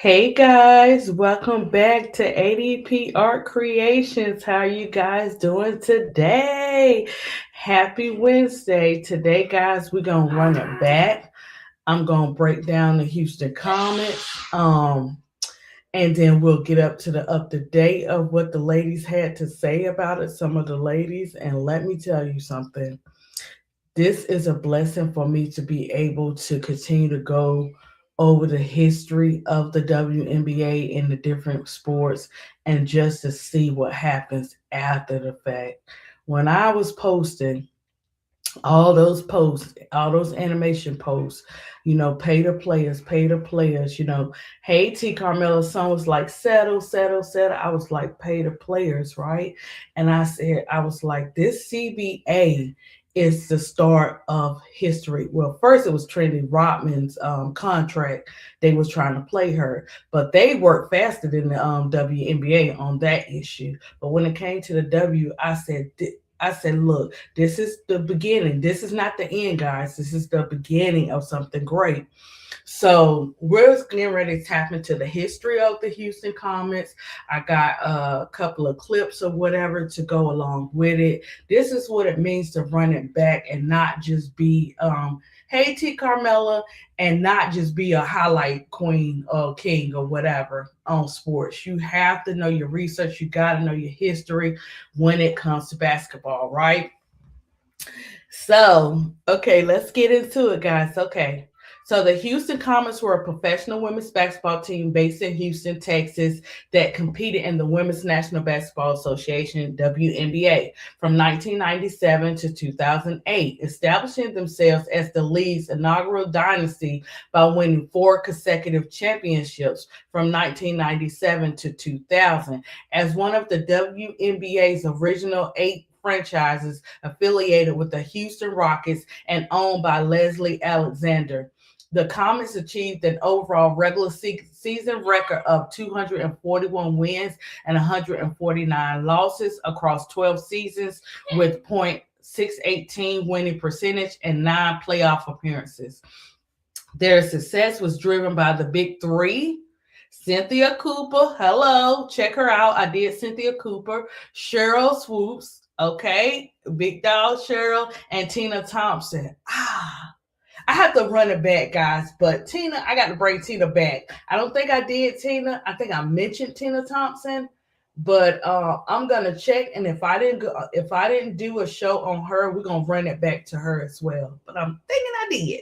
Hey guys, welcome back to ADP Art Creations. How are you guys doing today? Happy Wednesday. Today, guys, we're gonna run it back. I'm gonna break down the Houston Comets. And then we'll get up to the up to date of what the ladies had to say about it, some of the ladies. And let me tell you something. This is a blessing for me to be able to continue to go over the history of the WNBA in the different sports and just to see what happens after the fact. When I was posting all those posts, all those animation posts, pay the players, hey T Carmella's song was like settle, settle, settle. I was like, pay the players, right? And I was like, this CBA is the start of history. Well, first it was Trinity Rodman's contract. They was trying to play her, but they worked faster than the WNBA on that issue. But when it came to the I said, look, this is the beginning. This is not the end, guys. This is the beginning of something great. So we're getting ready to tap into the history of the Houston Comets. I got a couple of clips or whatever to go along with it. This is what it means to run it back and not just be, hey T Carmella, and not just be a highlight queen or king or whatever on sports. You have to know your research. You got to know your history when it comes to basketball, right? So, okay, let's get into it, guys. Okay. So, the Houston Comets were a professional women's basketball team based in Houston, Texas, that competed in the Women's National Basketball Association, WNBA, from 1997 to 2008, establishing themselves as the league's inaugural dynasty by winning four consecutive championships from 1997 to 2000. As one of the WNBA's original eight franchises affiliated with the Houston Rockets and owned by Leslie Alexander. The Comets achieved an overall regular season record of 241 wins and 149 losses across 12 seasons with .618 winning percentage and 9 playoff appearances. Their success was driven by the big three. Cynthia Cooper, hello, check her out. I did Cynthia Cooper, Cheryl Swoops, okay, big dog Cheryl, and Tina Thompson. I have to run it back, guys. But Tina, I got to bring Tina back. I don't think I did Tina. I think I mentioned Tina Thompson, but I'm gonna check. And if I didn't do a show on her, we're gonna run it back to her as well. But I'm thinking I did.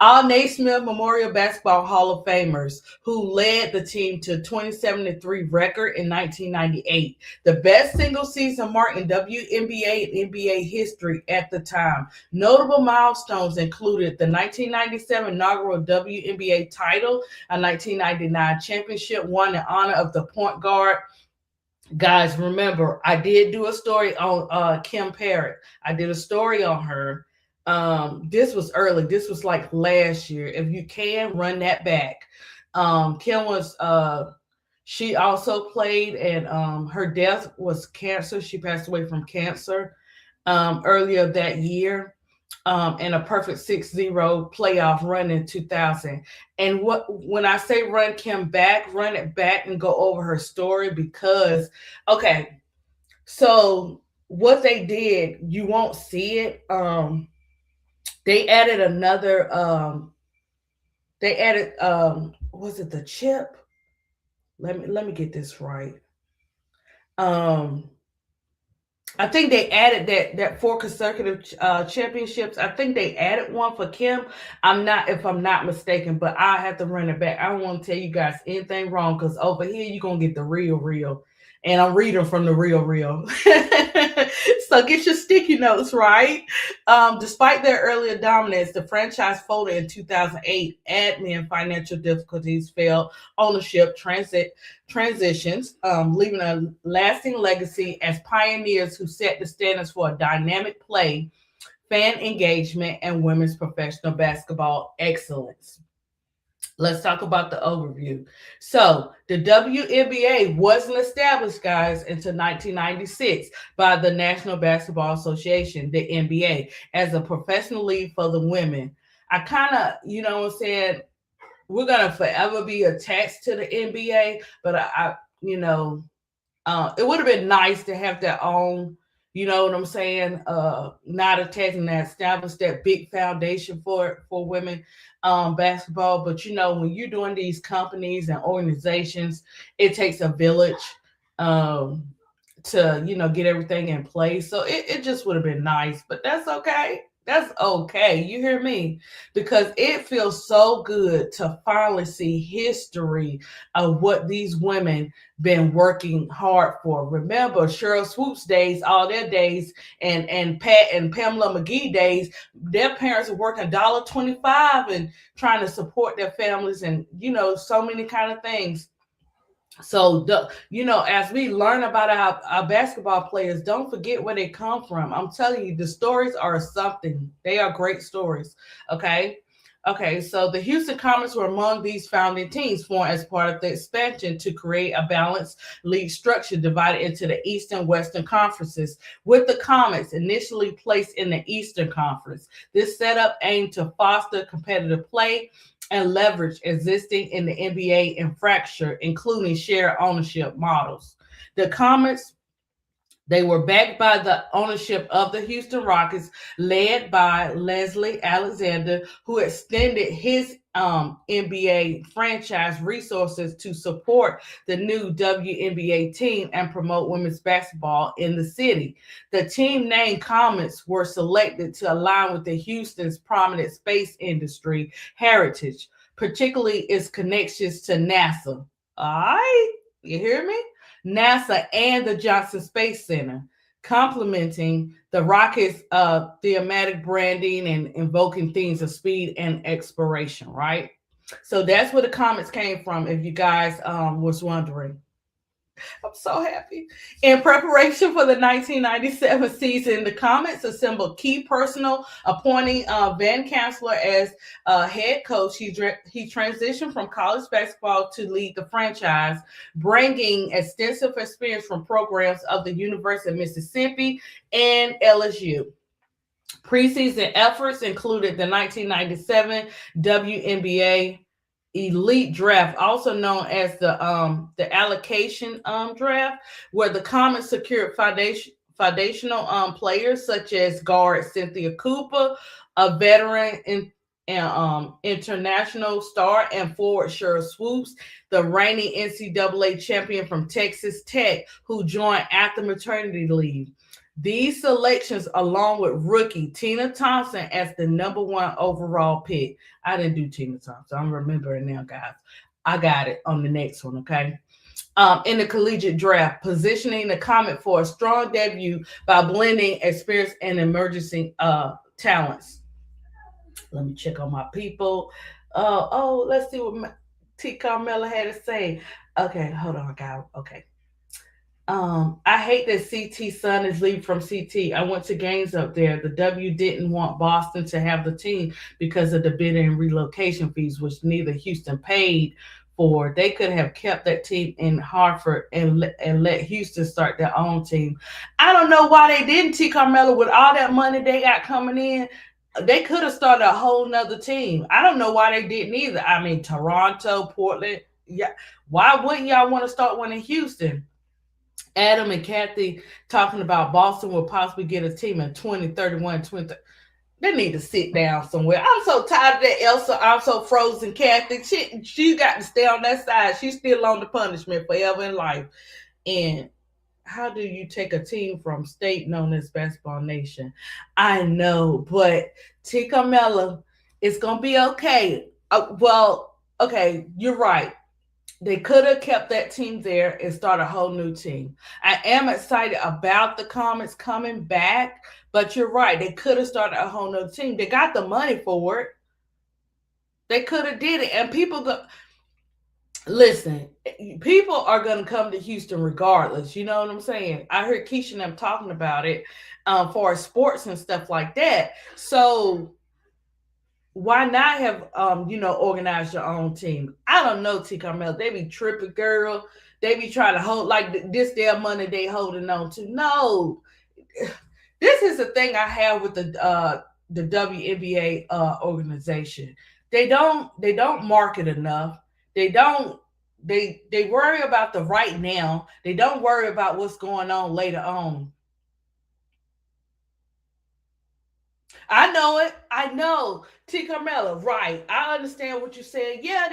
All Naismith Memorial Basketball Hall of Famers who led the team to 2073 record in 1998, the best single season mark in WNBA and NBA history at the time. Notable milestones included the 1997 inaugural WNBA title, a 1999 championship won in honor of the point guard. Guys, remember, I did do a story on Kim Parrott. I did a story on her. This was early. This was like last year. If you can run that back. Kim was she also played, and her death was cancer. She passed away from cancer earlier that year. And a perfect 6-0 playoff run in 2000. And when I say run Kim back, run it back and go over her story because, okay, so what they did, you won't see it. They added another. They added. Was it the chip? Let me get this right. I think they added that four consecutive championships. I think they added one for Kim. If I'm not mistaken, but I have to run it back. I don't want to tell you guys anything wrong because over here you're gonna get the real, and I'm reading from the real. So get your sticky notes right. Despite their earlier dominance, the franchise folded in 2008. Admin financial difficulties failed ownership transitions, leaving a lasting legacy as pioneers who set the standards for a dynamic play, fan engagement, and women's professional basketball excellence. Let's talk about the overview. So, the WNBA wasn't established, guys, until 1996 by the National Basketball Association, the NBA, as a professional league for the women. I kind of, you know what I'm saying, we're gonna forever be attached to the NBA, but it would have been nice to have their own, you know what I'm saying, not attaching that, establish that big foundation for women basketball. But when you're doing these companies and organizations, it takes a village um to get everything in place. So it just would have been nice, but that's okay. That's okay. You hear me? Because it feels so good to finally see history of what these women been working hard for. Remember Cheryl Swoops days, all their days, and Pat and Pamela McGee days, their parents were working $1.25 and trying to support their families, and so many kind of things. So as we learn about our basketball players, don't forget where they come from. I'm telling you, the stories are something. They are great stories. Okay. Okay, so the Houston Comets were among these founding teams formed as part of the expansion to create a balanced league structure divided into the East and Western conferences, with the Comets initially placed in the Eastern Conference. This setup aimed to foster competitive play and leverage existing in the NBA infrastructure, including shared ownership models. The Comets, they were backed by the ownership of the Houston Rockets, led by Leslie Alexander, who extended his NBA franchise resources to support the new WNBA team and promote women's basketball in the city. The team name Comets were selected to align with the Houston's prominent space industry heritage, particularly its connections to NASA. All right, you hear me? NASA and the Johnson Space Center, complementing the Rockets' thematic branding and invoking themes of speed and exploration, right? So that's where the Comets came from, if you guys was wondering. I'm so happy. In preparation for the 1997 season, the Comets assembled key personnel, appointing Van Chancellor as head coach. He transitioned from college basketball to lead the franchise, bringing extensive experience from programs of the University of Mississippi and LSU. Preseason efforts included the 1997 WNBA Elite Draft, also known as the allocation draft, where the Comets secured foundational players such as guard Cynthia Cooper, a veteran international star, and forward Cheryl Swoops, the reigning NCAA champion from Texas Tech, who joined after maternity leave. These selections, along with rookie Tina Thompson as the number one overall pick. I didn't do Tina Thompson. I'm remembering now, guys. I got it on the next one, okay? In the collegiate draft, positioning the Comet for a strong debut by blending experience and emerging talents. Let me check on my people. Let's see what T. Carmella had to say. Okay, hold on, guys. Okay. I hate that CT son is leaving from CT. I went to games up there. The W didn't want Boston to have the team because of the bid and relocation fees, which neither Houston paid for. They could have kept that team in Hartford and let Houston start their own team. I don't know why they didn't. T. Carmelo, with all that money they got coming in, they could have started a whole nother team. I don't know why they didn't either. I mean, Toronto, Portland. Yeah, why wouldn't y'all want to start one in Houston? Adam and Kathy talking about Boston will possibly get a team in 2031, 20. They need to sit down somewhere. I'm so tired of that Elsa. I'm so frozen, Kathy. She got to stay on that side. She's still on the punishment forever in life. And how do you take a team from state known as Basketball Nation? I know, but T. Carmella, it's going to be okay. Okay, you're right. They could have kept that team there and started a whole new team. I am excited about the Comets coming back, but you're right. They could have started a whole new team. They got the money for it. They could have did it. And listen, people are going to come to Houston regardless. You know what I'm saying? I heard Keisha and them talking about it for sports and stuff like that. So why not have organized your own team? I don't know, T. Carmel. They be tripping, girl. They be trying to hold like this their money they holding on to. No. This is the thing I have with the WNBA organization. They don't market enough. They don't they worry about the right now. They don't worry about what's going on later on. I know it. I know. T. Carmela, right. I understand what you're saying. Yeah,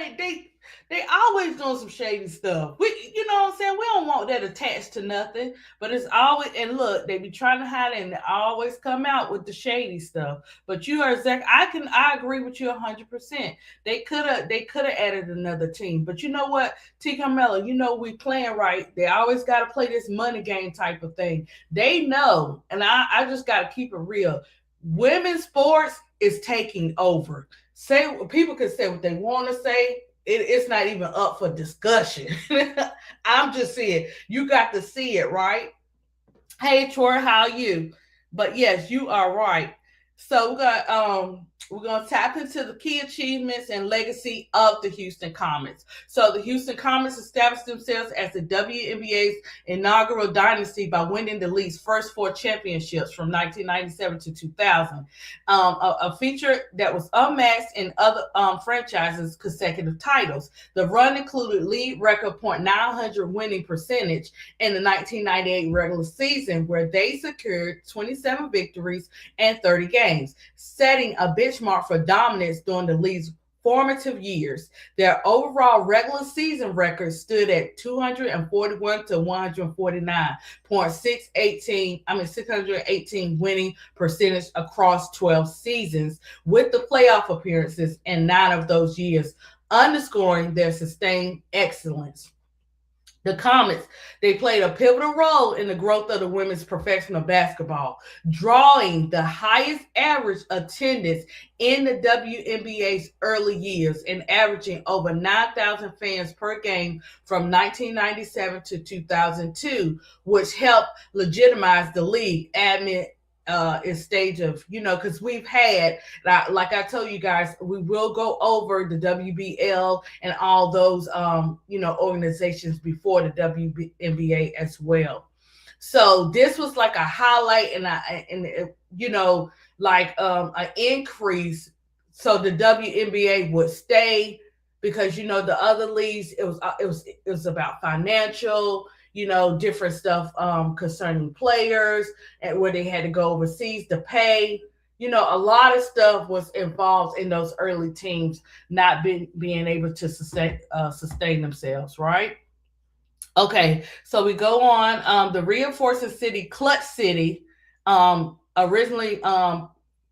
they always doing some shady stuff. You know what I'm saying? We don't want that attached to nothing. But it's always, and look, they be trying to hide it and they always come out with the shady stuff. But you are exactly, I agree with you 100%. They could have added another team. But you know what, T. Carmela, we playing right. They always gotta play this money game type of thing. They know, and I just gotta keep it real. Women's sports is taking over. Say people can say what they want to say. It's not even up for discussion. I'm just saying you got to see it, right? Hey Troy, how are you? But yes, you are right. So we're gonna tap into the key achievements and legacy of the Houston Comets. So the Houston Comets established themselves as the WNBA's inaugural dynasty by winning the league's first four championships from 1997 to 2000. A feature that was unmatched in other franchises' consecutive titles. The run included league record .900 winning percentage in the 1998 regular season, where they secured 27 victories and 30 games, setting a benchmark for dominance during the league's formative years. Their overall regular season record stood at 241 to 618 winning percentage across 12 seasons, with the playoff appearances in 9 of those years, underscoring their sustained excellence. The Comets, they played a pivotal role in the growth of the women's professional basketball, drawing the highest average attendance in the WNBA's early years and averaging over 9,000 fans per game from 1997 to 2002, which helped legitimize the league amid its stage of, because we've had, like I told you guys, we will go over the WBL and all those, organizations before the WNBA as well. So this was like a highlight and like an increase, so the WNBA would stay, because the other leagues, it was about financial, different stuff concerning players, and where they had to go overseas to pay. A lot of stuff was involved in those early teams not being able to sustain themselves, right? Okay, so we go on. The reinforcing city, Clutch City, originally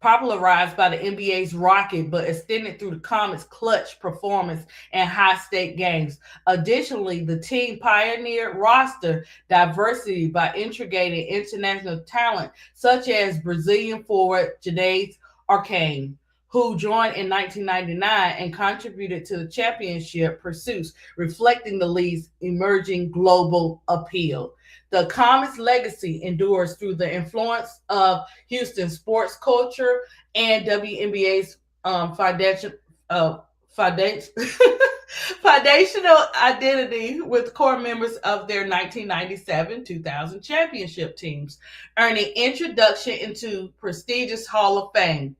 popularized by the NBA's Rocket, but extended through the Comets' clutch performance and high stake games. Additionally, the team pioneered roster diversity by integrating international talent such as Brazilian forward Janae Arcane, who joined in 1999 and contributed to the championship pursuits, reflecting the league's emerging global appeal. The Comets' legacy endures through the influence of Houston sports culture and WNBA's foundation, foundational identity, with core members of their 1997-2000 championship teams, earning introduction into prestigious Hall of Fame.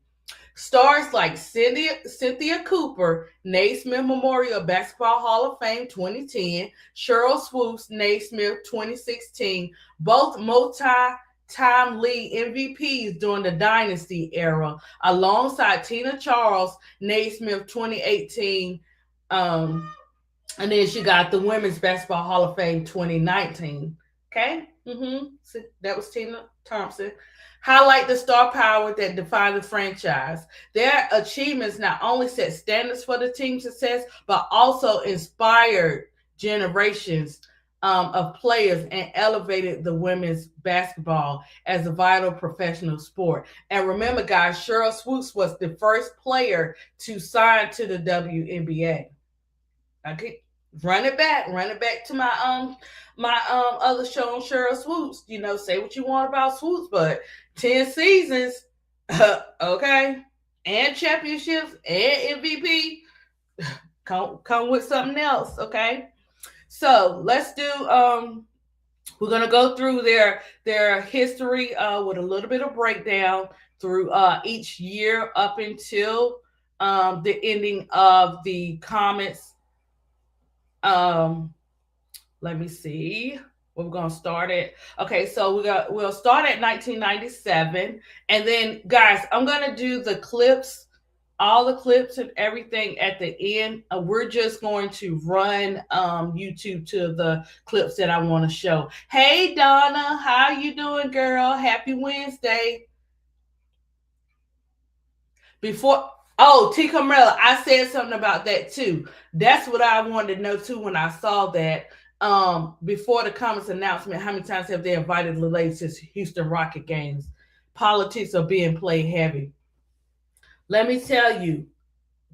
Stars like Cynthia Cooper, Naismith Memorial Basketball Hall of Fame 2010, Cheryl Swoops, Naismith 2016, both multi-time league MVPs during the Dynasty era, alongside Tina Charles, Naismith 2018, and then she got the Women's Basketball Hall of Fame 2019. Okay? So that was Tina Thompson. Highlight the star power that defined the franchise. Their achievements not only set standards for the team's success, but also inspired generations of players and elevated the women's basketball as a vital professional sport. And remember, guys, Cheryl Swoops was the first player to sign to the WNBA. Okay, run it back to my other show on Cheryl Swoops. Say what you want about Swoops, but 10 seasons, okay, and championships and MVP come with something else, okay? So let's do we're gonna go through their history with a little bit of breakdown through each year up until the ending of the Comets. Um, let me see. We're gonna start it. Okay, so we'll start at 1997, and then guys, I'm gonna do the clips, all the clips and everything at the end. We're just going to run YouTube to the clips that I want to show. Hey Donna, how you doing, girl? Happy Wednesday. Before, oh, T. Carmella, I said something about that too. That's what I wanted to know too when I saw that. Before the Comets announcement, how many times have they invited the ladies to Houston Rocket games? Politics are being played heavy. Let me tell you,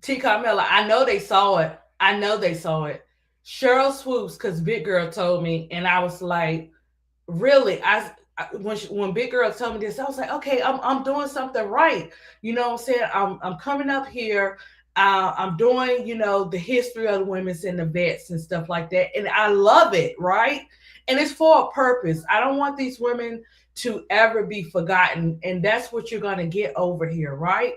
T. Carmella, I know they saw it. I know they saw it. Cheryl Swoops, because Big Girl told me, and I was like, really, when Big Girl told me this, I was like, okay, I'm doing something right. You know what I'm saying? I'm coming up here. I'm doing, the history of the women's and the vets and stuff like that. And I love it, right? And it's for a purpose. I don't want these women to ever be forgotten. And that's what you're going to get over here, right?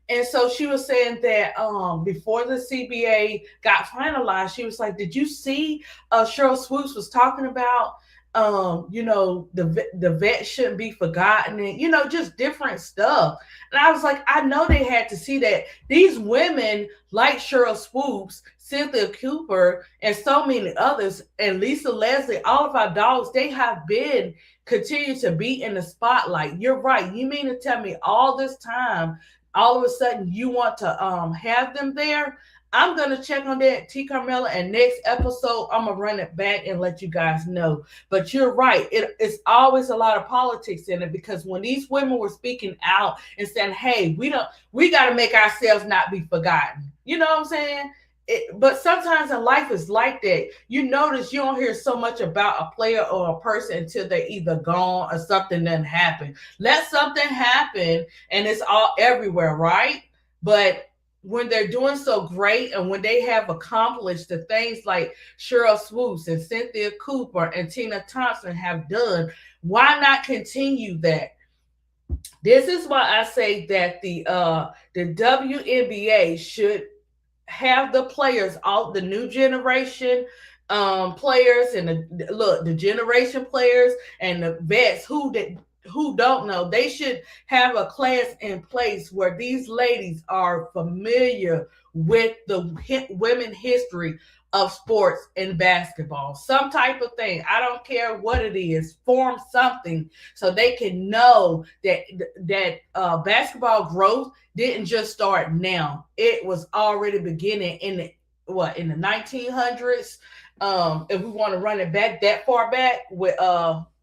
And so she was saying that before the CBA got finalized, she was like, "Did you see Cheryl Swoops was talking about the vet shouldn't be forgotten and just different stuff." And I was like, I know they had to see that these women like Cheryl Swoops, Cynthia Cooper, and so many others, and Lisa Leslie, all of our dogs, they have been continue to be in the spotlight. You're right. You mean to tell me all this time, all of a sudden you want to have them there? I'm gonna check on that, T. Carmella, and next episode I'm gonna run it back and let you guys know. But you're right, it's always a lot of politics in it, because when these women were speaking out and saying, "Hey, we got to make ourselves not be forgotten," you know what I'm saying? But sometimes in life is like that. You notice you don't hear so much about a player or a person until they're either gone or something doesn't happen. Let something happen, and it's all everywhere, right? But when they're doing so great and when they have accomplished the things like Cheryl Swoops and Cynthia Cooper and Tina Thompson have done, why not continue that? This is why I say that the WNBA should have the players, all the new generation players, and the generation players and the vets who don't know, they should have a class in place where these ladies are familiar with the women history of sports and basketball, some type of thing. I don't care what it is. Form something so they can know that basketball growth didn't just start now. It was already beginning in the 1900s. If we want to run it back that far back with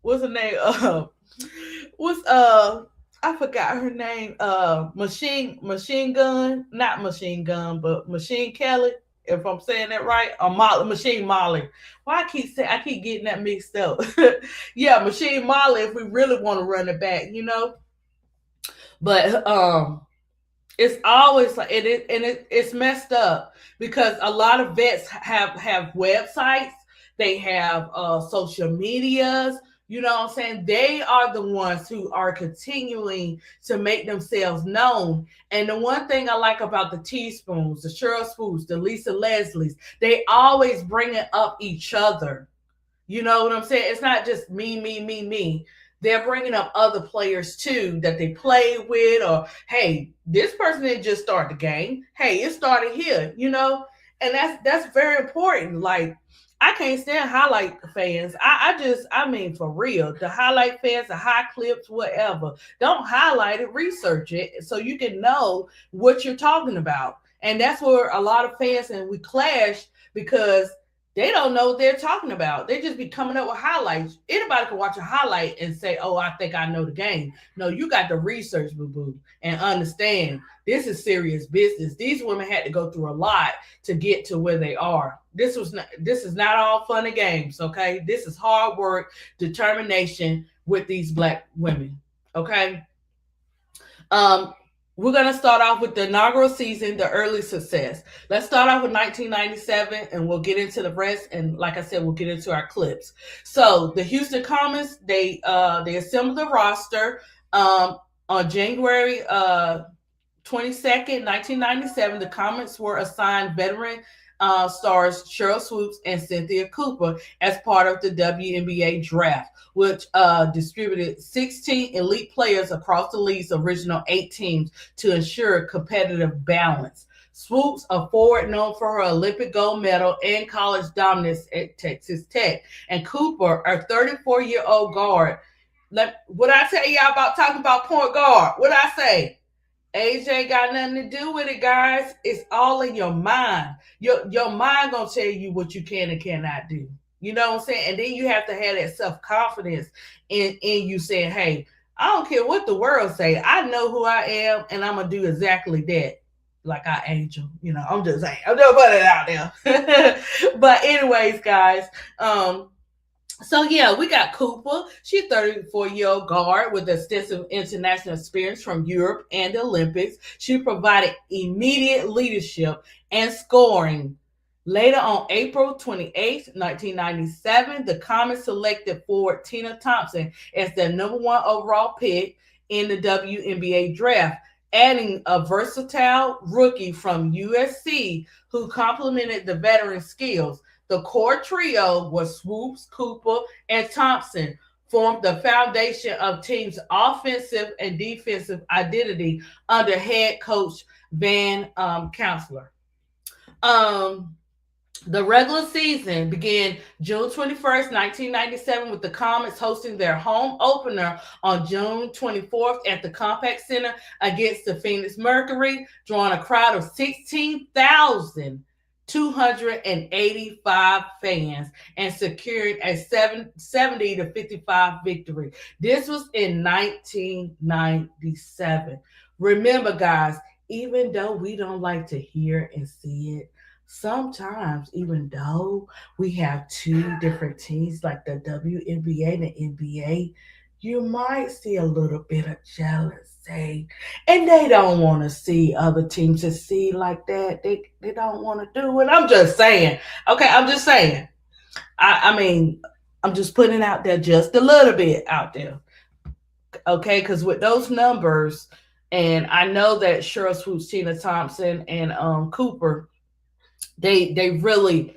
what's her name? What's I forgot her name. Machine Gun, not Machine Gun, but Machine Kelly. If I'm saying that right, or Machine Molly. Why I keep getting that mixed up. Yeah, Machine Molly. If we really want to run it back, but it's always like it's messed up, because a lot of vets have websites, they have social medias. You know what I'm saying? They are the ones who are continuing to make themselves known. And the one thing I like about the Teaspoons, the Cheryl Swoops, the Lisa Leslies, they always bring it up each other. You know what I'm saying? It's not just me, me, me, me. They're bringing up other players too that they play with, or hey, this person didn't just start the game. Hey, it started here, and that's very important. Like, I can't stand highlight fans. I mean, for real, the highlight fans, the high clips, whatever. Don't highlight it, research it so you can know what you're talking about. And that's where a lot of fans and we clash, because they don't know what they're talking about. They just be coming up with highlights. Anybody can watch a highlight and say, "Oh, I think I know the game." No, you got to research, boo-boo, and understand this is serious business. These women had to go through a lot to get to where they are. This is not all fun and games, okay? This is hard work, determination with these Black women, okay? We're going to start off with the inaugural season, the early success. Let's start off with 1997, and we'll get into the rest. And like I said, we'll get into our clips. So the Houston Comets, they assembled the roster on January 22nd, 1997, the Comets were assigned veteran stars Cheryl Swoops and Cynthia Cooper as part of the WNBA draft, which distributed 16 elite players across the league's original 8 teams to ensure competitive balance. Swoops, a forward known for her Olympic gold medal and college dominance at Texas Tech, and Cooper, a 34-year-old guard. What I tell y'all about talking about point guard? What I say? Age ain't got nothing to do with it, guys. It's all in your mind. Your mind gonna tell you what you can and cannot do. You know what I'm saying? And then you have to have that self-confidence in you saying, hey, I don't care what the world say. I know who I am, and I'm gonna do exactly that. Like our angel, I'm just saying. I'm just putting it out there. But anyways, guys, so yeah, we got Cooper. She's 34-year-old guard with extensive international experience from Europe and the Olympics. She provided immediate leadership and scoring. Later on April 28th, 1997, the Comets selected forward Tina Thompson as their number one overall pick in the WNBA draft, adding a versatile rookie from USC who complemented the veteran skills. The core trio was Swoops, Cooper, and Thompson, formed the foundation of team's offensive and defensive identity under head coach Van Counselor. The regular season began June 21st, 1997, with the Comets hosting their home opener on June 24th at the Compaq Center against the Phoenix Mercury, drawing a crowd of 16,285 fans and securing a 70-55 victory. This was in 1997. Remember, guys, even though we don't like to hear and see it, sometimes, even though we have two different teams like the WNBA and the NBA, you might see a little bit of jealousy. And they don't want to see other teams succeed like that. They don't want to do it. I'm just saying. Okay, I'm just saying. I mean, I'm just putting it out there just a little bit out there. Okay, because with those numbers, and I know that Cheryl Swoops, Tina Thompson, and Cooper, they really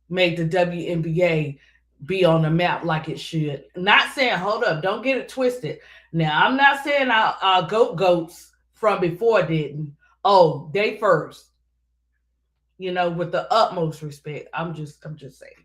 made the WNBA be on the map like it should. Not saying, hold up, don't get it twisted. Now, I'm not saying our goats from before didn't. Oh, they first. With the utmost respect. I'm just saying.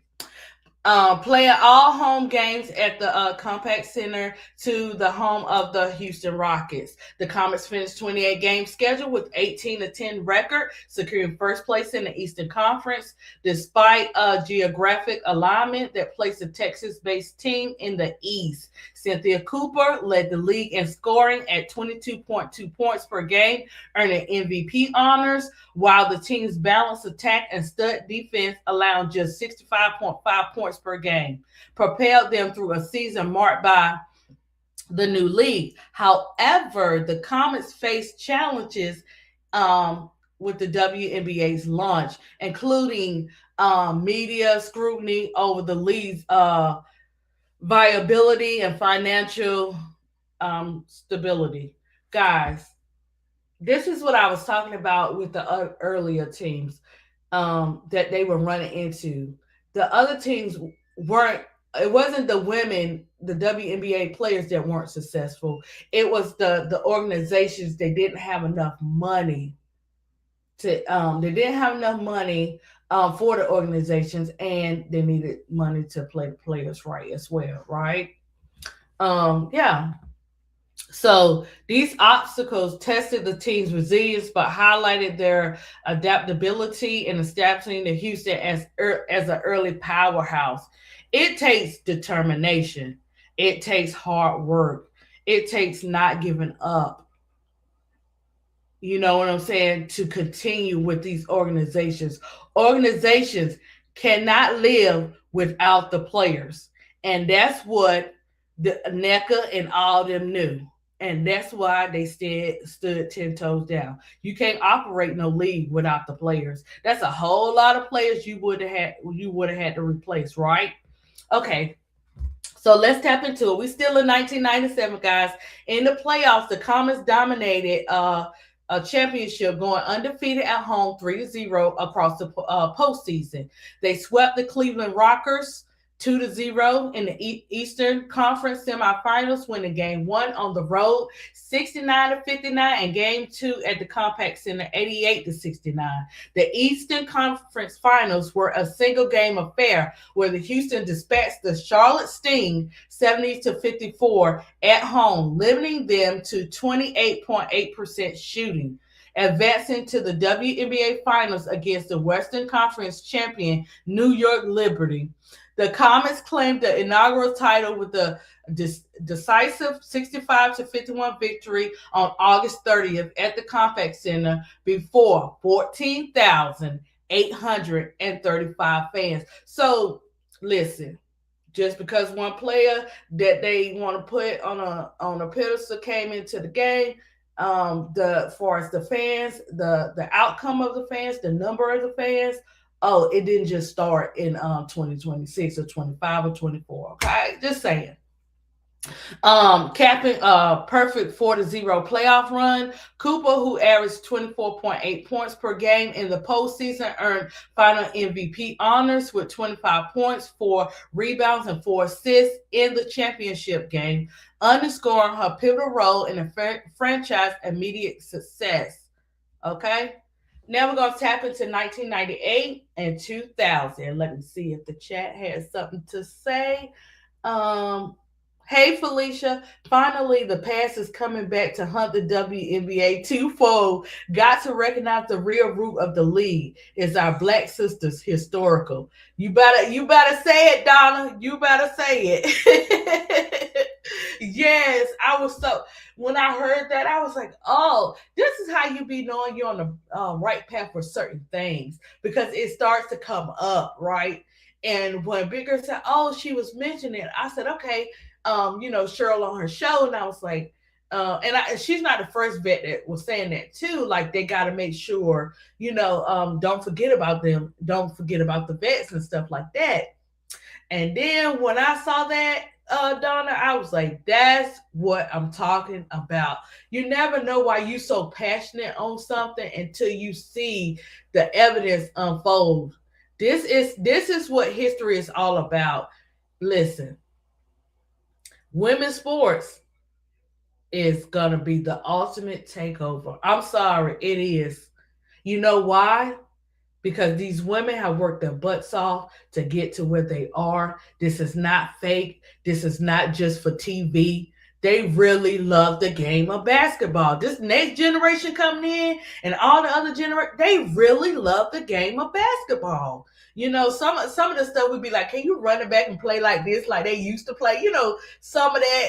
Playing all home games at the Compaq Center to the home of the Houston Rockets. The Comets finished 28 game schedule with 18-10 record, securing first place in the Eastern Conference, despite a geographic alignment that placed the Texas-based team in the East. Cynthia Cooper led the league in scoring at 22.2 points per game, earning MVP honors, while the team's balanced attack and stud defense, allowing just 65.5 points per game, propelled them through a season marked by the new league. However, the Comets faced challenges with the WNBA's launch, including media scrutiny over the league's viability and financial stability. Guys, this is what I was talking about with the earlier teams that they were running into. The other teams it wasn't the women, the WNBA players that weren't successful. It was the organizations that didn't have enough money they didn't have enough money for the organizations, and they needed money to play the players right as well, right? Yeah. So these obstacles tested the team's resilience, but highlighted their adaptability in establishing the Houston as an early powerhouse. It takes determination. It takes hard work. It takes not giving up. You know what I'm saying? To continue with these organizations. Organizations cannot live without the players. And that's what the NECA and all them knew. And that's why they stood 10 toes down. You can't operate no league without the players. That's a whole lot of players you would have had to replace, right? Okay. So let's tap into it. We still in 1997, guys. In the playoffs, the Comets dominated a championship, going undefeated at home, 3-0 across the postseason. They swept the Cleveland Rockers 2-0 in the Eastern Conference semifinals, winning game one on the road 69-59, and game two at the Compact Center 88-69. The Eastern Conference Finals were a single game affair where the Houston dispatched the Charlotte Sting 70-54 at home, limiting them to 28.8% shooting. Advancing to the WNBA Finals against the Western Conference champion New York Liberty. The Comets claimed the inaugural title with the decisive 65-51 victory on August 30th at the Compact Center before 14,835 fans. So listen, just because one player that they want to put on a pedestal came into the game, the far as the fans, the outcome of the fans, the number of the fans, oh, it didn't just start in 2026 or 25 or 24. Okay, just saying. Capping a perfect 4-0 playoff run. Cooper, who averaged 24.8 points per game in the postseason, earned final MVP honors with 25 points, 4 rebounds, and 4 assists in the championship game, underscoring her pivotal role in the franchise immediate success. Okay. Now we're going to tap into 1998 and 2000. Let me see if the chat has something to say. Um, Hey Felicia, finally the past is coming back to hunt the WNBA twofold. Got to recognize the real root of the league is our black sisters historical. You better say it, Donna. You better say it. Yes, I was so when I heard that, I was like, oh, this is how you be knowing you're on the right path for certain things because it starts to come up, right? And when Bigger said, oh, she was mentioning it, I said, okay, Cheryl on her show, and I was like, she's not the first vet that was saying that too. Like they got to make sure, don't forget about them, don't forget about the vets and stuff like that. And then when I saw that, Donna, I was like, that's what I'm talking about. You never know why you so passionate on something until you see the evidence unfold. This is what history is all about. Listen, women's sports is gonna be the ultimate takeover. I'm sorry, it is. You know why? Because these women have worked their butts off to get to where they are. This is not fake. This is not just for TV. They really love the game of basketball. This next generation coming in and all the other generations, they really love the game of basketball. Some of the stuff would be like, can you run it back and play like this, like they used to play? Some of that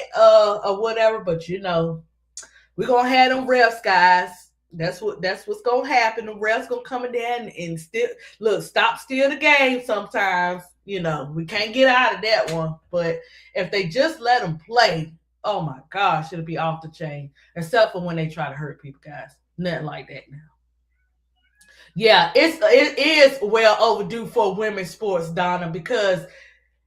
or whatever. But we're gonna have them refs, guys. That's what's gonna happen. The refs gonna come in there and still stop steal the game sometimes. We can't get out of that one. But if they just let them play, oh my gosh, it'll be off the chain. Except for when they try to hurt people, guys. Nothing like that now. Yeah, it is well overdue for women's sports, Donna, because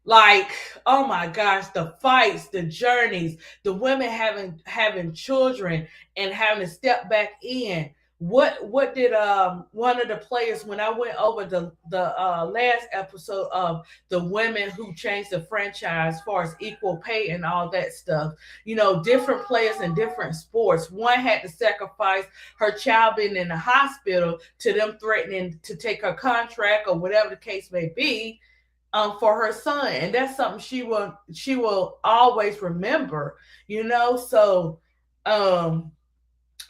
like, oh my gosh, the fights, the journeys, the women having children and having to step back in. What did one of the players, when I went over the last episode of the women who changed the franchise as far as equal pay and all that stuff, different players in different sports. One had to sacrifice her child being in the hospital to them threatening to take her contract or whatever the case may be, for her son, and that's something she will always remember. So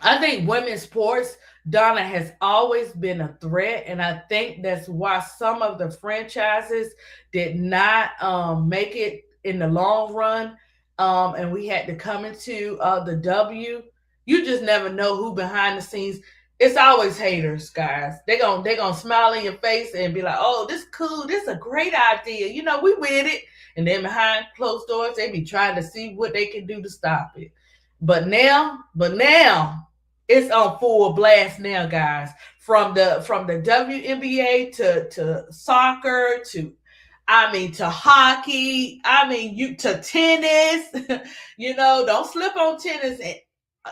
I think women's sports, Donna, has always been a threat, and I think that's why some of the franchises did not make it in the long run, and we had to come into the W. You just never know who behind the scenes. It's always haters, guys. They gonna smile in your face and be like, "Oh, this cool. This is a great idea. We with it." And then behind closed doors, they be trying to see what they can do to stop it. But now, it's on full blast now, guys. From the WNBA to soccer to I mean, to hockey. I mean, you to tennis. Don't slip on tennis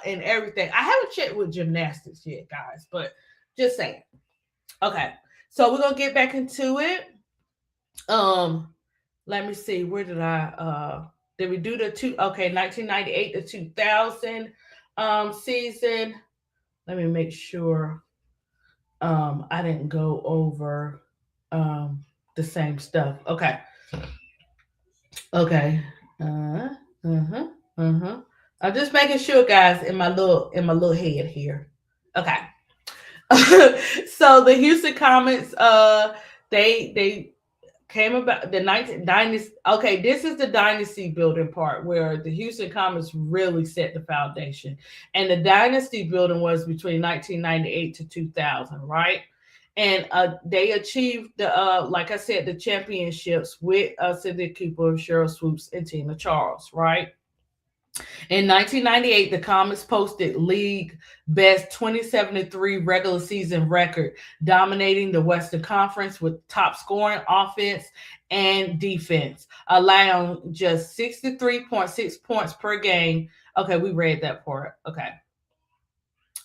and everything. I haven't checked with gymnastics yet, guys, but just saying. Okay, so we're gonna get back into it. Um, Let me see. Where did we do the two? Okay, 1998 to 2000 season. Let me make sure I didn't go over the same stuff. Okay. Okay. Uh-huh. Uh-huh. I'm just making sure, guys, in my little head here. Okay. So the Houston Comets, they came about the 19 dynasty. Okay, this is the dynasty building part where the Houston Comets really set the foundation, and the dynasty building was between 1998 to 2000, right? And they achieved the like I said, the championships with Cindy Cooper, Cheryl Swoops, and Tina Charles, right? In 1998, the Comets posted league best 27-3 regular season record, dominating the Western Conference with top scoring offense and defense, allowing just 63.6 points per game. Okay, we read that part. Okay.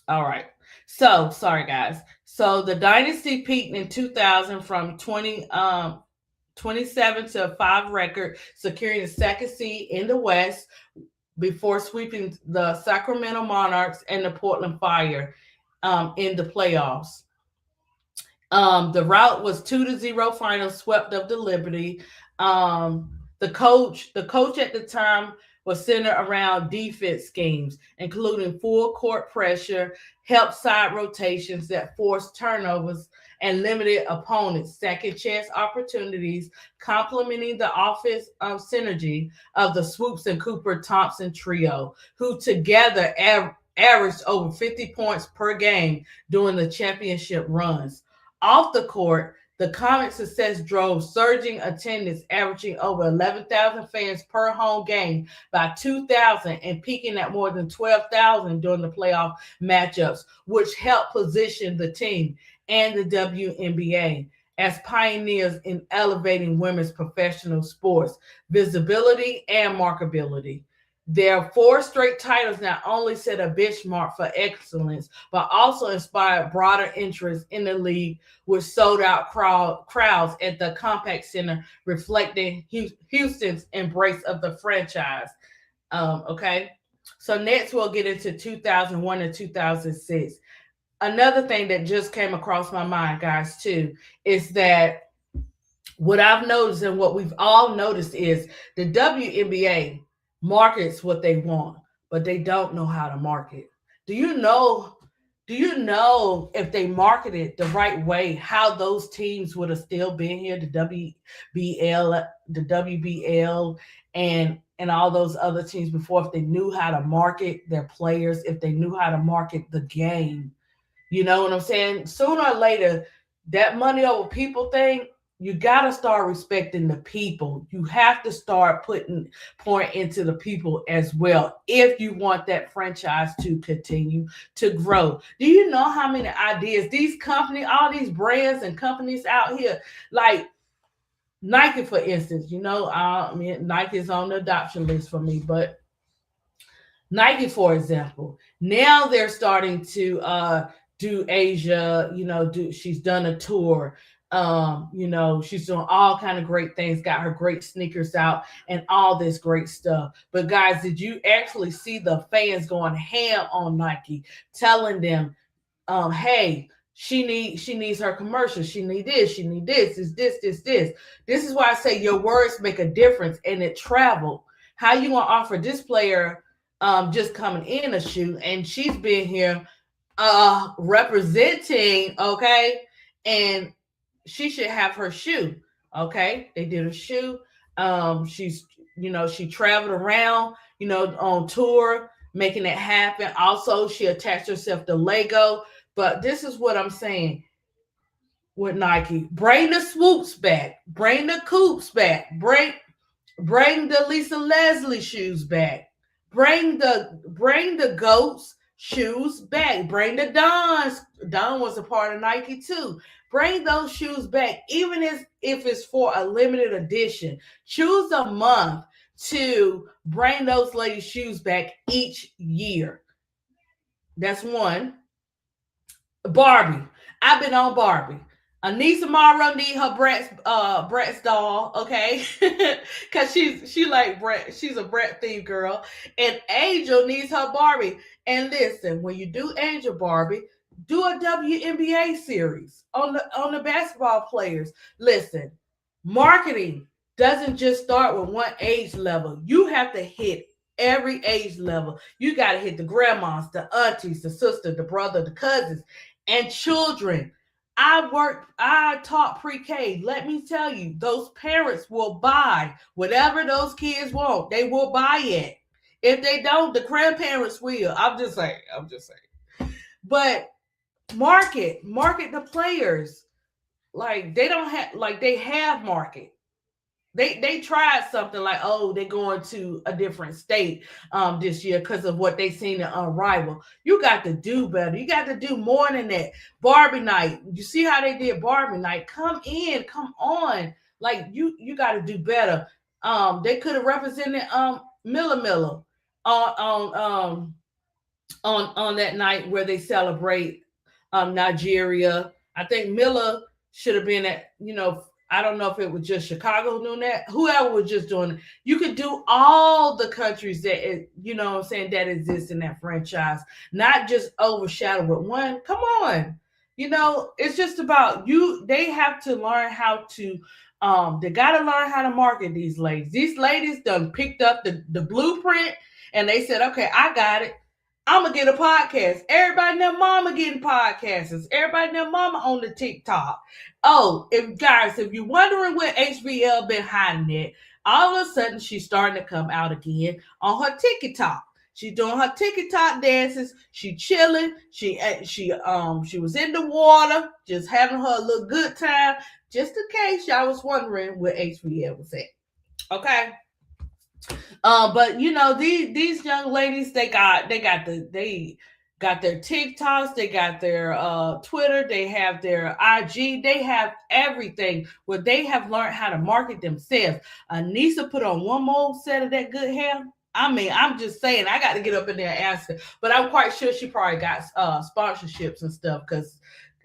All right. So, sorry guys. So, the dynasty peaked in 2000 from 27 to 5 record, securing the second seed in the West before sweeping the Sacramento Monarchs and the Portland Fire in the playoffs. The route was 2-0 final, swept of the Liberty. The coach at the time was centered around defense schemes, including full court pressure, help side rotations that forced turnovers and limited opponents' second chance opportunities, complementing the offense synergy of the Swoops and Cooper Thompson trio, who together averaged over 50 points per game during the championship runs. Off the court, the Comets' success drove surging attendance, averaging over 11,000 fans per home game by 2000 and peaking at more than 12,000 during the playoff matchups, which helped position the team and the WNBA as pioneers in elevating women's professional sports visibility and marketability. Their 4 straight titles not only set a benchmark for excellence, but also inspired broader interest in the league with sold out crowds at the Compaq Center, reflecting Houston's embrace of the franchise. Okay. So next we'll get into 2001 and 2006. Another thing that just came across my mind, guys, too, is that what I've noticed and what we've all noticed is the WNBA markets what they want, but they don't know how to market. Do you know if they marketed the right way, how those teams would have still been here, the WBL and all those other teams before, if they knew how to market their players, if they knew how to market the game? You know what I'm saying? Sooner or later, that money over people thing, you got to start respecting the people. You have to start pouring into the people as well if you want that franchise to continue to grow. Do you know how many ideas these companies, all these brands and companies out here, like Nike, for instance, Nike is on the adoption list for me, but Nike, for example, now they're starting to do Asia, she's done a tour. She's doing all kind of great things, got her great sneakers out and all this great stuff. But guys, did you actually see the fans going ham on Nike, telling them, hey, she needs her commercial, she need this, is this. This is why I say your words make a difference and it traveled. How you gonna offer this player just coming in a shoe, and she's been here representing, okay, and she should have her shoe. Okay, they did a shoe. She traveled around, on tour, making it happen. Also, she attached herself to Lego. But this is what I'm saying with Nike: bring the Swoops back, bring the Coops back, bring the Lisa Leslie shoes back, bring the goats, shoes back. Bring the Dons. Don was a part of Nike too. Bring those shoes back, even if it's for a limited edition. Choose a month to bring those ladies' shoes back each year. That's one. Barbie. I've been on Barbie. Anissa Mara need her Bratz doll, okay? Cause she like Brat, she's a Brat themed girl. And Angel needs her Barbie. And listen, when you do Angel Barbie, do a WNBA series on the basketball players. Listen, marketing doesn't just start with one age level. You have to hit every age level. You got to hit the grandmas, the aunties, the sister, the brother, the cousins, and children. I taught pre-K. Let me tell you, those parents will buy whatever those kids want. They will buy it. If they don't, the grandparents will. I'm just saying. But market the players. Like they don't have, like they have market. They tried something like, oh, they're going to a different state this year because of what they seen in Rival. You got to do better. You got to do more than that. Barbie night. You see how they did Barbie night? Come in, come on. Like you got to do better. They could have represented Miller on that night where they celebrate Nigeria. I think Miller should have been at, I don't know if it was just Chicago doing that. Whoever was just doing it. You could do all the countries that exist in that franchise, not just overshadow with one. Come on. It's just about you. They have to learn how to they got to learn how to market these ladies. These ladies done picked up the blueprint and they said, okay, I got it. I'm gonna get a podcast. Everybody and their mama getting podcasts. Everybody and their mama on the TikTok. Oh, if you're wondering where HBL been hiding it, all of a sudden she's starting to come out again on her TikTok. She's doing her TikTok dances. She chilling. She was in the water, just having her a little good time. Just in case y'all was wondering where HBL was at. Okay. But these young ladies, they got their TikToks, they got their Twitter, they have their IG, they have everything where they have learned how to market themselves. Anissa put on one more set of that good hair. I mean, I'm just saying, I got to get up in there and ask her, but I'm quite sure she probably got sponsorships and stuff because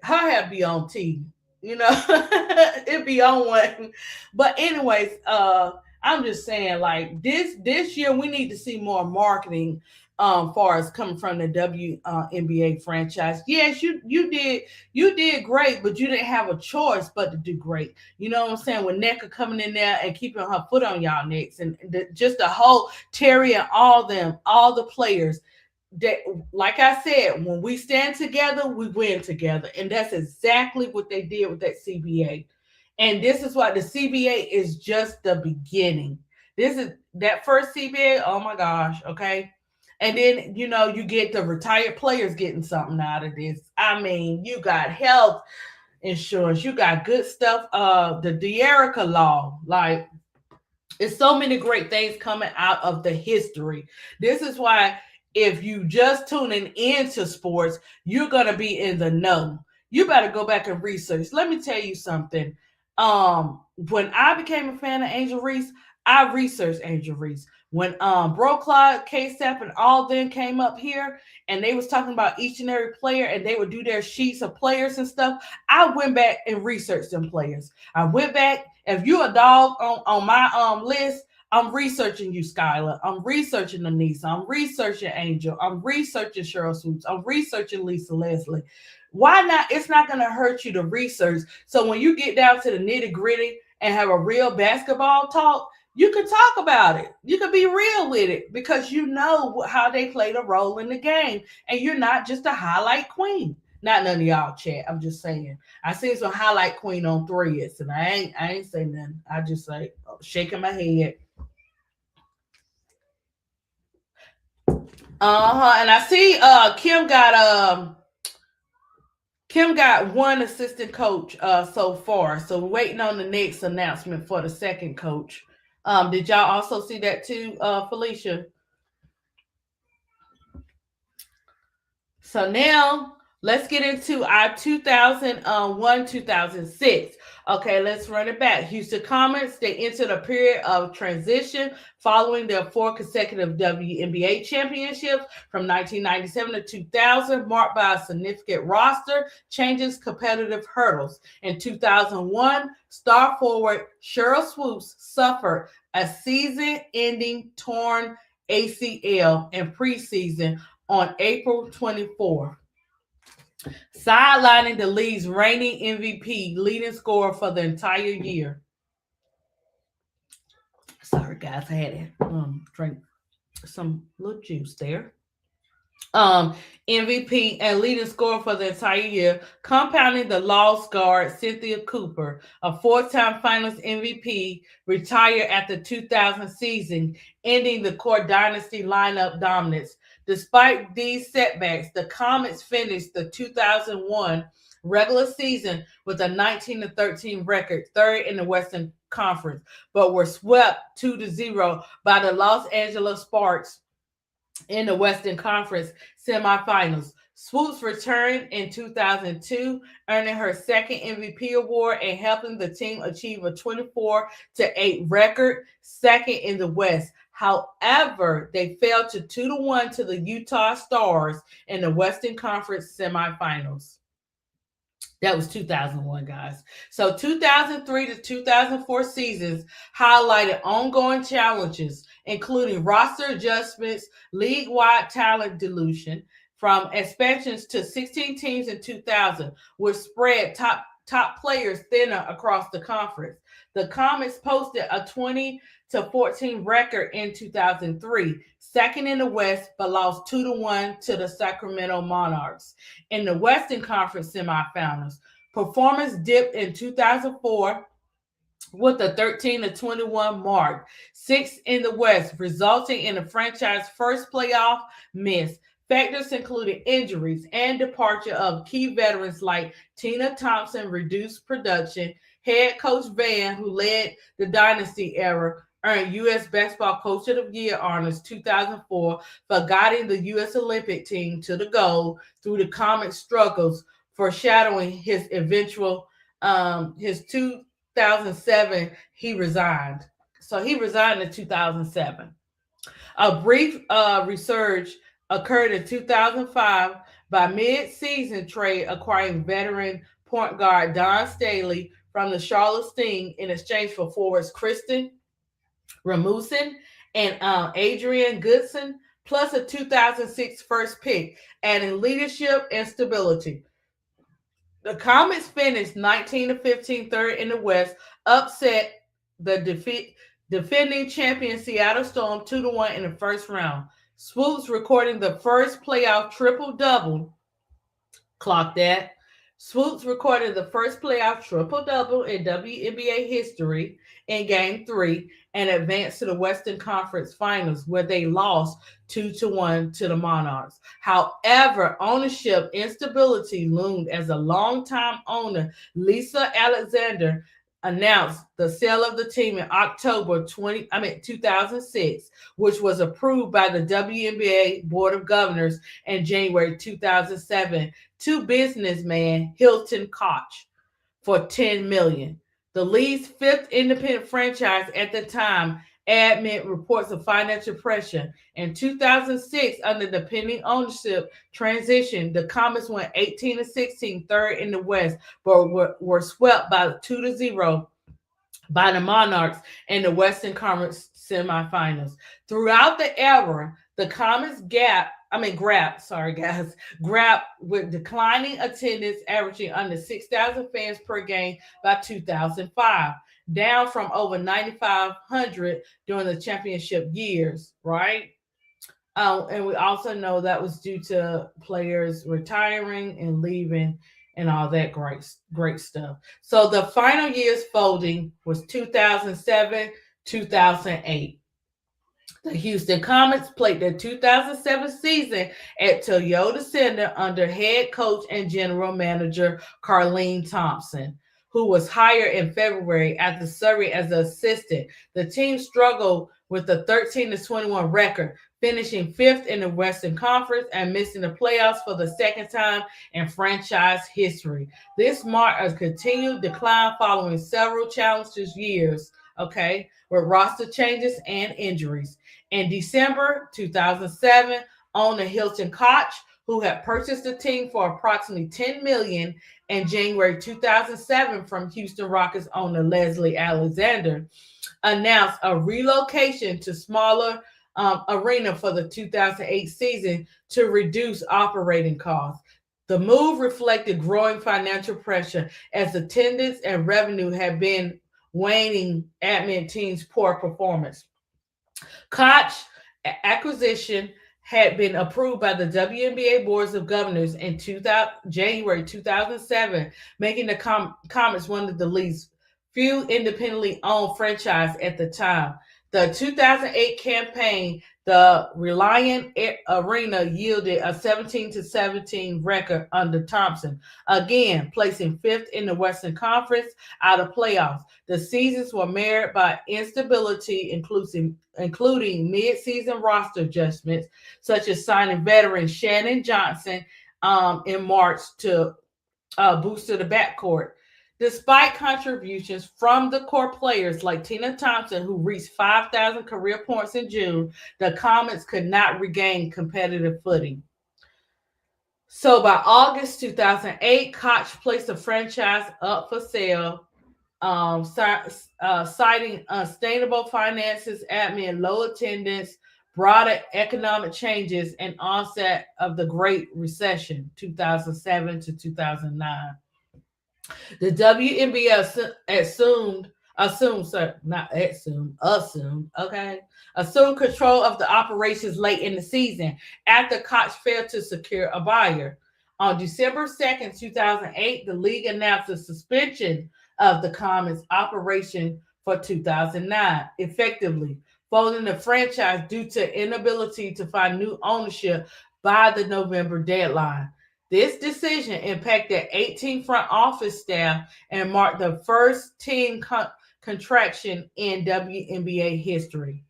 her hair be on T. It be on one. But anyways, I'm just saying, like this year, we need to see more marketing, far as coming from the WNBA franchise. Yes, you did great, but you didn't have a choice but to do great. You know what I'm saying? With NECA coming in there and keeping her foot on y'all necks, and just the whole Terry and all the players. That, like I said, when we stand together, we win together, and that's exactly what they did with that CBA. And this is why the CBA is just the beginning. This is that first CBA. Oh my gosh. Okay. And then, you get the retired players getting something out of this. I mean, you got health insurance, you got good stuff. The Dearica law, like, it's so many great things coming out of the history. This is why if you just tuning into sports, you're going to be in the know. You better go back and research. Let me tell you something. When I became a fan of Angel Reese, I researched Angel Reese. When Bro Clyde, K-Step, and all them came up here and they was talking about each and every player and they would do their sheets of players and stuff, I went back and researched them players. I went back. If you a dog on my list, I'm researching you, Skylar. I'm researching Anissa. I'm researching Angel. I'm researching Cheryl Swoops. I'm researching Lisa Leslie. Why not? It's not going to hurt you to research. So when you get down to the nitty gritty and have a real basketball talk, you can talk about it. You can be real with it because you know how they played a role in the game. And you're not just a highlight queen. Not none of y'all chat. I'm just saying. I seen some highlight queen on Threads, and I ain't saying nothing. I just like shaking my head. And I see Kim got one assistant coach so far. So we're waiting on the next announcement for the second coach. Did y'all also see that too, Felicia? So now let's get into our 2001-2006. Okay, let's run it back. Houston Comets, they entered a period of transition following their four consecutive WNBA championships from 1997 to 2000, marked by a significant roster changes, competitive hurdles. In 2001, star forward Cheryl Swoops suffered a season-ending torn ACL in preseason on April 24th, sidelining the league's reigning MVP, leading scorer for the entire year. Sorry, guys, I had to drink some little juice there. MVP and leading scorer for the entire year, compounding the loss guard Cynthia Cooper, a four-time finals MVP, retired at the 2000 season, ending the core dynasty lineup dominance. Despite these setbacks, the Comets finished the 2001 regular season with a 19-13 record, third in the Western Conference, but were swept 2-0 by the Los Angeles Sparks in the Western Conference semifinals. Swoops returned in 2002, earning her second MVP award and helping the team achieve a 24-8 record, second in the West. However, they fell to 2-1 to the Utah Stars in the Western Conference semifinals. That was 2001, guys. So 2003 to 2004 seasons highlighted ongoing challenges, including roster adjustments, league-wide talent dilution, from expansions to 16 teams in 2000, which spread top players thinner across the conference. The Comets posted a 20-14 record in 2003, second in the West, but lost 2-1 to the Sacramento Monarchs. In the Western Conference semifinals, performance dipped in 2004 with a 13-21 mark, sixth in the West, resulting in the franchise's first playoff miss. Factors included injuries and departure of key veterans like Tina Thompson, reduced production. Head coach Van, who led the dynasty era, earned U.S. Basketball Coach of the Year honors 2004 for guiding the U.S. Olympic team to the goal through the Comets' struggles, foreshadowing his eventual, his 2007, he resigned. So he resigned in 2007. A brief resurge occurred in 2005 by mid-season trade, acquiring veteran point guard Don Staley from the Charlotte Sting in exchange for forwards Kristen Ramusin and Adrian Goodson, plus a 2006 first pick, adding leadership and stability. The Comets finished 19-15 third in the West, upset the defending champion Seattle Storm 2-1 in the first round. Swoops recording the first playoff triple-double. Clock that. Swoops recorded the first playoff triple-double in WNBA history in Game 3 and advanced to the Western Conference Finals, where they lost 2-1 to the Monarchs. However, ownership instability loomed as a longtime owner, Lisa Alexander, announced the sale of the team in October 2006, which was approved by the WNBA Board of Governors in January 2007 to businessman Hilton Koch for $10 million. The league's fifth independent franchise at the time, amid reports of financial pressure. In 2006, under the pending ownership transition, the Comets went 18-16, third in the West, but were swept by 2-0 by the Monarchs in the Western Conference semifinals. Throughout the era, the Comets grabbed with declining attendance, averaging under 6,000 fans per game by 2005, down from over 9,500 during the championship years, right? And we also know that was due to players retiring and leaving and all that great stuff. So the final year's folding was 2007, 2008. The Houston Comets played their 2007 season at Toyota Center under head coach and general manager Carlene Thompson, who was hired in February after serving as an assistant. The team struggled with a 13-21 record, finishing fifth in the Western Conference and missing the playoffs for the second time in franchise history. This marked a continued decline following several challenges years, okay, with roster changes and injuries. In December 2007, owner Hilton Koch, who had purchased the team for approximately $10 million in January 2007 from Houston Rockets owner Leslie Alexander, announced a relocation to smaller arena for the 2008 season to reduce operating costs. The move reflected growing financial pressure as attendance and revenue had been waning amid team's poor performance. Koch acquisition had been approved by the WNBA boards of governors in January 2007, making the Comets one of the least few independently owned franchise at the time. The 2008 campaign, the Reliant Arena, yielded a 17-17 record under Thompson, again placing fifth in the Western Conference out of playoffs. The seasons were marred by instability, including mid-season roster adjustments, such as signing veteran Shannon Johnson in March to booster the backcourt. Despite contributions from the core players like Tina Thompson, who reached 5,000 career points in June, the Comets could not regain competitive footing. So by August 2008, Koch placed the franchise up for sale, citing unsustainable finances amid low attendance, broader economic changes, and onset of the Great Recession, 2007 to 2009. The WNBA assumed control of the operations late in the season after Koch failed to secure a buyer. On December 2nd, 2008, the league announced the suspension of the Comets operation for 2009, effectively folding the franchise due to inability to find new ownership by the November deadline. This decision impacted 18 front office staff and marked the first team contraction in WNBA history.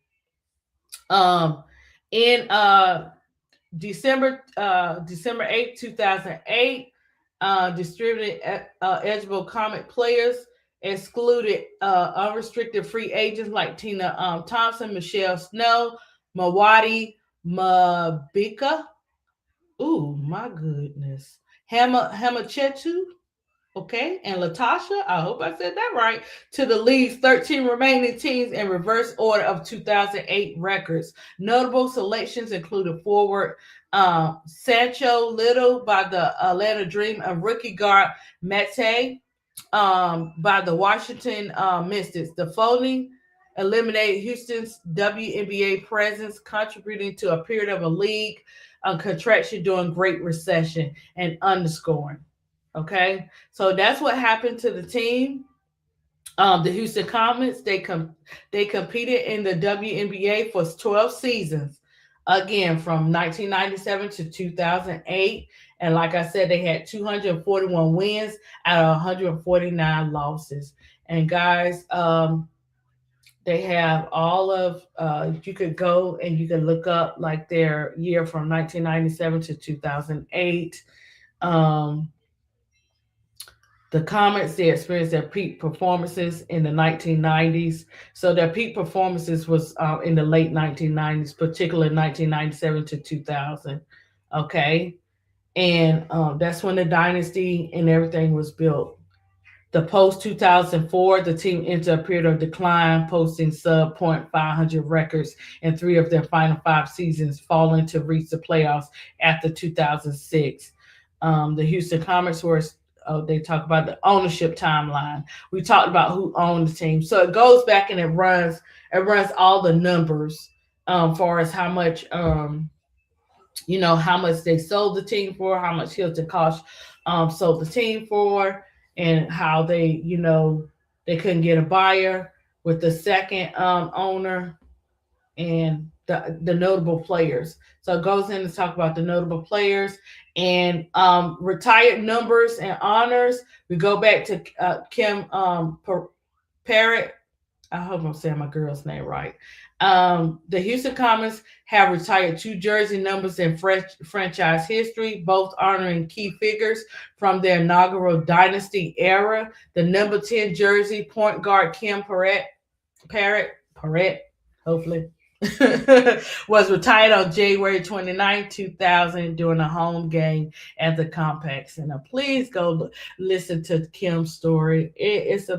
In December 8th, 2008, distributed eligible Comet players excluded unrestricted free agents like Tina Thompson, Michelle Snow, Mawadi Mabika. Ooh, my goodness. Hamachetu, okay, and Latasha, I hope I said that right, to the league's 13 remaining teams in reverse order of 2008 records. Notable selections included forward Sancho Little by the Atlanta Dream and rookie guard Mate by the Washington Mystics. The folding eliminated Houston's WNBA presence, contributing to a period of a league contraction during Great Recession and underscoring. Okay, so that's what happened to the team. The Houston Comets, they competed in the WNBA for 12 seasons, again from 1997 to 2008. And like I said, they had 241 wins out of 149 losses. And guys, they have all of you could go and you can look up like their year from 1997 to 2008. The Comets, they experienced their peak performances in the 1990s. So their peak performances was in the late 1990s, particularly 1997 to 2000. Okay. And that's when the dynasty and everything was built. The post 2004, the team entered a period of decline, posting sub .500 records in 3 of their final 5 seasons, falling to reach the playoffs after 2006. The Houston Comets were, they talk about the ownership timeline. We talked about who owned the team. So it goes back and it runs all the numbers far as how much, how much they sold the team for, how much Hilton Koch sold the team for, and how they, they couldn't get a buyer with the second owner. And the notable players. So it goes in to talk about the notable players and retired numbers and honors. We go back to Kim Parrott. I hope I'm saying my girl's name right. The Houston Comets have retired two jersey numbers in franchise history, both honoring key figures from their inaugural dynasty era. The number 10 jersey, point guard Kim Parrott, hopefully, was retired on January 29, 2000 during a home game at the Compact Center. Please go listen to Kim's story. It's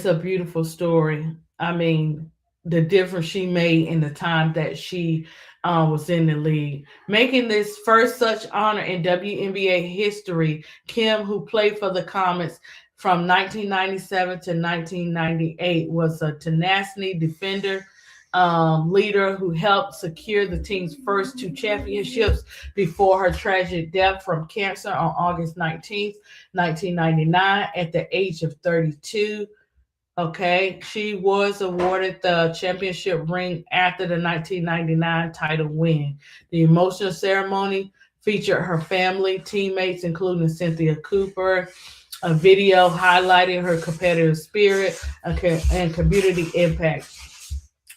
a beautiful story. I mean, the difference she made in the time that she was in the league. Making this first such honor in WNBA history, Kim, who played for the Comets from 1997 to 1998, was a tenacity defender, leader who helped secure the team's first two championships before her tragic death from cancer on August 19th, 1999, at the age of 32. Okay, she was awarded the championship ring after the 1999 title win. The emotional ceremony featured her family, teammates, including Cynthia Cooper, a video highlighting her competitive spirit and community impact.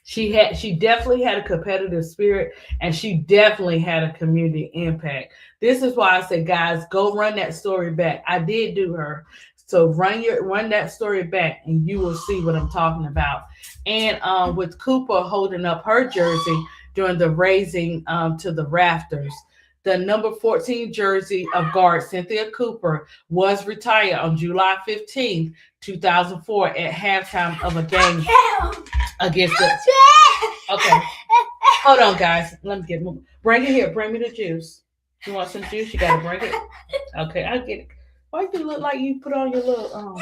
She definitely had a competitive spirit, and she definitely had a community impact. This is why I say, guys, go run that story back. I did do her. So run that story back, and you will see what I'm talking about. And with Cooper holding up her jersey during the raising to the rafters, the number 14 jersey of guard Cynthia Cooper was retired on July 15th, 2004, at halftime of a game against the. Okay, hold on, guys. Let me bring it here. Bring me the juice. You want some juice? You gotta bring it. Okay, I'll get it. Why do you look like you put on your little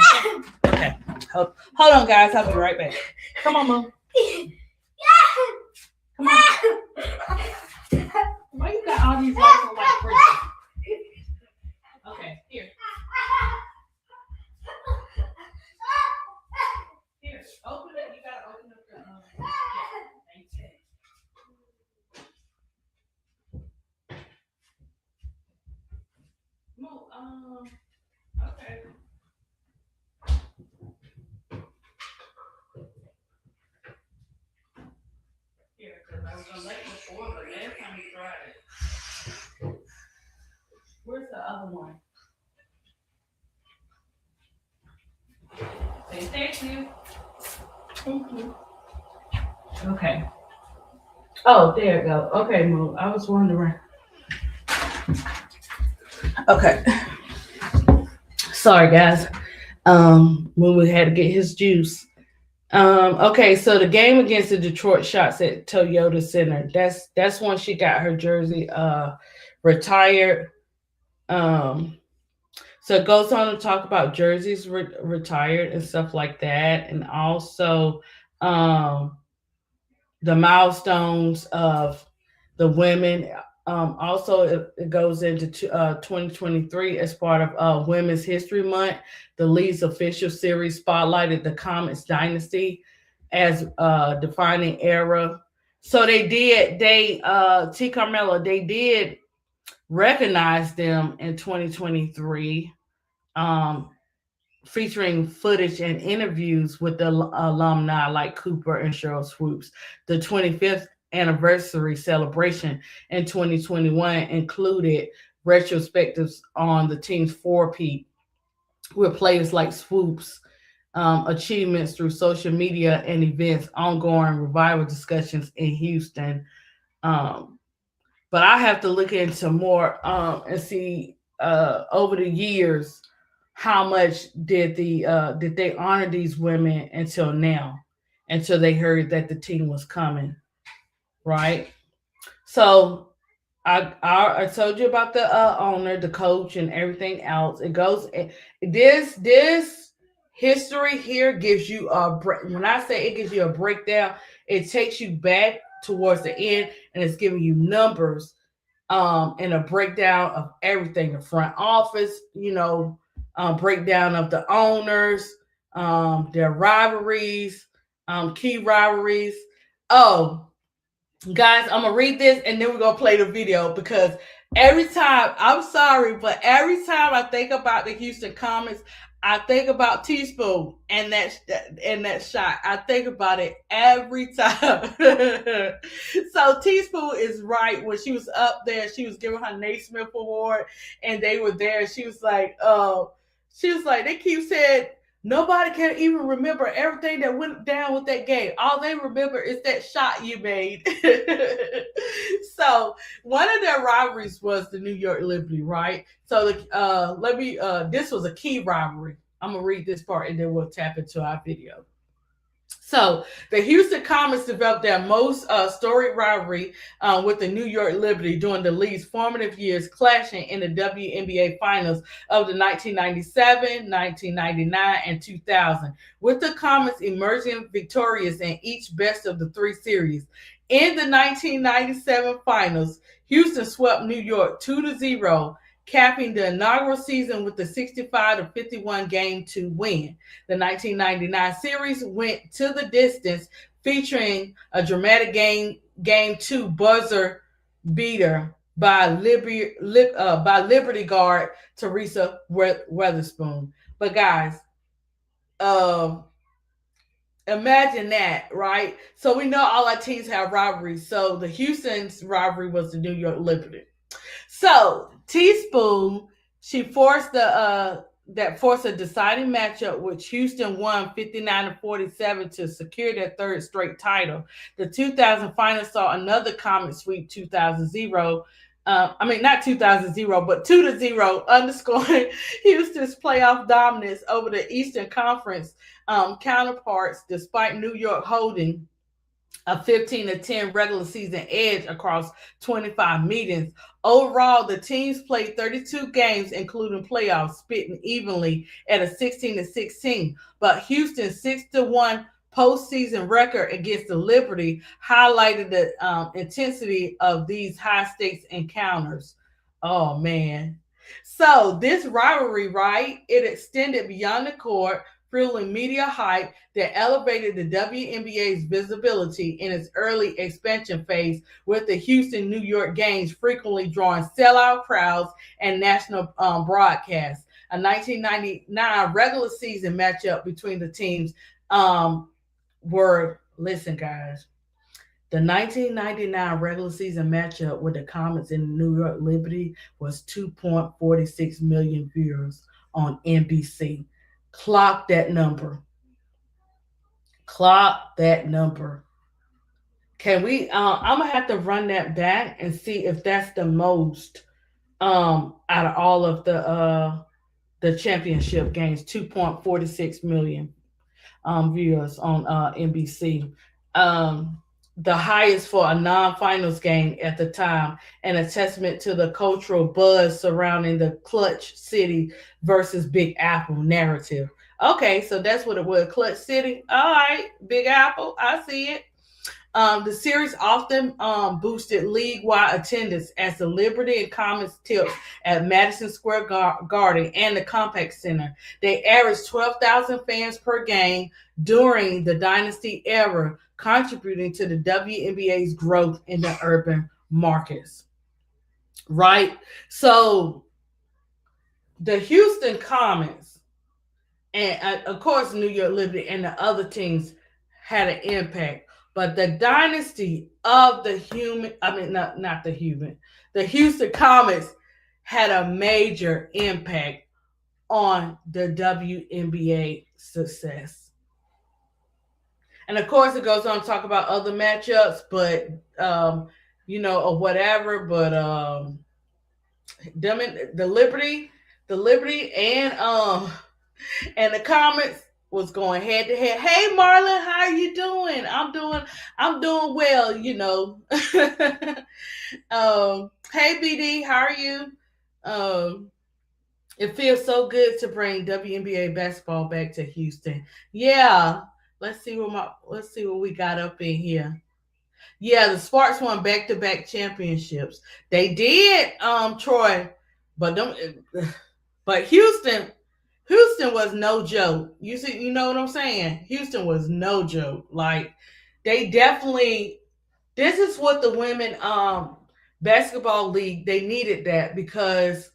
Okay. Hold on, guys. I'll be right back. Come on, Mom. Come on. Why you got all these lights on like crazy? Okay, here. Here, open it. You gotta open up the thanks. Move, okay. Here, because I was gonna let you before, but last time you tried it. Where's the other one? Say thank you. Thank you. Okay. Oh, there you go. Okay, Moo. I was wondering. Okay. Sorry, guys. Moo had to get his juice. Okay, so the game against the Detroit Shots at Toyota Center. That's when she got her jersey retired. So it goes on to talk about jerseys retired and stuff like that, and also the milestones of the women. Also, it goes into 2023 as part of Women's History Month. The league's official series spotlighted the Comets dynasty as defining era. So T. Carmelo, they did recognize them in 2023, featuring footage and interviews with the alumni like Cooper and Cheryl Swoops. The 25th anniversary celebration in 2021 included retrospectives on the team's four-peat with players like Swoops, achievements through social media and events, ongoing revival discussions in Houston. But I have to look into more and see over the years how much did they honor these women until now, until they heard that the team was coming, right? So I told you about the owner, the coach, and everything else. It goes this history here gives you when I say it gives you a breakdown, it takes you back towards the end, and it's giving you numbers and a breakdown of everything, the front office, breakdown of the owners, their rivalries, key rivalries, Oh, guys, I'm gonna read this and then we're gonna play the video because every time, I'm sorry, but every time I think about the Houston Comets, I think about Teaspoon and that shot. I think about it every time. So Teaspoon is right. When she was up there, she was giving her Naismith Award, and they were there. She was like, they keep saying nobody can even remember everything that went down with that game. All they remember is that shot you made. So one of their rivalries was the New York Liberty, right? So this was a key rivalry. I'm gonna read this part and then we'll tap into our video. So the Houston Comets developed their most storied rivalry with the New York Liberty during the league's formative years, clashing in the WNBA finals of the 1997, 1999, and 2000, with the Comets emerging victorious in each best of the three series. In the 1997 finals, Houston swept New York 2-0, capping the inaugural season with the 65-51 game to win. The 1999 series went to the distance, featuring a dramatic game two buzzer beater by Liberty guard Teresa Weatherspoon. But guys, imagine that, right? So we know all our teams have rivalries. So the Houston's rivalry was the New York Liberty. So Teaspoon, she forced a deciding matchup, which Houston won 59-47 to secure their third straight title. The 2000 final saw another Comet sweep 2000. Not 2000, but 2-0, underscoring Houston's playoff dominance over the Eastern Conference counterparts, despite New York holding a 15-10 regular season edge across 25 meetings. Overall, the teams played 32 games, including playoffs, splitting evenly at a 16-16. But Houston's 6-1 postseason record against the Liberty highlighted the intensity of these high-stakes encounters. Oh, man. So this rivalry, right, it extended beyond the court, fueling media hype that elevated the WNBA's visibility in its early expansion phase, with the Houston-New York games frequently drawing sellout crowds and national broadcasts. A 1999 regular season matchup between the teams listen, guys, the 1999 regular season matchup with the Comets and the New York Liberty was 2.46 million viewers on NBC. Clock that number. Can we? I'm gonna have to run that back and see if that's the most out of all of the championship games. 2.46 million viewers on NBC. The highest for a non-finals game at the time, and a testament to the cultural buzz surrounding the Clutch City versus Big Apple narrative. Okay, so that's what it was, Clutch City. All right, Big Apple, I see it. The series often boosted league-wide attendance as the Liberty and Comets tips at Madison Square Garden and the Compaq Center. They averaged 12,000 fans per game during the Dynasty era, contributing to the WNBA's growth in the urban markets. Right? So the Houston Comets and, of course, New York Liberty and the other teams had an impact. But the dynasty of the Houston Comets had a major impact on the WNBA success. And of course, it goes on to talk about other matchups, but or whatever. But the Liberty, and the Comets was going head to head. Hey, Marlon, how are you doing? I'm doing well. Hey, BD, how are you? It feels so good to bring WNBA basketball back to Houston. Yeah. Let's see what we got up in here. Yeah, the Sparks won back-to-back championships. They did, Troy, but Houston was no joke. You know what I'm saying? Houston was no joke. Like, they definitely, this is what the women basketball league, they needed that because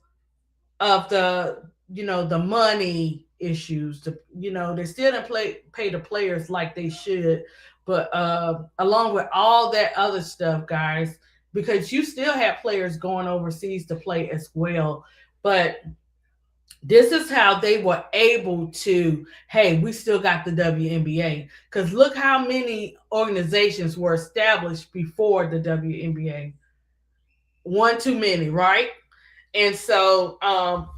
of the, the money issues. They still didn't pay the players like they should, but along with all that other stuff, guys, because you still have players going overseas to play as well. But this is how they were able to, hey, we still got the WNBA, because look how many organizations were established before the WNBA. One too many, right? And so,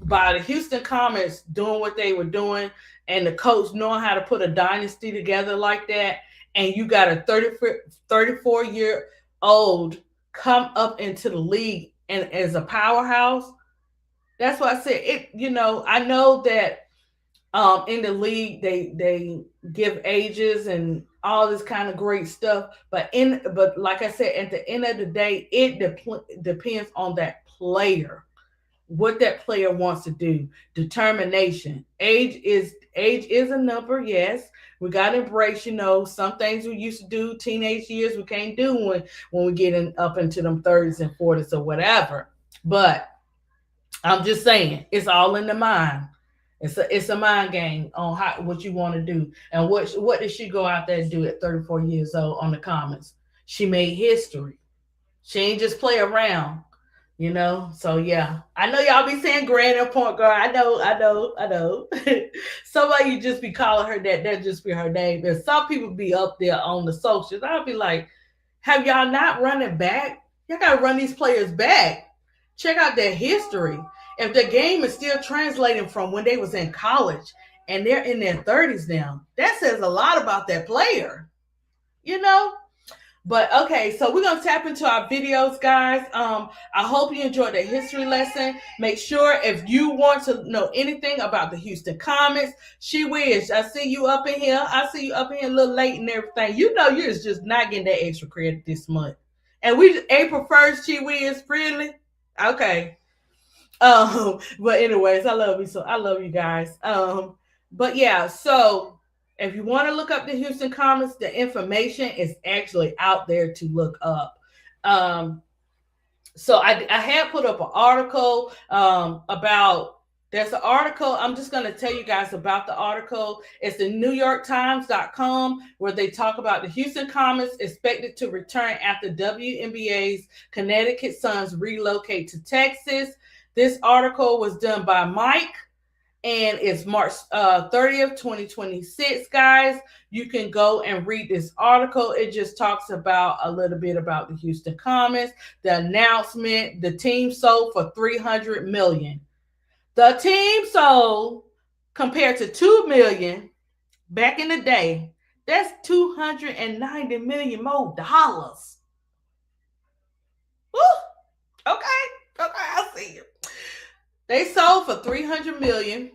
by the Houston Comets doing what they were doing, and the coach knowing how to put a dynasty together like that, and you got a 34-year-old come up into the league and as a powerhouse. That's why I said it. I know that in the league they give ages and all this kind of great stuff, but like I said, at the end of the day, it depends on that player, what that player wants to do. Determination. Age is a number, yes. We got to embrace, some things we used to do teenage years we can't do when we get up into them 30s and 40s or whatever. But I'm just saying, it's all in the mind. It's a mind game on what you want to do. And what did she go out there and do at 34 years old on the Comets? She made history. She ain't just play around. So yeah, I know y'all be saying grand and point guard. I know. Somebody you just be calling her that just be her name. And some people be up there on the socials. I'll be like, have y'all not run it back? Y'all gotta run these players back. Check out their history. If the game is still translating from when they was in college and they're in their 30s now, that says a lot about that player. You know? But okay, so we're gonna tap into our videos, guys. I hope you enjoyed the history lesson. Make sure if you want to know anything about the Houston Comets, She Wish, I see you up in here. I see you up in here a little late and everything. You're just not getting that extra credit this month. And we April 1st, She Wish, really? Okay. But anyways, I love you. So I love you guys. But yeah, so if you want to look up the Houston Comets, the information is actually out there to look up. So I had put up an article about. There's an article. I'm just going to tell you guys about the article. It's the NewYorkTimes.com, where they talk about the Houston Comets expected to return after WNBA's Connecticut Suns relocate to Texas. This article was done by Mike, and it's March 30th, 2026, guys. You can go and read this article. It just talks about a little bit about the Houston Comets, the announcement. The team sold for $300 million. The team sold, compared to $2 million back in the day, that's $290 million more dollars. Woo! Okay, I see you. They sold for $300 million,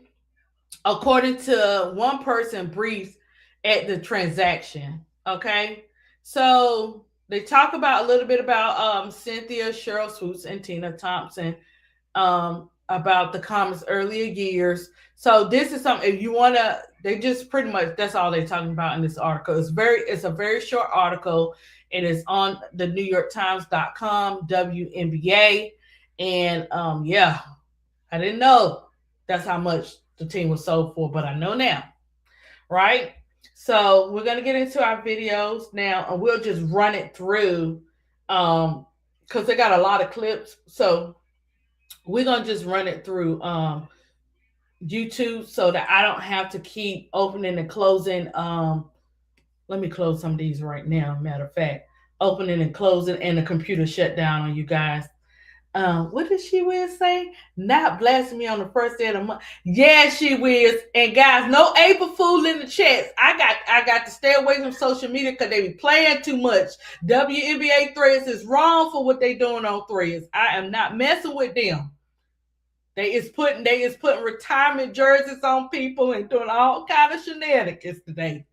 according to one person briefed at the transaction. Okay, so they talk about a little bit about Cynthia, Cheryl Swoops, and Tina Thompson, about the Comets' earlier years. So this is something, if you want to, they just pretty much, that's all they're talking about in this article. It's a very short article. It is on the NewYorkTimes.com, WNBA. And yeah, I didn't know that's how much the team was sold for, but I know now, right? So we're going to get into our videos now, and we'll just run it through because they got a lot of clips. So we're going to just run it through YouTube so that I don't have to keep opening and closing. Let me close some of these right now. Matter of fact, opening and closing, and the computer shut down on you guys. What did She Wiz say? Not blasting me on the first day of the month. Yeah, She Wiz. And guys, no April Fool in the chats. I got to stay away from social media because they be playing too much. WNBA Threads is wrong for what they doing on Threads. I am not messing with them. They is putting retirement jerseys on people and doing all kind of shenanigans today.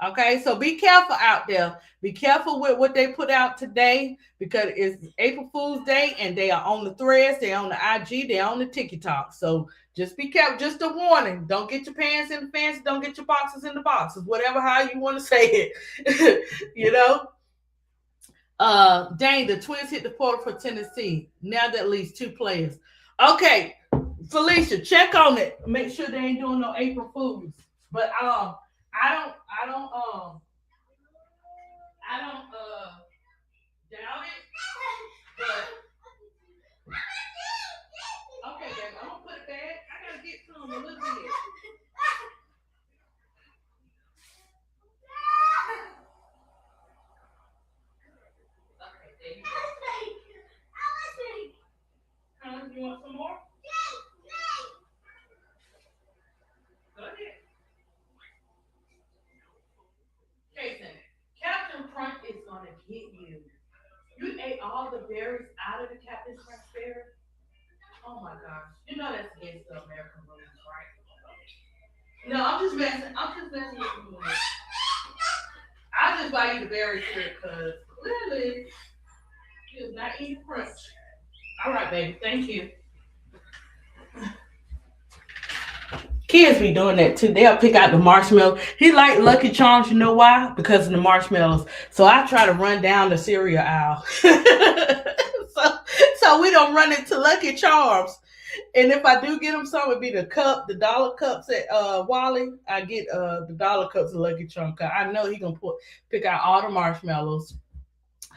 Okay, so be careful out there. Be careful with what they put out today, because it's April Fool's Day and they are on the Threads, they're on the IG, they're on the TikTok. So Just be careful. Just a warning. Don't get your pants in the pants. Don't get your boxes in the boxes. Whatever how you want to say it. you know. Dang, the Twins hit the portal for Tennessee. Now that leaves two players. Okay, Felicia, check on it. Make sure they ain't doing no April Fools. But I don't doubt it. But okay, baby, I'm gonna put it back. I gotta get to them a little bit. Okay, there you go. You want some more? Go ahead. Jason, Captain Crunch is gonna get you. You ate all the berries out of the Captain Crunch berry. Oh my gosh. You know that's against the American rules, right? No, I'm just messing. I'm just messing with you. I'll just buy you the berry strip because clearly you is not eating crunch. All right, baby. Thank you. Kids be doing that too. They'll pick out the marshmallows. He like Lucky Charms. You know why? Because of the marshmallows. So I try to run down the cereal aisle. So we don't run into Lucky Charms. And if I do get him some, it'd be the dollar cups at Wally. I get the dollar cups of Lucky Charms. I know he gonna pick out all the marshmallows.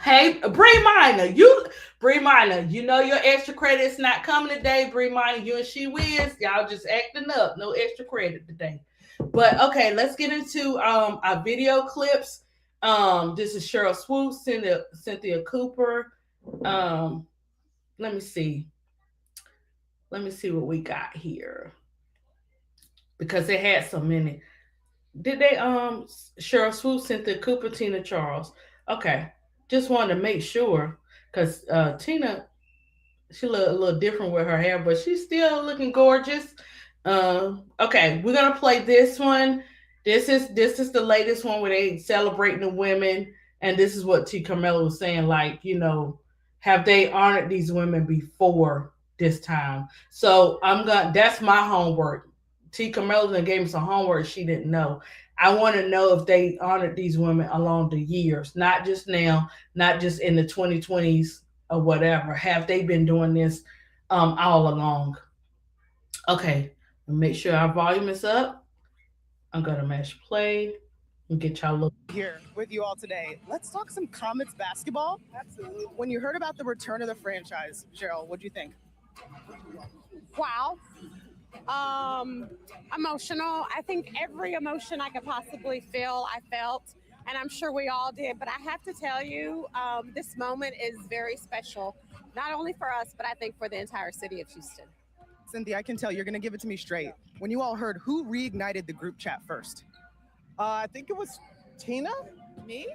Hey, Bree Minor, you know your extra credit's not coming today, Bree Minor. You and She Wiz, y'all just acting up. No extra credit today. But okay, let's get into our video clips. This is Cheryl Swoops, Cynthia Cooper. Um, let me see. Let me see what we got here because they had so many. Did they Cheryl Swoops, Cynthia Cooper, Tina Charles? Okay, just wanted to make sure because Tina she look a little different with her hair, but she's still looking gorgeous. Okay, we're gonna play this one. This is the latest one where they celebrating the women, and this is what T. Carmela was saying. Like, have they honored these women before this time? So I'm gonna. That's my homework. T. Carmela gave me some homework she didn't know. I want to know if they honored these women along the years, not just now, not just in the 2020s or whatever. Have they been doing this all along? Okay, make sure our volume is up. I'm gonna mash play and get y'all look here with you all today. Let's talk some Comets basketball. Absolutely. When you heard about the return of the franchise, Cheryl, what do you think? Wow. Um, Emotional. I think every emotion I could possibly feel, I felt, and I'm sure we all did. But I have to tell you, this moment is very special, not only for us, but I think for the entire city of Houston. Cynthia, I can tell you're going to give it to me straight. When you all heard, who reignited the group chat first? I think it was Tina. Me?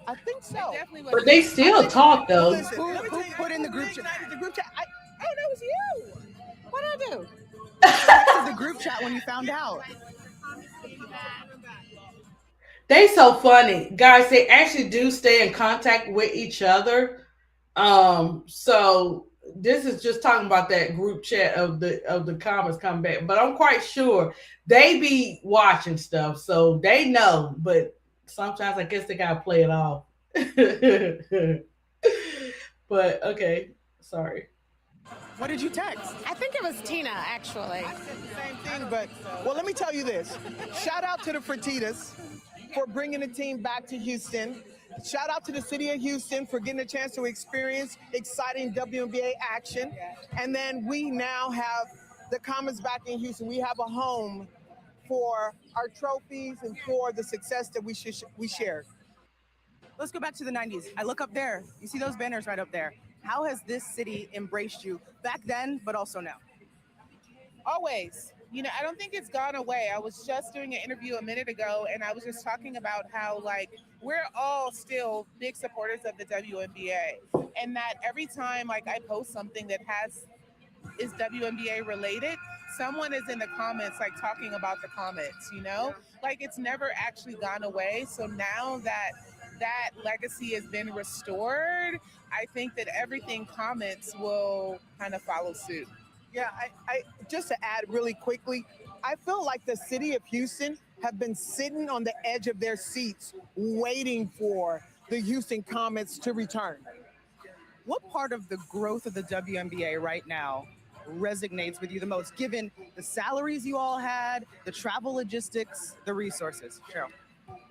I think so. It definitely was. but they still talk though. Listen, who put in the group chat? The group chat. Oh, that was you. What did I do? Texted the group chat when you found out. They so funny, guys. They actually do stay in contact with each other. So this is just talking about that group chat of the comments coming back. But I'm quite sure they be watching stuff, so they know. But sometimes I guess they gotta play it off. But okay, sorry. What did you text? I think it was Tina, actually. I said the same thing, but well, let me tell you this. Shout out to the Fertitas for bringing the team back to Houston. Shout out to the city of Houston for getting a chance to experience exciting WNBA action. And then we now have the Comets back in Houston. We have a home for our trophies and for the success that we shared. Let's go back to the 90s. I look up there. You see those banners right up there. How has this city embraced you back then, but also now? Always. I don't think it's gone away. I was just doing an interview a minute ago, and I was just talking about how, we're all still big supporters of the WNBA, and that every time, I post something that is WNBA related, someone is in the comments, talking about the Comets, It's never actually gone away. So now that legacy has been restored, I think that everything Comets will kind of follow suit. Yeah, I just to add really quickly, I feel like the city of Houston have been sitting on the edge of their seats waiting for the Houston Comets to return. What part of the growth of the WNBA right now resonates with you the most, given the salaries you all had, the travel logistics, the resources? Cheryl.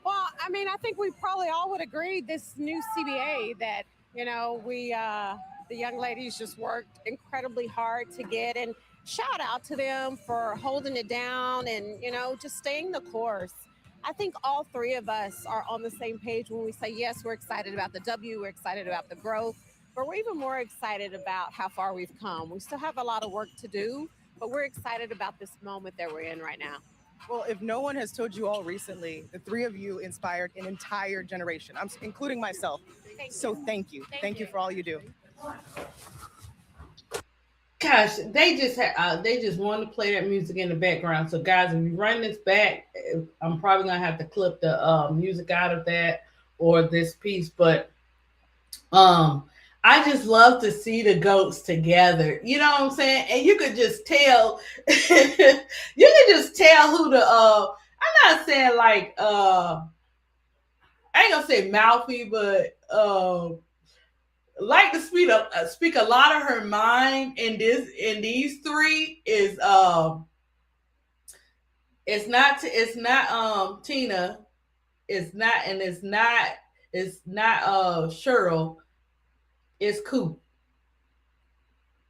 Well, I mean, I think we probably all would agree this new CBA that, the young ladies just worked incredibly hard to get. And shout out to them for holding it down and, just staying the course. I think all three of us are on the same page when we say, yes, we're excited about the W, we're excited about the growth, but we're even more excited about how far we've come. We still have a lot of work to do, but we're excited about this moment that we're in right now. Well, if no one has told you all recently, the three of you inspired an entire generation, including myself. Thank you. Thank you for all you do. Gosh, they just want to play that music in the background. So guys, if you run this back, I'm probably gonna have to clip the music out of that or this piece. But I just love to see the goats together. You know what I'm saying? And you could just tell, who the I'm not saying like I ain't gonna say mouthy, but like to speak a lot of her mind in these three is it's not Tina, it's not Cheryl, it's Coop.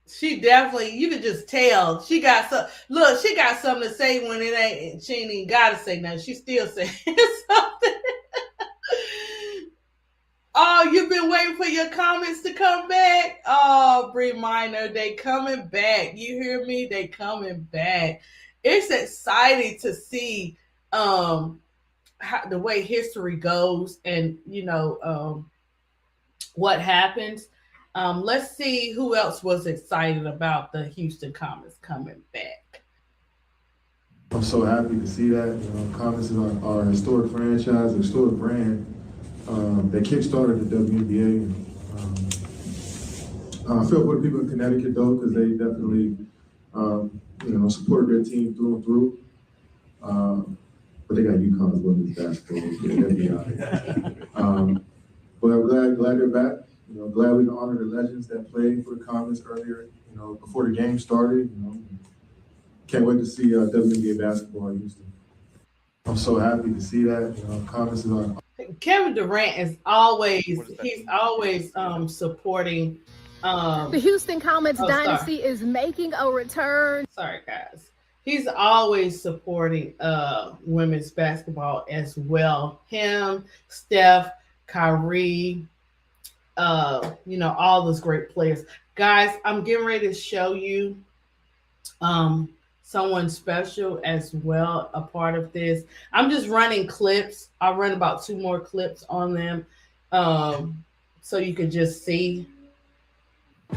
She definitely, you can just tell she got something to say when she ain't even gotta say nothing. She still saying something. Oh, you've been waiting for your comments to come back? Oh, Bree Minor, they coming back. You hear me? They coming back. It's exciting to see how, the way history goes and, what happens. Let's see who else was excited about the Houston Comets coming back. I'm so happy to see that. Comets are a historic franchise, a historic brand. They kickstarted the WNBA. I feel for the people in Connecticut though, because they definitely, supported their team through and through. But they got UConn as women's basketball. But I'm glad they're back. Glad we can honor the legends that played for the Comets earlier. Before the game started. Can't wait to see WNBA basketball in Houston. I'm so happy to see that. Comets are. Kevin Durant is always supporting the Houston Comets dynasty is making a return. Sorry guys. He's always supporting women's basketball as well. Him, Steph, Kyrie, all those great players. Guys, I'm getting ready to show you someone special as well, a part of this. I'm just running clips. I'll run about 2 more clips on them so you can just see.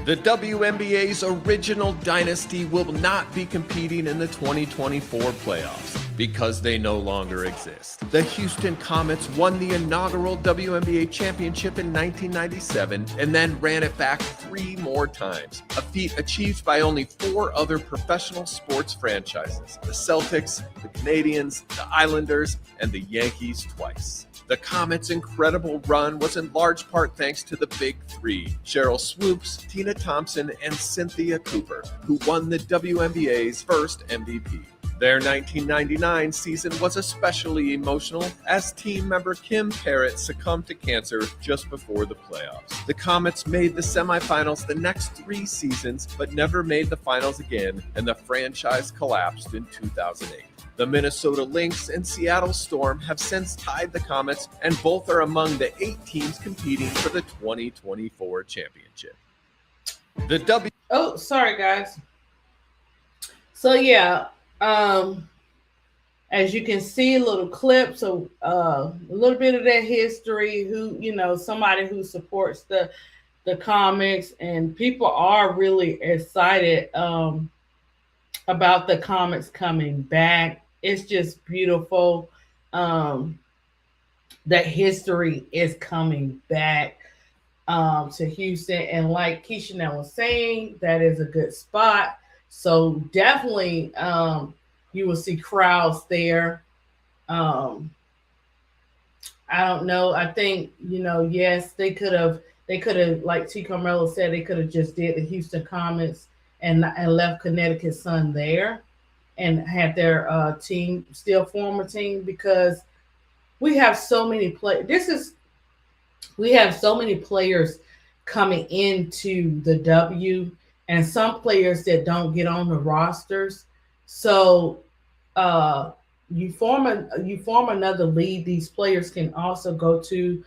The WNBA's original dynasty will not be competing in the 2024 playoffs because they no longer exist. The Houston Comets won the inaugural WNBA championship in 1997 and then ran it back 3 more times, a feat achieved by only 4 other professional sports franchises: the Celtics, the Canadiens, the Islanders, and the Yankees twice. The Comets' incredible run was in large part thanks to the Big Three: Cheryl Swoops, Tina Thompson, and Cynthia Cooper, who won the WNBA's first MVP. Their 1999 season was especially emotional as team member Kim Parrott succumbed to cancer just before the playoffs. The Comets made the semifinals the next 3 seasons, but never made the finals again, and the franchise collapsed in 2008. The Minnesota Lynx and Seattle Storm have since tied the Comets, and both are among the 8 teams competing for the 2024 championship. Oh, sorry guys. So yeah, as you can see, a little clip, so a little bit of that history, somebody who supports the Comets, and people are really excited about the Comets coming back. It's just beautiful that history is coming back to Houston. And like Keisha now was saying, that is a good spot So definitely you will see crowds there. Um, I don't know. I think, yes, they could have, like T. Carmelo said, they could have just did the Houston Comets and left Connecticut Sun there and had their team still form a team, because we have so many play. We have so many players coming into the W, and some players that don't get on the rosters. So uh, you form another league. These players can also go to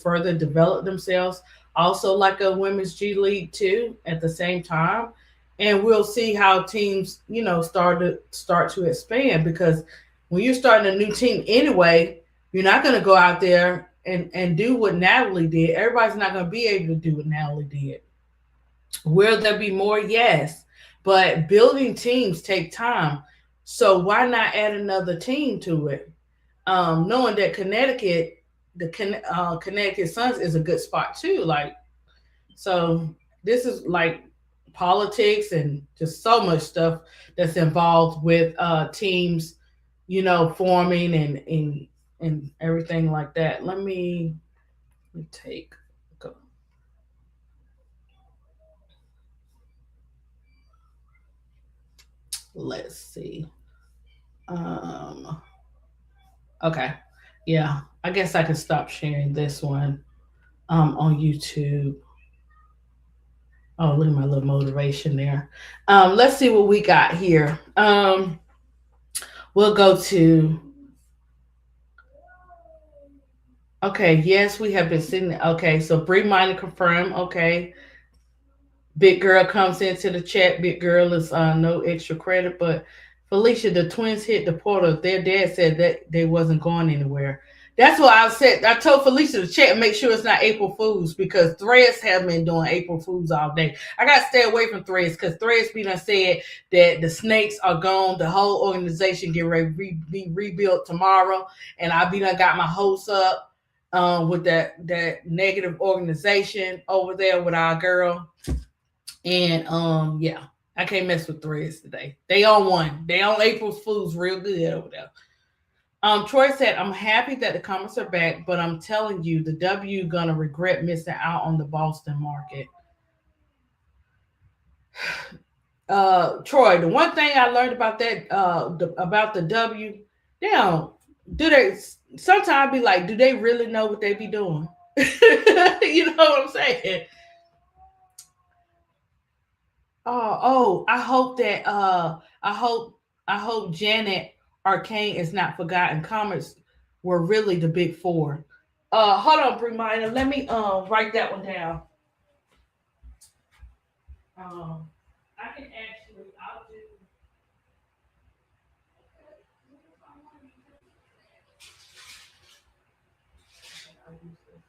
further develop themselves. Also, like a women's G League too, at the same time, and we'll see how teams start to expand, because when you're starting a new team anyway, you're not going to go out there and do what Natalie did. Everybody's not going to be able to do what Natalie did. Will there be more? Yes. But building teams take time. So why not add another team to it? Knowing that Connecticut Suns is a good spot too. So this is like politics and just so much stuff that's involved with teams, forming and everything like that. Let me take go. Let's see. Um, okay. Yeah, I guess I can stop sharing this one on YouTube. Oh, look at my little motivation there. Let's see what we got here. We'll go to, okay, yes, we have been sitting. Okay, so Bree Minor confirmed. Okay. Big girl comes into the chat. Big girl is no extra credit, but Felicia, the twins hit the portal. Their dad said that they wasn't going anywhere. That's what I said. I told Felicia to check and make sure it's not April Fools, because Threads have been doing April Fools all day. I got to stay away from Threads, because Threads be done said that the snakes are gone. The whole organization get ready to be rebuilt tomorrow, and I be done got my hopes up with that negative organization over there with our girl. And yeah, I can't mess with Threads today. They on one. They on April Fools real good over there. Troy said, I'm happy that the Comets are back, but I'm telling you, the W gonna regret missing out on the Boston market. Troy, the one thing I learned about that, about the W, they don't do they sometimes be like, do they really know what they be doing? You know what I'm saying? I hope that I hope Janet Arcane is not forgotten. Comets were really the big four. Hold on, Bremina. Let me write that one down. I can actually I'll do I'll use this.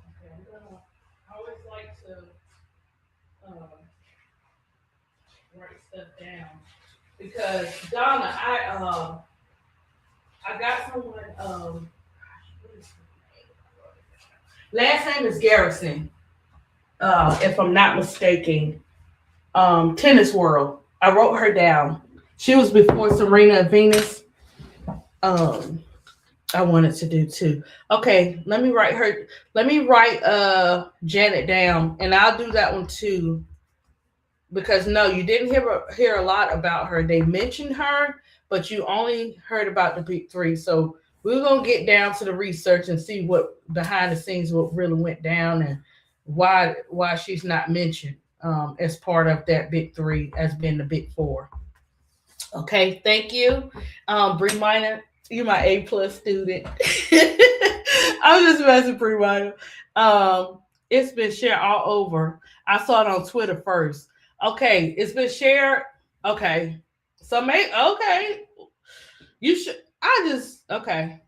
Okay, I always like to write stuff down, because Donna, I got someone last name is Garrison, if I'm not mistaken. Tennis World. I wrote her down. She was before Serena and Venus. I wanted to do too. Okay, let me write her. Let me write Janet down, and I'll do that one too. Because no, you didn't hear a lot about her. They mentioned her, but you only heard about the big three. So we're gonna get down to the research and see what behind the scenes what really went down, and why she's not mentioned as part of that big three as being the big four. Okay, thank you, Bree Minor. You're my A+ student. I'm just messing, Bree Minor. It's been shared all over. I saw it on Twitter first. Okay, it's been shared. Okay, so okay. You should. Okay.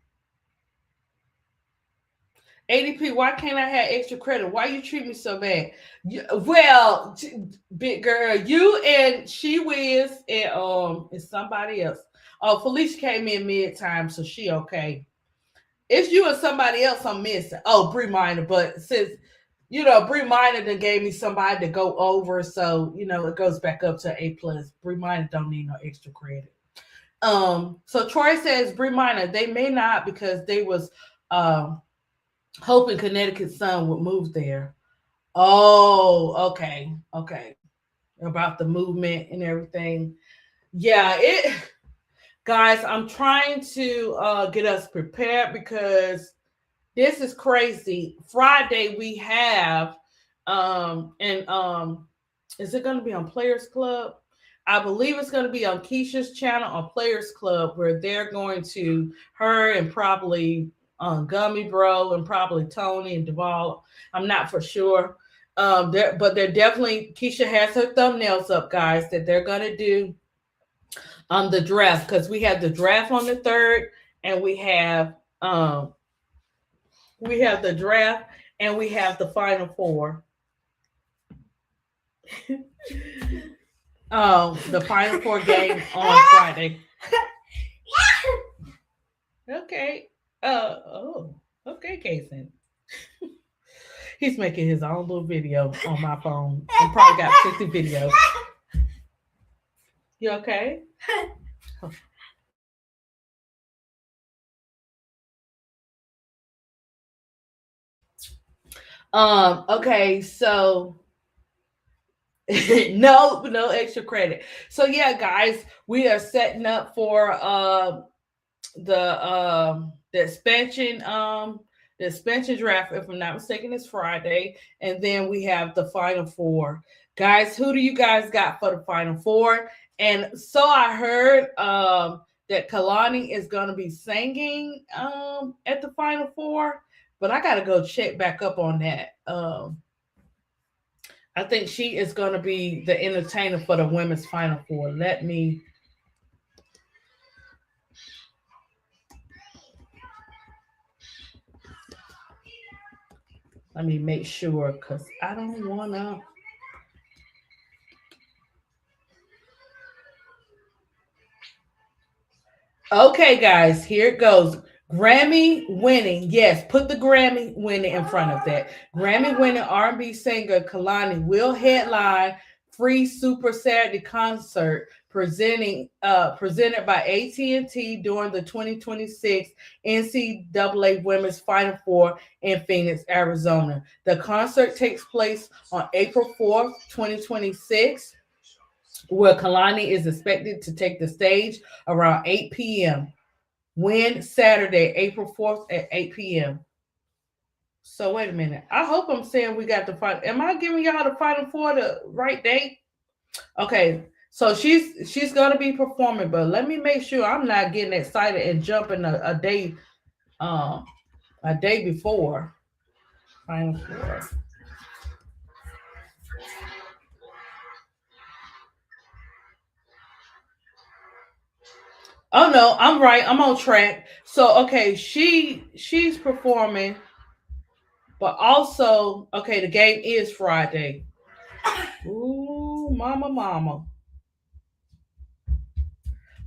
ADP, why can't I have extra credit? Why you treat me so bad? Well, big girl, you and She Wiz and somebody else. Oh, Felicia came in mid time, so she okay. It's you and somebody else I'm missing. Oh, Bree Minor. But since, Bree Minor then gave me somebody to go over. So, it goes back up to A+. Bree Minor don't need no extra credit. So Troy says, Bree Minor, they may not because they was hoping Connecticut's son would move there. Oh, okay. About the movement and everything. Yeah, guys, I'm trying to get us prepared because this is crazy. Friday we have is it going to be on Players Club? I believe it's going to be on Keisha's channel on Players Club, where they're going to, her and probably Gummy Bro and probably Tony and Duvall. I'm not for sure. But they're definitely, Keisha has her thumbnails up, guys, that they're going to do the draft, because we have the draft on the 3rd, and we have the draft, and we have the Final Four. The Final Four game on Friday. Okay. Okay, Kason. He's making his own little video on my phone. He probably got 50 videos. You okay? Okay, so no extra credit. So yeah, guys, we are setting up for the expansion draft, if I'm not mistaken, is Friday, and then we have the Final Four. Guys, who do you guys got for the Final Four? And so I heard that Kalani is going to be singing at the Final Four, but I got to go check back up on that. I think she is going to be the entertainer for the women's Final Four. Let me make sure, because I don't want to. Okay, guys, here it goes. Grammy winning, yes, put the Grammy winning in front of that. Grammy winning R&B singer Kalani will headline free Super Saturday concert presented by AT&T during the 2026 NCAA Women's Final Four in Phoenix, Arizona. The concert takes place on April 4th, 2026, where Kalani is expected to take the stage around 8 p.m. Win Saturday, April 4th at 8 p.m. So wait a minute. I hope I'm saying we got the final. Am I giving y'all the Final Four the right date? Okay, so she's gonna be performing, but let me make sure I'm not getting excited and jumping a day before Final Four. Oh no, I'm right. I'm on track. So okay, she's performing, but also okay, the game is Friday. Ooh, mama.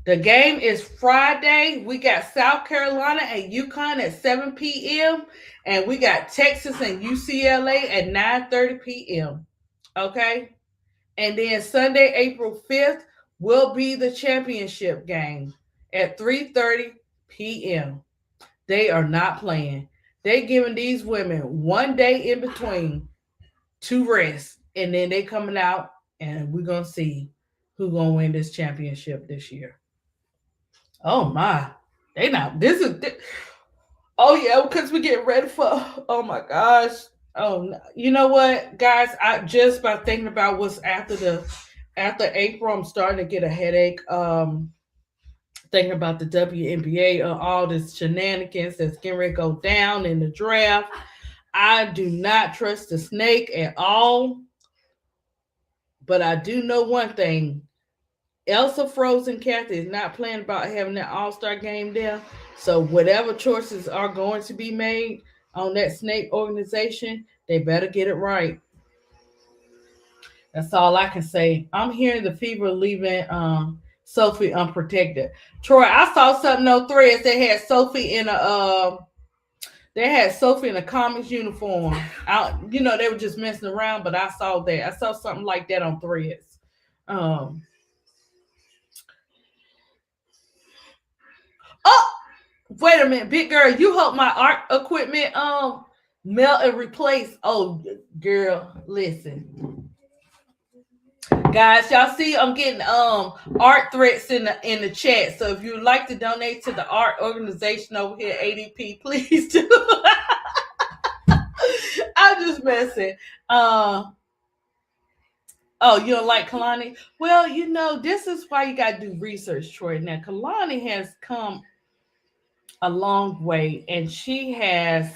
The game is Friday. We got South Carolina and UConn at 7 p.m. and we got Texas and UCLA at 9:30 p.m. Okay, and then Sunday, April 5th, will be the championship game at 3:30 p.m. They are not playing. They giving these women one day in between to rest, and then they coming out, and we're gonna see who's gonna win this championship this year. Oh my, they not. Oh yeah, because we get ready for. Oh my gosh. Oh, you know what, guys? I just by thinking about what's after April, I'm starting to get a headache. Thinking about the WNBA, all this shenanigans that's getting ready to go down in the draft. I do not trust the snake at all. But I do know one thing. Elsa Frozen Kathy is not playing about having that all-star game there. So whatever choices are going to be made on that snake organization, they better get it right. That's all I can say. I'm hearing the Fever leaving Sophie unprotected. Troy, I saw something on Threads that had Sophie in a They had Sophie in a Comets uniform. They were just messing around, but I saw that. I saw something like that on Threads. Um, oh, wait a minute, big girl. You hope my art equipment melt and replace. Oh, girl, listen. Guys, y'all see I'm getting art threats in the chat. So if you'd like to donate to the art organization over here, ADP, please do. I'm just messing. Oh, you don't like Kalani? Well, this is why you got to do research, Troy. Now, Kalani has come a long way, and she has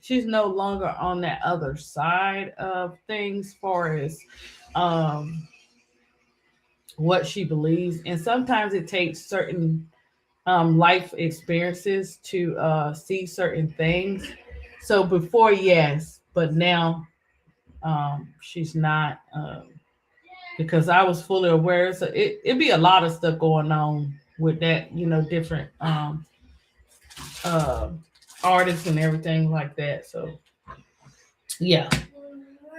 she's no longer on that other side of things, far as what she believes. And sometimes it takes certain life experiences to see certain things. So before, yes, but now she's not, because I was fully aware. So it'd be a lot of stuff going on with that, different artists and everything like that. So yeah,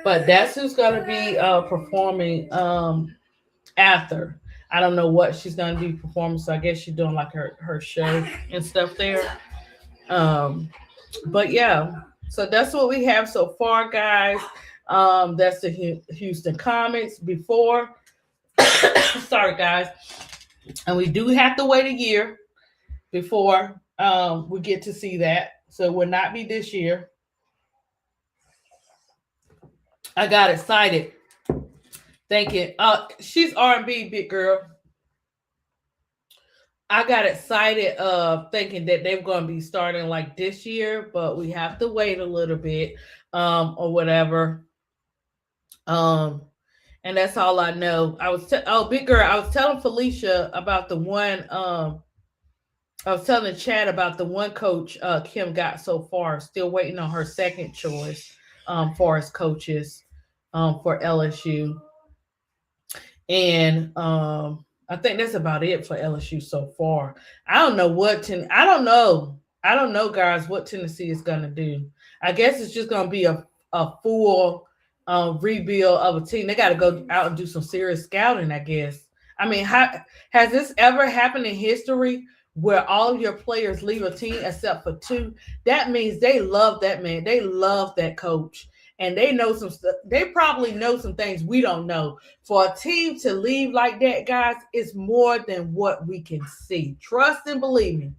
but that's who's gonna be performing after. I don't know what she's gonna be performing, so I guess she's doing like her show and stuff there. But yeah, so that's what we have so far, guys. That's the Houston Comets before. Sorry, guys, and we do have to wait a year before we get to see that. So it will not be this year. I got excited thinking, she's R&B, big girl. I got excited thinking that they were going to be starting like this year, but we have to wait a little bit or whatever. And that's all I know. Big girl, I was telling Felicia about the one, I was telling Chad about the one coach Kim got so far, still waiting on her second choice for as coaches for LSU. And I think that's about it for LSU so far. I don't know, guys, what Tennessee is going to do. I guess it's just going to be a full rebuild of a team. They got to go out and do some serious scouting, I guess. I mean, has this ever happened in history where all of your players leave a team except for two? That means they love that man. They love that coach. And they know some stuff. They probably know some things we don't know. For a team to leave like that, guys, it's more than what we can see. Trust and believe me,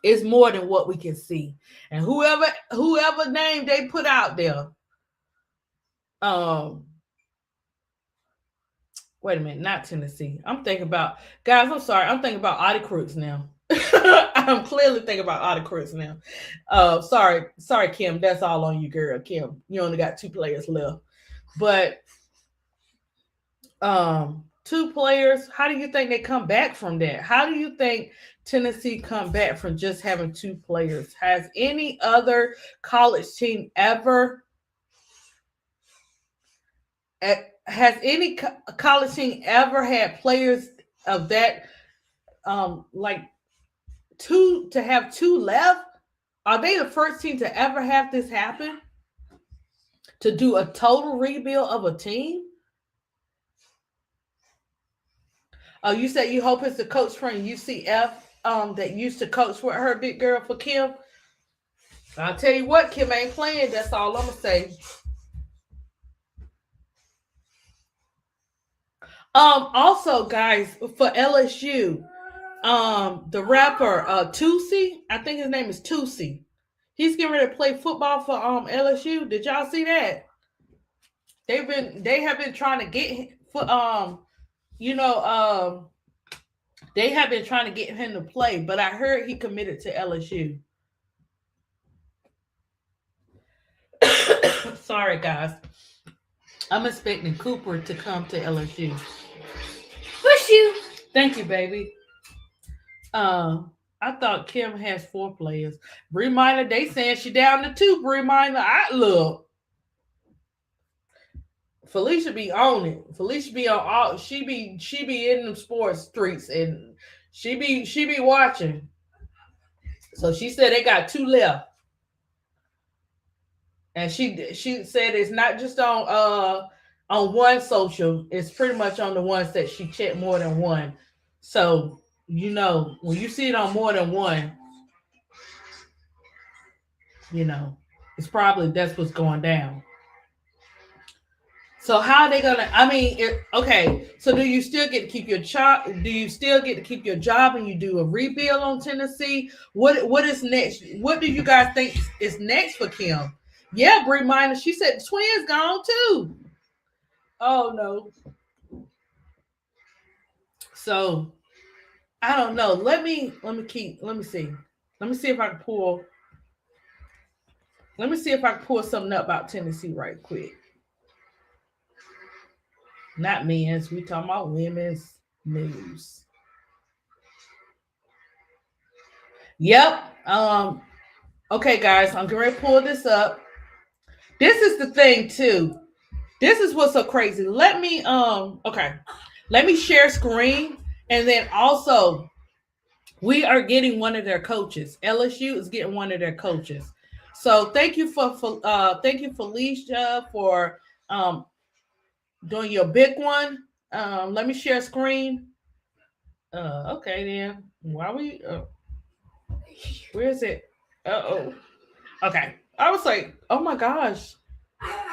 it's more than what we can see. And whoever name they put out there, wait a minute, not Tennessee. I'm thinking about, guys, I'm sorry. I'm thinking about Audie Crooks now. I'm clearly thinking about Audie Crooks now. Sorry, Kim. That's all on you, girl. Kim, you only got 2 players left. But 2 players, how do you think they come back from that? How do you think Tennessee come back from just having 2 players? Has any other college team ever had players of that like 2 to have 2 left? Are they the first team to ever have this happen? To do a total rebuild of a team? Oh, you said you hope it's the coach from UCF that used to coach with her, big girl, for Kim? I'll tell you what, Kim ain't playing. That's all I'm going to say. Also, guys, for LSU, the rapper Tootsie, I think his name is Tootsie. He's getting ready to play football for LSU. Did y'all see that? They have been trying to get they have been trying to get him to play, but I heard he committed to LSU. Sorry, guys. I'm expecting Cooper to come to LSU. Push you. Thank you, baby. I thought Kim has 4 players. Bree Minor, they saying she down to 2. Bree Minor, look. Felicia be on it. Felicia be on all. She be in the sports streets, and she be watching. So she said they got 2 left. And she said it's not just on one social, it's pretty much on the ones that she checked more than one. So, when you see it on more than one, it's probably that's what's going down. So how are they gonna? I mean, okay. So do you still get to keep your job? Do you still get to keep your job and you do a rebuild on Tennessee? What is next? What do you guys think is next for Kim? Yeah, Bree Minor. She said the twins gone too. Oh no. So I don't know. Let me see. Let me see if I can pull. Let me see if I can pull something up about Tennessee right quick. Not men's. We talking about women's news. Yep. Okay, guys, I'm going to pull this up. This is the thing too. This is what's so crazy. Let me share screen, and then also we are getting one of their coaches. LSU is getting one of their coaches. So thank you Felicia for doing your big one. Let me share screen. Okay then. Why we where is it? Uh-oh. Okay. I was like, oh my gosh.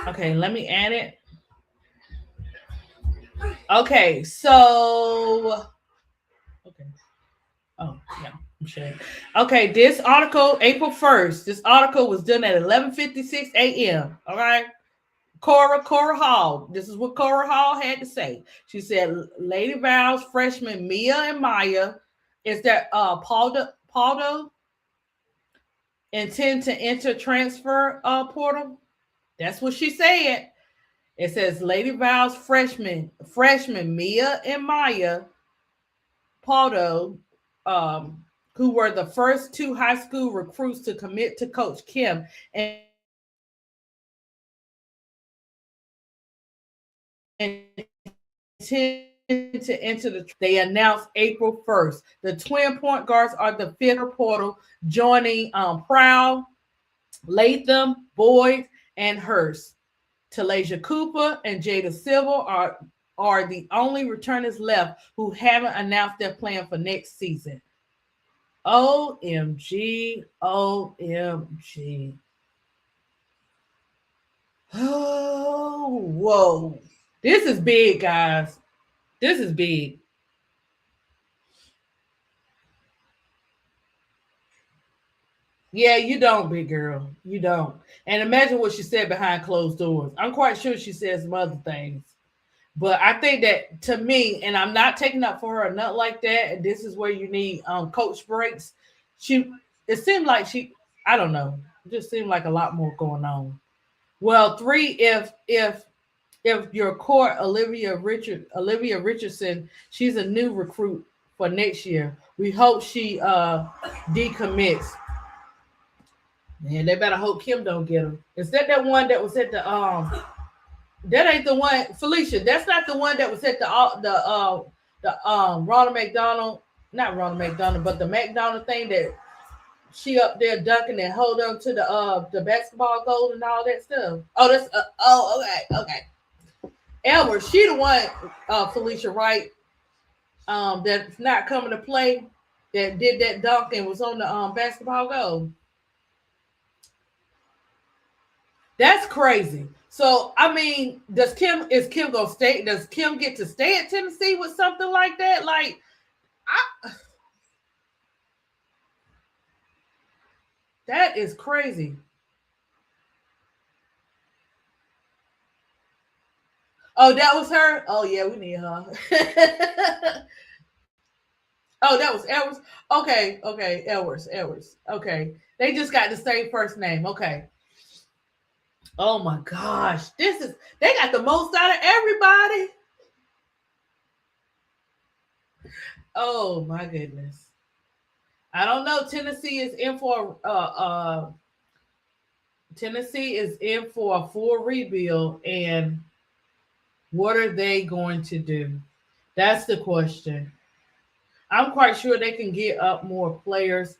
Okay, let me add it. Okay, so okay. Oh, yeah, I'm sure. Okay, this article, April 1st. This article was done at 11:56 a.m. All right. Cora Hall. This is what Cora Hall had to say. She said, Lady Val's freshmen Mia and Maya is that Paldo intend to enter transfer portal. That's what she said. It says Lady Val's freshmen Mia and Maya Paldo, who were the first 2 high school recruits to commit to Coach Kim and to enter they announced April 1st. The twin point guards are the fifth portal, joining Prowl, Latham, Boyd, and Hurst. Talasia Cooper and Jada Silva are the only returners left who haven't announced their plan for next season. OMG. Oh, whoa. This is big, guys. This is big. Yeah, you don't, big girl. You don't. And imagine what she said behind closed doors. I'm quite sure she said some other things. But I think that, to me, and I'm not taking up for her or nothing like that, and this is where you need coach breaks. It seemed like I don't know. It just seemed like a lot more going on. Well, 3, if your core Olivia Richardson, she's a new recruit for next year. We hope she decommits. Man, they better hope Kim don't get him. Is that one that was at the that ain't the one, Felicia? That's not the one that was at the Ronald McDonald, not Ronald McDonald, but the McDonald thing that she up there dunking and hold on to the basketball goal and all that stuff. Oh, that's okay. Edward, she the one, Felicia, right? That's not coming to play. That did that dunk and was on the basketball goal. That's crazy. So, I mean, is Kim gonna stay? Does Kim get to stay at Tennessee with something like that? Like, that is crazy. Oh, that was her? Oh, yeah, we need her. Oh, that was Edwards? Okay, Edwards. Okay. They just got the same first name. Okay. Oh my gosh. They got the most out of everybody. Oh my goodness. I don't know. Tennessee is in for a full rebuild, and what are they going to do? That's the question. I'm quite sure they can get up more players.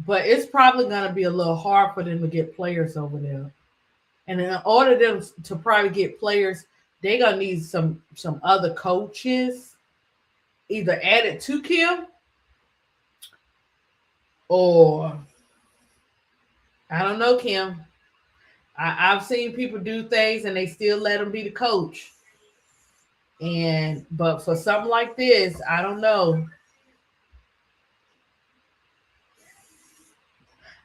but it's probably going to be a little hard for them to get players over there. And in order them to probably get players, they're gonna need some other coaches either added to Kim or I don't know, Kim. I've seen people do things and they still let them be the coach. And but for something like this, I don't know.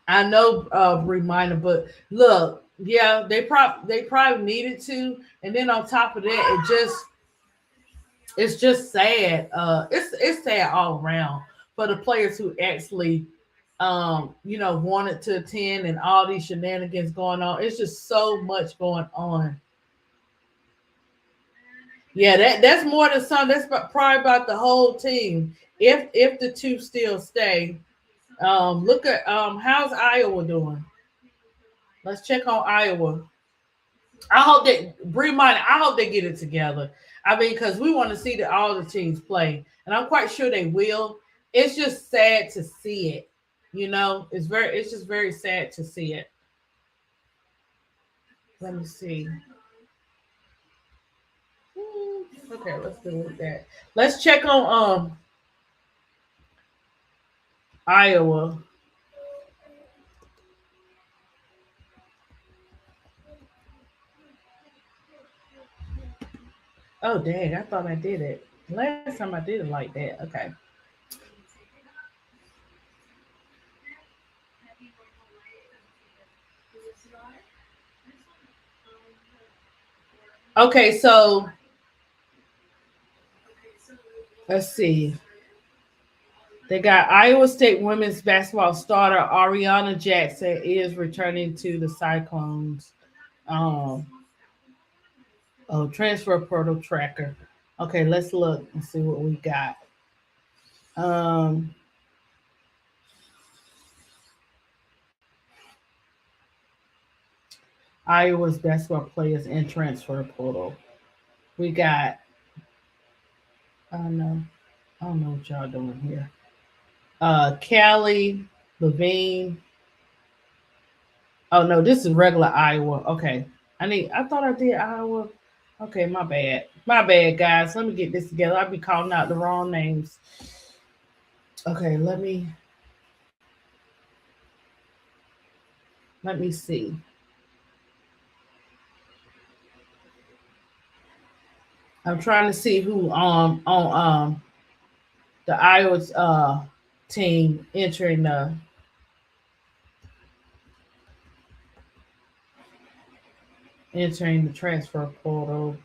I know reminder, but look, yeah, they probably needed to, and then on top of that, it's just sad. It's sad all around for the players who actually wanted to attend and all these shenanigans going on. It's just so much going on. Yeah, that's more than some. That's probably about the whole team. If the two still stay, look at how's Iowa doing? Let's check on Iowa. I hope that Bree Minor, I hope they get it together. I mean, because we want to see that all the teams play, and I'm quite sure they will. It's just sad to see it. It's just very sad to see it. Let me see. Okay, let's do with that. Let's check on Iowa. Oh dang, I thought I did it. Last time I did it like that. Okay. Okay, so let's see. They got Iowa State women's basketball starter Ariana Jackson is returning to the Cyclones. Um, transfer portal tracker. Okay, let's look and see what we got. Um, Iowa's basketball players in transfer portal. We got. I don't know. I don't know what y'all doing here. Callie, Levine. Oh no, this is regular Iowa. Okay. I thought I did Iowa. Okay, my bad. My bad, guys. Let me get this together. I'll be calling out the wrong names. Okay, let me see. I'm trying to see who on the Iowa's team entering the transfer portal.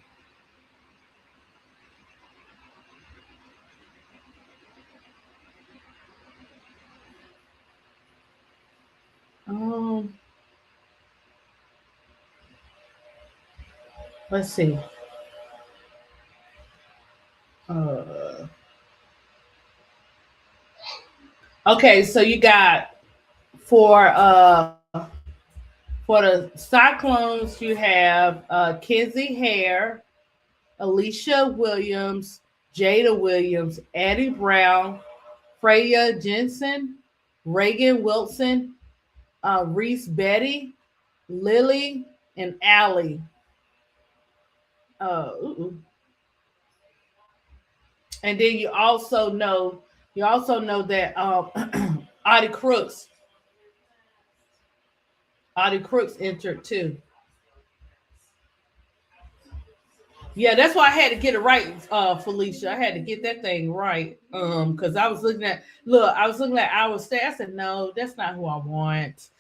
Um, let's see. Uh, okay, so you got for uh for the Cyclones, you have Kenzie Hare, Alicia Williams, Jada Williams, Addie Brown, Freya Jensen, Reagan Wilson, Reese Betty, Lily, and Allie. Ooh. And then you also know that Audie Crooks entered too. Yeah, that's why I had to get it right, Felicia. I had to get that thing right. Because I was looking at our state. I said, no, that's not who I want.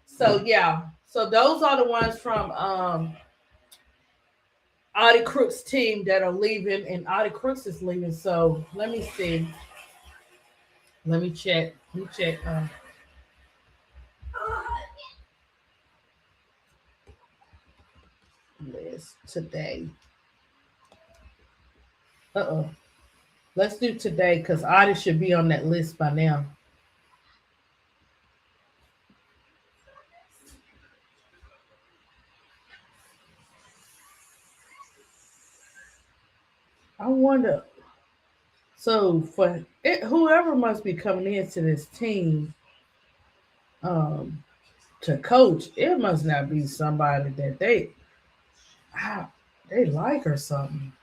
So yeah. So those are the ones from Audie Crooks team that are leaving, and Audie Crooks is leaving. So let me see. Let me check. Let me check list today. Uh-oh. Let's do today because Audie should be on that list by now. I wonder. So for it, whoever must be coming into this team, to coach, it must not be somebody that they like or something.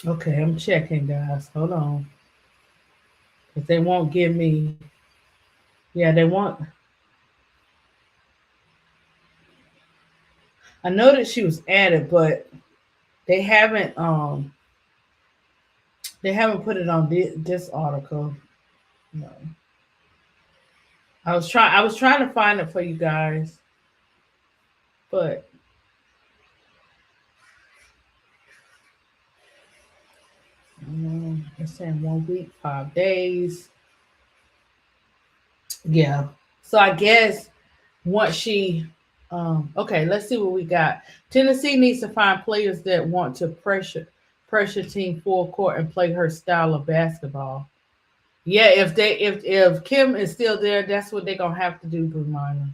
Okay, I'm checking, guys. Hold on. If they won't give me, yeah, they want. I know that she was added, but they haven't. They haven't put it on this article. No. I was trying to find it for you guys, but it's saying 1 week, 5 days. Yeah. So I guess once she, okay, let's see what we got. Tennessee needs to find players that want to pressure team full court and play her style of basketball. Yeah, if Kim is still there, that's what they're gonna have to do, Blue Miner.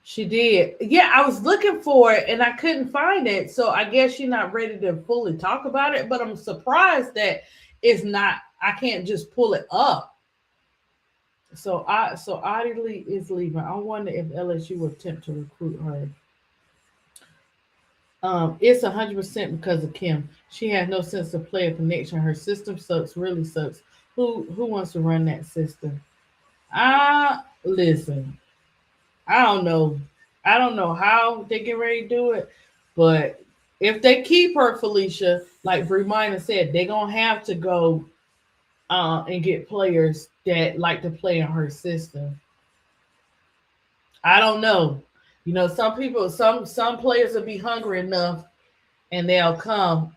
She did. Yeah, I was looking for it and I couldn't find it. So I guess she's not ready to fully talk about it, but I'm surprised that it's not, I can't just pull it up. So Audie Lee is leaving. I wonder if LSU will attempt to recruit her. It's 100% because of Kim. She has no sense of player connection. Her system sucks, really sucks. Who wants to run that system? Listen. I don't know. I don't know how they get ready to do it, but if they keep her, Felicia, like Bree Minor said, they're gonna have to go and get players that like to play in her system. I don't know. You know, some people, some players will be hungry enough and they'll come,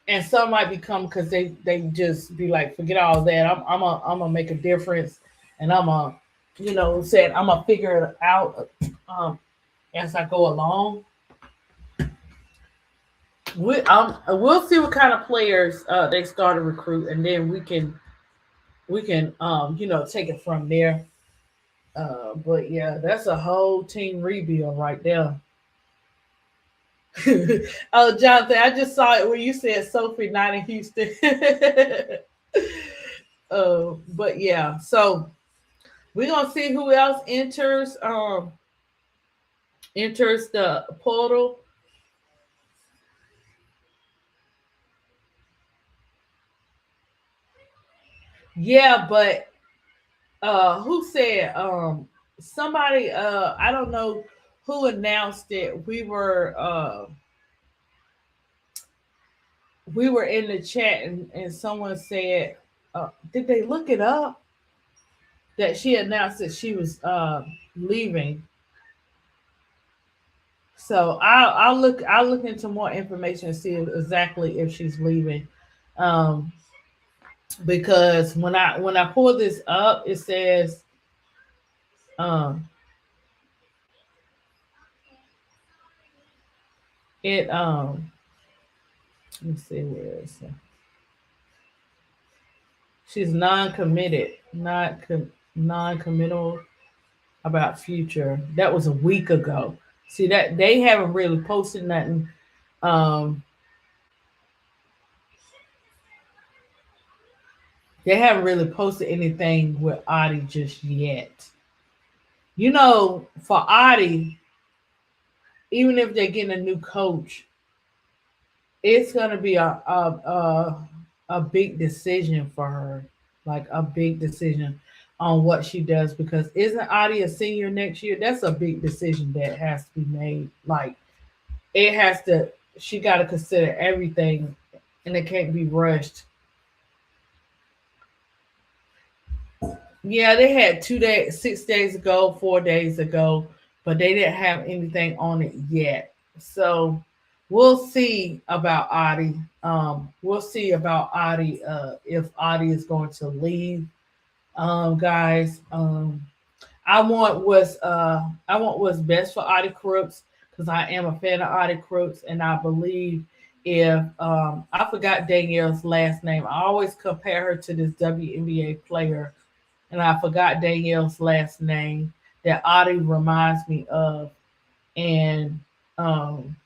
and some might be come because they just be like, forget all that. I'm gonna make a difference, and I'm gonna, said I'm gonna figure it out as I go along. We'll see what kind of players they start to recruit, and then we can take it from there. But yeah, that's a whole team rebuild right there. Oh, Jonathan, I just saw it where you said Sophie not in Houston. But yeah, so we're gonna see who else enters the portal. Yeah, but who said somebody I don't know who announced it. We were in the chat, and someone said, did they look it up that she announced that she was leaving? So I'll look into more information and see exactly if she's leaving. Um, because when I pull this up, it says um it let me see where it's she's non-committed, non-committal about future. That was a week ago. See that they haven't really posted nothing. Um they haven't really posted anything with Audie just yet. For Audie, even if they're getting a new coach, it's gonna be a big decision for her, like a big decision on what she does, because isn't Audie a senior next year? That's a big decision that has to be made. Like it has to, she got to consider everything, and it can't be rushed. Yeah, they had 2 days, 6 days ago, 4 days ago, but they didn't have anything on it yet. So we'll see about Audie. We'll see about Audie if Audie is going to leave. Guys, I want what's best for Audie Crooks, because I am a fan of Audie Crooks, and I believe if I forgot Danielle's last name. I always compare her to this WNBA player, and I forgot Danielle's last name that Audie reminds me of. And um,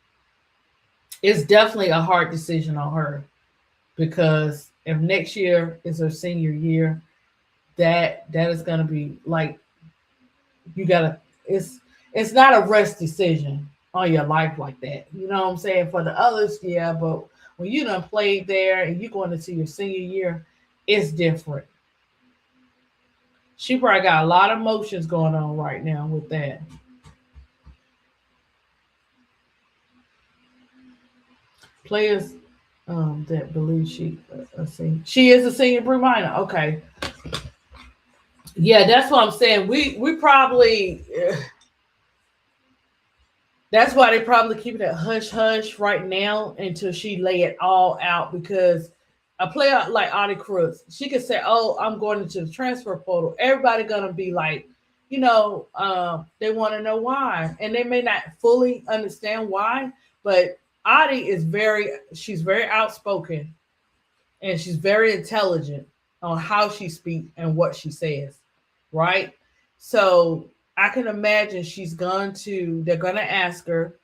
it's definitely a hard decision on her because if next year is her senior year, that is gonna be like you gotta it's not a rush decision on your life like that. You know what I'm saying? For the others, yeah, but when you done played there and you going into your senior year, it's different. She probably got a lot of emotions going on right now with that. Players that believe she is a senior Brie Minor. Okay, yeah, that's what I'm saying. We probably that's why they probably keeping it hush hush right now until she lay it all out because a player like Audie Crooks, she could say, "Oh, I'm going into the transfer portal." Everybody gonna be like, they want to know why, and they may not fully understand why. But Audie she's very outspoken, and she's very intelligent on how she speaks and what she says, right? So I can imagine they're gonna ask her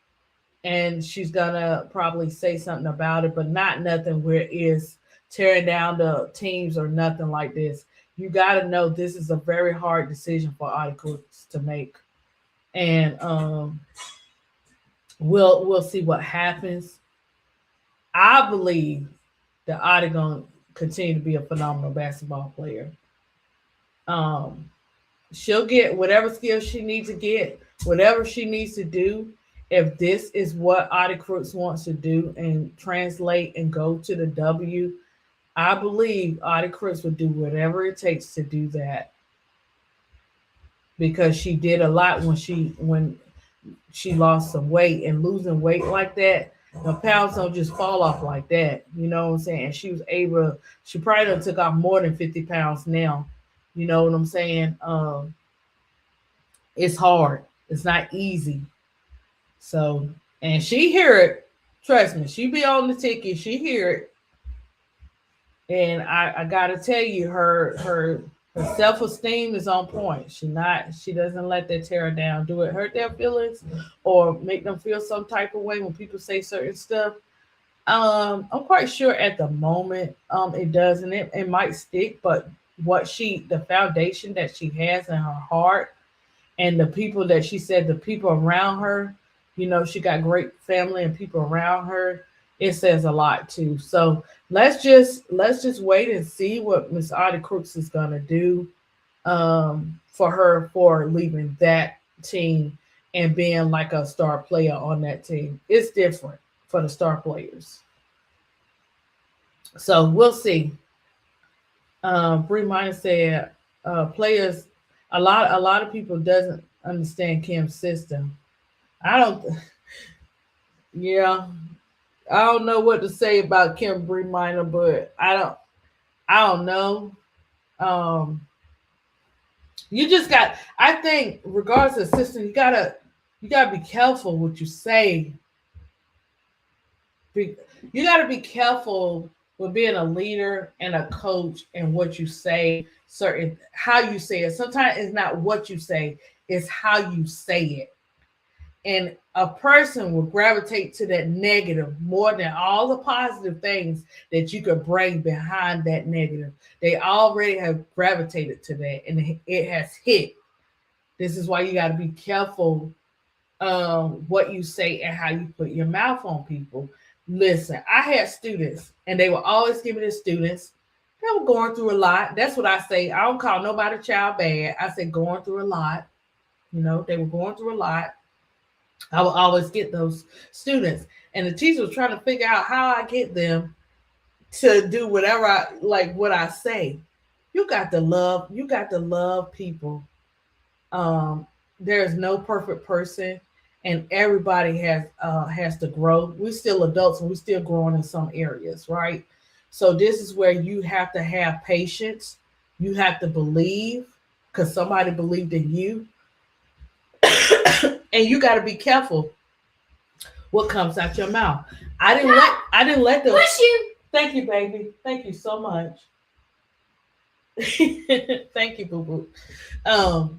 and she's gonna probably say something about it, but not nothing where it's tearing down the teams or nothing like this. You gotta know this is a very hard decision for articles to make. And we'll see what happens. I believe that Audie gonna continue to be a phenomenal basketball player. Um, she'll get whatever skills she needs to get, whatever she needs to do. If this is what Audie Crooks wants to do and translate and go to the W, I believe Audie Crooks would do whatever it takes to do that because she did a lot when she lost some weight and losing weight like that. The pounds don't just fall off like that. You know what I'm saying? She probably done took off more than 50 pounds now. You know what I'm saying? It's hard. It's not easy. So, and she hear it. Trust me, she be on the ticket. She hear it. And I gotta tell you, her self-esteem is on point. She doesn't let that tear her down. Do it hurt their feelings or make them feel some type of way when people say certain stuff? I'm quite sure at the moment it does, and it might stick, but the foundation that she has in her heart and the people that she said the people around her, she got great family and people around her. It says a lot too. So let's just wait and see what Miss Audie Crooks is gonna do for leaving that team and being like a star player on that team. It's different for the star players. So we'll see. Bree Minor said players a lot of people doesn't understand Kim's system. I don't yeah. I don't know what to say about Kim Bree Minor, but I don't know. Um I think regardless of system, you gotta be careful what you say. You gotta be careful with being a leader and a coach and what you say, certain how you say it. Sometimes it's not what you say, it's how you say it. And a person will gravitate to that negative more than all the positive things that you could bring behind that negative. They already have gravitated to that and it has hit. This is why you got to be careful what you say and how you put your mouth on people. Listen, I had students and they were always giving the students they were going through a lot. That's what I say. I don't call nobody child bad. I say going through a lot. They were going through a lot. I will always get those students, and the teacher was trying to figure out how I get them to do whatever I like. What I say, you got to love. You got to love people. There's no perfect person, and everybody has to grow. We're still adults, and we're still growing in some areas, right? So this is where you have to have patience. You have to believe because somebody believed in you, and you got to be careful what comes out your mouth. I didn't let the Push you. Thank you, baby. Thank you so much. Thank you, boo boo.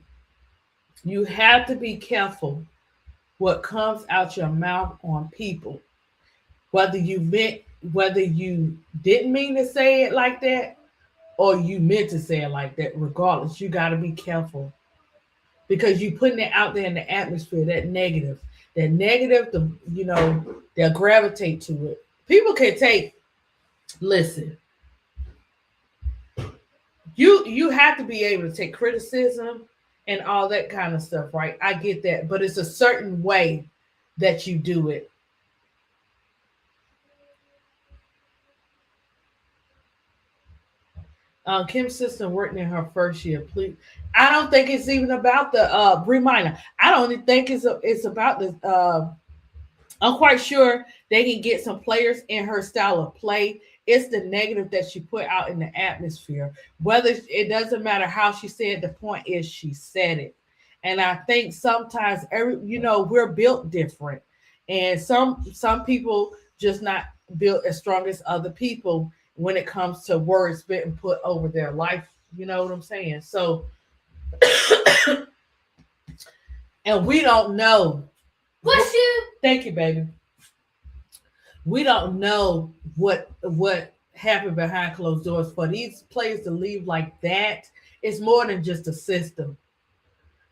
You have to be careful what comes out your mouth on people. Whether you didn't mean to say it like that or you meant to say it like that, regardless, you got to be careful because you putting it out there in the atmosphere, that negative, they'll gravitate to it. People can take, listen, you have to be able to take criticism and all that kind of stuff, right? I get that, but it's a certain way that you do it. Kim's sister worked in her first year. Please, I don't think it's even about the reminder. I don't even think it's about the. I'm quite sure they can get some players in her style of play. It's the negative that she put out in the atmosphere. Whether it doesn't matter how she said, the point is she said it. And I think sometimes we're built different, and some people just not built as strong as other people when it comes to words being put over their life. You know what I'm saying? So, and we don't know. Push you. Thank you, baby. We don't know what happened behind closed doors for these players to leave like that. It's more than just a system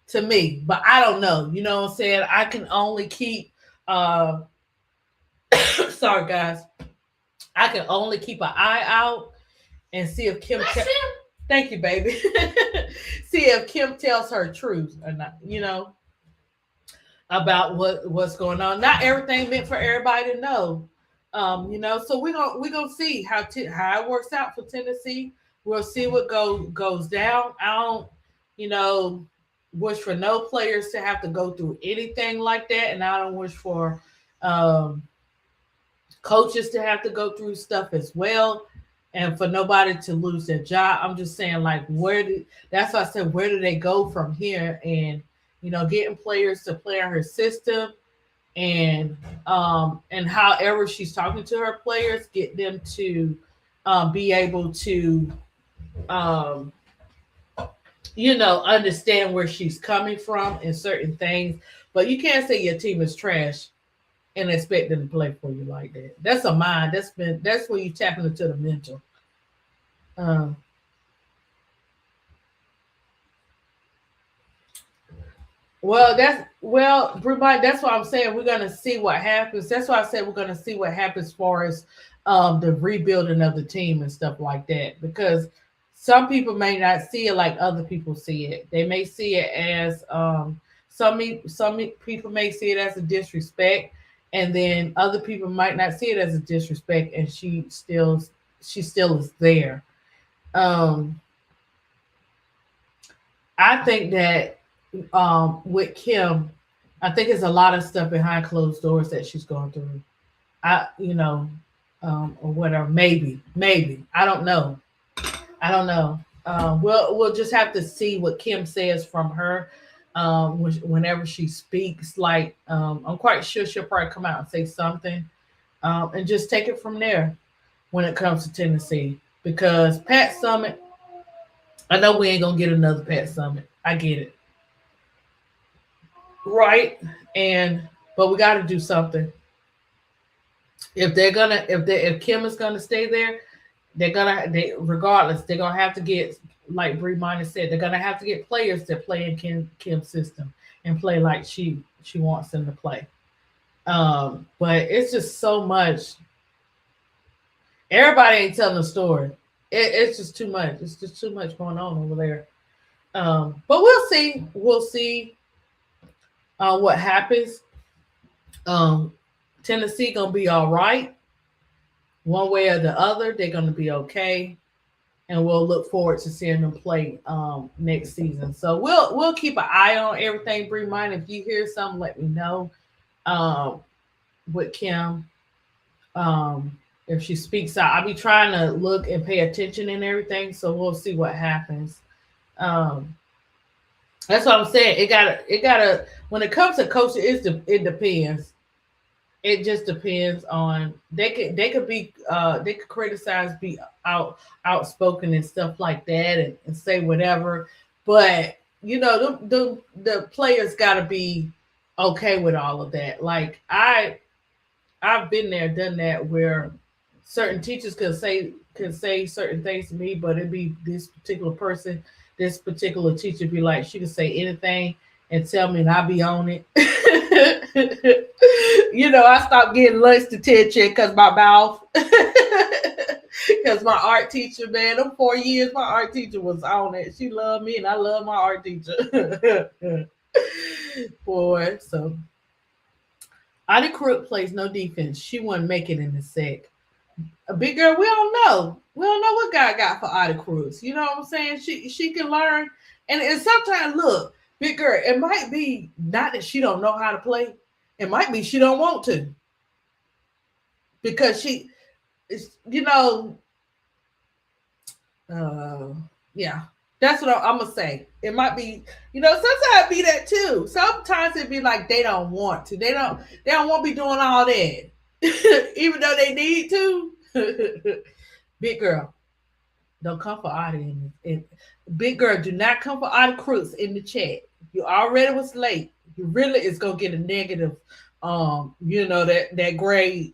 to me, but I don't know. You know what I'm saying? I can only keep sorry guys. I can only keep an eye out and see if Kim thank you, baby. See if Kim tells her truth or not, about what's going on. Not everything meant for everybody to know. So we're gonna see how it works out for Tennessee. We'll see what goes down. I don't, wish for no players to have to go through anything like that, and I don't wish for coaches to have to go through stuff as well, and for nobody to lose their job. I'm just saying, like, that's why I said, where do they go from here? And getting players to play in her system, and however she's talking to her players, get them to be able to understand where she's coming from in certain things. But you can't say your team is trash and expect them to play for you like that. That's a mind. That's when you tap into the mental. Everybody, that's why I'm saying we're gonna see what happens. That's why I said we're gonna see what happens as far as the rebuilding of the team and stuff like that. Because some people may not see it like other people see it. They may see it as some people may see it as a disrespect, and then other people might not see it as a disrespect, and she still is there. I think that with Kim, I think there's a lot of stuff behind closed doors that she's going through. Or whatever. Maybe. I don't know. We'll just have to see what Kim says from her whenever she speaks. Like, I'm quite sure she'll probably come out and say something, and just take it from there when it comes to Tennessee. Because Pat Summitt, I know we ain't gonna get another Pat Summitt. I get it, right? But we got to do something. If Kim is gonna stay there, regardless, they're gonna have to get, like Bree Minor said, they're gonna have to get players that play in Kim's system and play like she wants them to play. But it's just so much. Everybody ain't telling a story. It's just too much. It's just too much going on over there. But we'll see. We'll see what happens. Tennessee gonna be all right. One way or the other, they're gonna be okay. And we'll look forward to seeing them play next season. So we'll keep an eye on everything. Bring mine. If you hear something, let me know. With Kim, if she speaks out, I'll be trying to look and pay attention and everything. So we'll see what happens. That's what I'm saying. It gotta. When it comes to coaching, it depends. it just depends on they could criticize, be outspoken and stuff like that, and say whatever, but the players got to be okay with all of that. Like I've been there, done that, where certain teachers could say certain things to me, but it'd be this particular person, this particular teacher be like, she could say anything and tell me, and I'll be on it. I stopped getting lunch detention because my mouth, because my art teacher, man, them 4 years, my art teacher was on it. She loved me, and I love my art teacher. Boy, so Audie Crook plays no defense. She wouldn't make it in the sec. A big girl, we don't know. We don't know what God got for Audie Cruz. You know what I'm saying? She can learn. And sometimes, look, big girl, it might be not that she don't know how to play. It might be she don't want to. Because she, yeah. That's what I'm going to say. It might be, sometimes it be that too. Sometimes it be like they don't want to. They don't want to be doing all that. Even though they need to. Big girl, don't come for Audie. Big girl, do not come for Audie Cruz in the chat. You already was late. You really is gonna get a negative. That grade.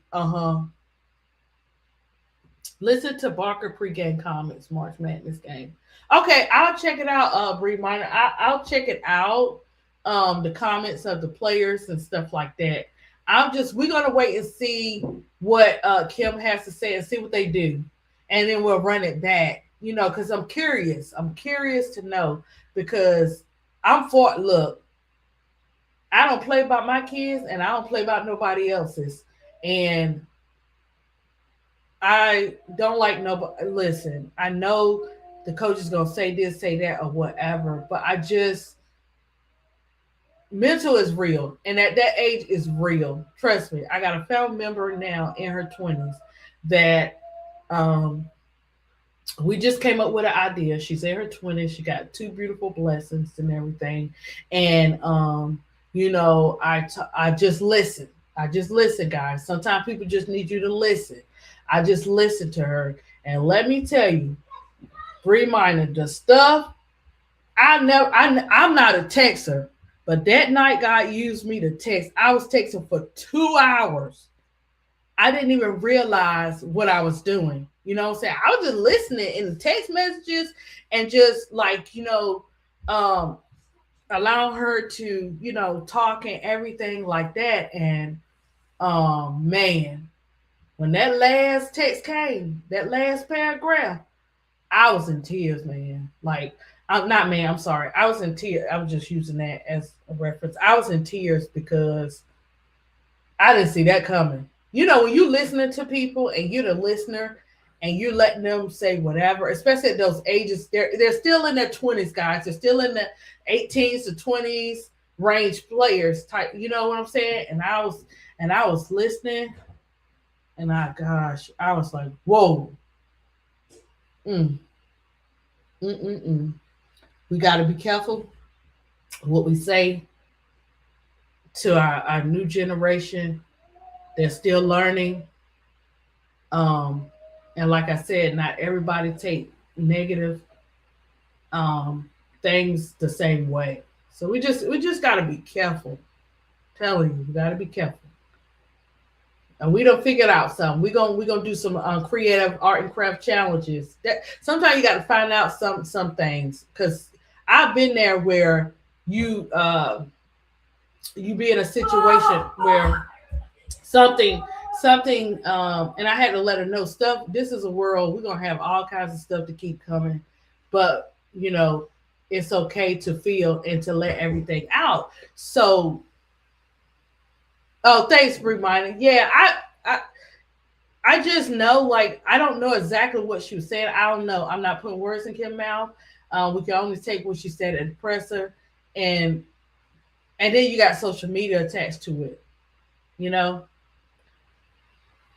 Listen to Barker pregame comments, March Madness game. Okay, I'll check it out. Bree Minor, I'll check it out. The comments of the players and stuff like that. We're gonna wait and see what Kim has to say and see what they do, and then we'll run it back. Because I'm curious. I'm curious to know, because look, I don't play about my kids, and I don't play about nobody else's, and I don't like nobody. Listen, I know the coach is gonna say this, say that, or whatever, but mental is real, and at that age is real. Trust me. I got a family member now in her 20s that we just came up with an idea. She's in her 20s. She got 2 beautiful blessings and everything. And I just listen. I just listen, guys. Sometimes people just need you to listen. I just listen to her, and let me tell you, Bree Minor, the stuff I'm not a texter. But that night, God used me to text. I was texting for 2 hours. I didn't even realize what I was doing. You know what I'm saying? I was just listening in the text messages and just allowing her to, talk and everything like that. And man, when that last text came, that last paragraph, I was in tears, man. I'm sorry. I was in tears. I was just using that as a reference. I was in tears because I didn't see that coming. When you're listening to people and you're the listener and you're letting them say whatever, especially at those ages, they're still in their 20s, guys. They're still in the 18s to 20s range players type. You know what I'm saying? And I was listening, and I was like, whoa. We got to be careful what we say to our new generation. They're still learning. And like I said, not everybody take negative things the same way. So we just got to be careful. I'm telling you, we got to be careful. And we done figured out something. We're gonna do some creative art and craft challenges. That sometimes you got to find out some things, because I've been there where you be in a situation where something and I had to let her know stuff. This is a world, we're gonna have all kinds of stuff to keep coming, but it's okay to feel and to let everything out. So thanks, Bree Minor. Yeah, I just know, I don't know exactly what she was saying. I don't know. I'm not putting words in Kim's mouth. We can only take what she said at the presser, and then you got social media attached to it,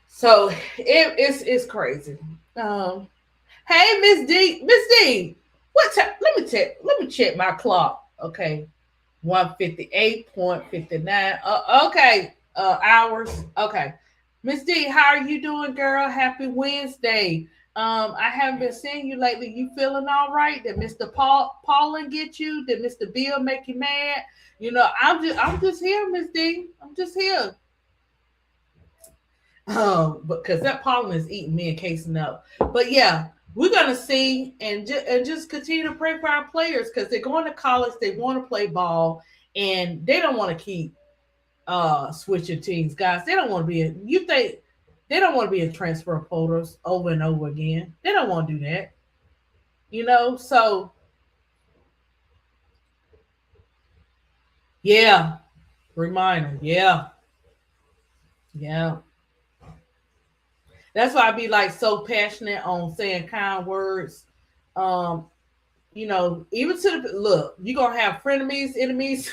So it's crazy. Hey, Miss D, what time? Let me check my clock. Okay, 1:58.59. Okay, hours. Okay. Miss D, how are you doing, girl? Happy Wednesday. I haven't been seeing you lately. You feeling all right? Did Mr. Paulin get you? Did Mr. Bill make you mad? I'm just here, Miss D. I'm just here. Because that pollen is eating me and casing up. But yeah, we're gonna see and just continue to pray for our players because they're going to college, they want to play ball, and they don't want to keep switching teams, guys. They don't want to be in, you think they don't want to be in transfer portals over and over again. They don't want to do that. So yeah, reminder. Yeah. Yeah. That's why I be like so passionate on saying kind words. Even to the look, you're gonna have frenemies, enemies.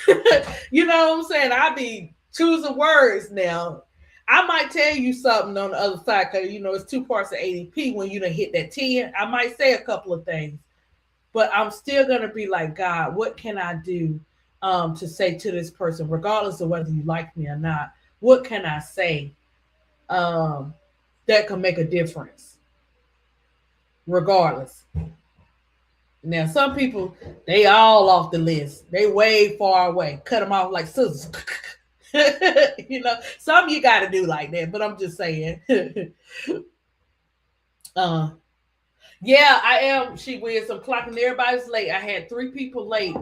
You know what I'm saying? I be choosing words now. I might tell you something on the other side because it's 2 parts of ADP when you done hit that 10. I might say a couple of things, but I'm still gonna be like, God, what can I do to say to this person, regardless of whether you like me or not? What can I say that can make a difference, regardless? Now, some people, they all off the list. They way far away. Cut them off like scissors. Some you got to do like that, but I'm just saying. Yeah, I am. She wins. I'm clocking everybody's late. I had 3 people late,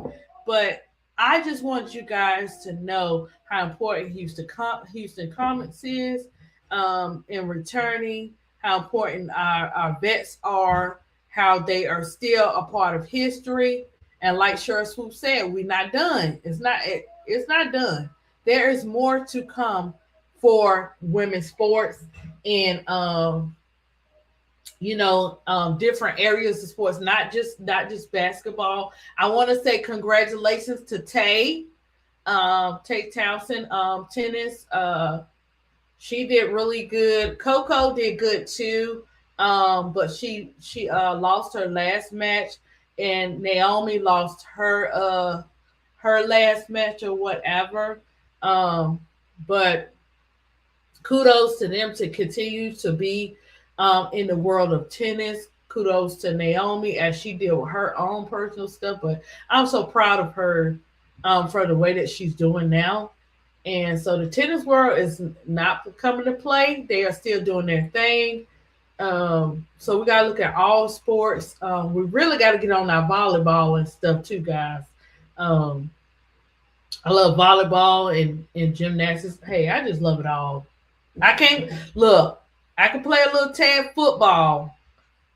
but I just want you guys to know how important Houston Comets is in returning, how important our vets are, how they are still a part of history. And like Sheriff Swoop said, we're not done. It's not done. There is more to come for women's sports and different areas of sports, not just basketball. I want to say congratulations to Tay Townsend, tennis. She did really good. Coco did good too. But she lost her last match, and Naomi lost her last match or whatever. But kudos to them to continue to be in the world of tennis. Kudos to Naomi as she did with her own personal stuff. But I'm so proud of her for the way that she's doing now. And so the tennis world is not coming to play. They are still doing their thing. So we got to look at all sports. We really got to get on our volleyball and stuff too, guys. I love volleyball and gymnastics. Hey, I just love it all. I can play a little tag football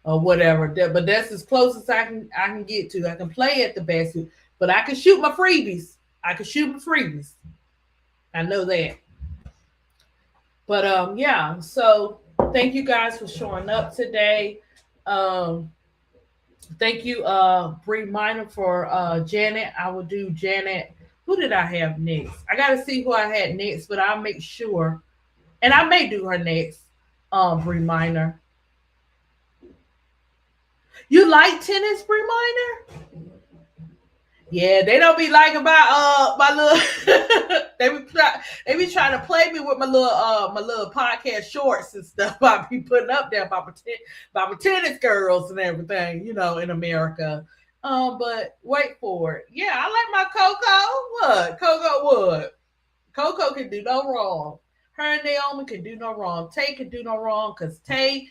or whatever, but that's as close as I can get to. I can play at the basket, but I can shoot my freebies. I know that. But yeah, so thank you guys for showing up today. Thank you, Bree Minor, for Janet. I will do Janet. Who did I have next? I gotta see who I had next, but I'll make sure. And I may do her next. Bree Minor. You like tennis, Bree Minor? Yeah, they don't be like about my little they be trying to play me with my little podcast shorts and stuff I be putting up there about my tennis girls and everything, in America. But wait for it. Yeah, I like my Coco. What? Coco what? Coco can do no wrong. Her and Naomi can do no wrong. Tay can do no wrong because Tay,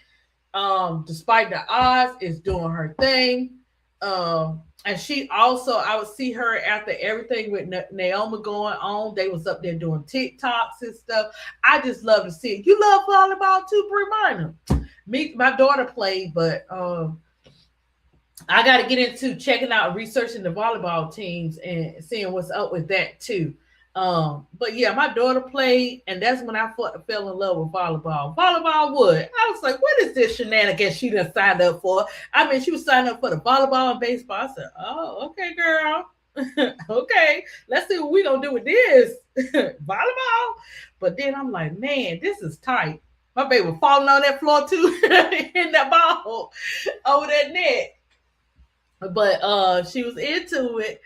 despite the odds, is doing her thing. And she also, I would see her after everything with Naomi going on. They was up there doing TikToks and stuff. I just love to see it. You love volleyball too, Bree Minor. My daughter played, but I got to get into checking out, researching the volleyball teams and seeing what's up with that too. But yeah, my daughter played, and that's when I fell in love with volleyball. Volleyball would. I was like, what is this shenanigans she done signed up for? I mean, she was signed up for the volleyball and baseball. I said, oh, okay, girl. Okay, let's see what we gonna do with this. Volleyball. But then I'm like, man, this is tight. My baby was falling on that floor too, in that ball over that net. But she was into it.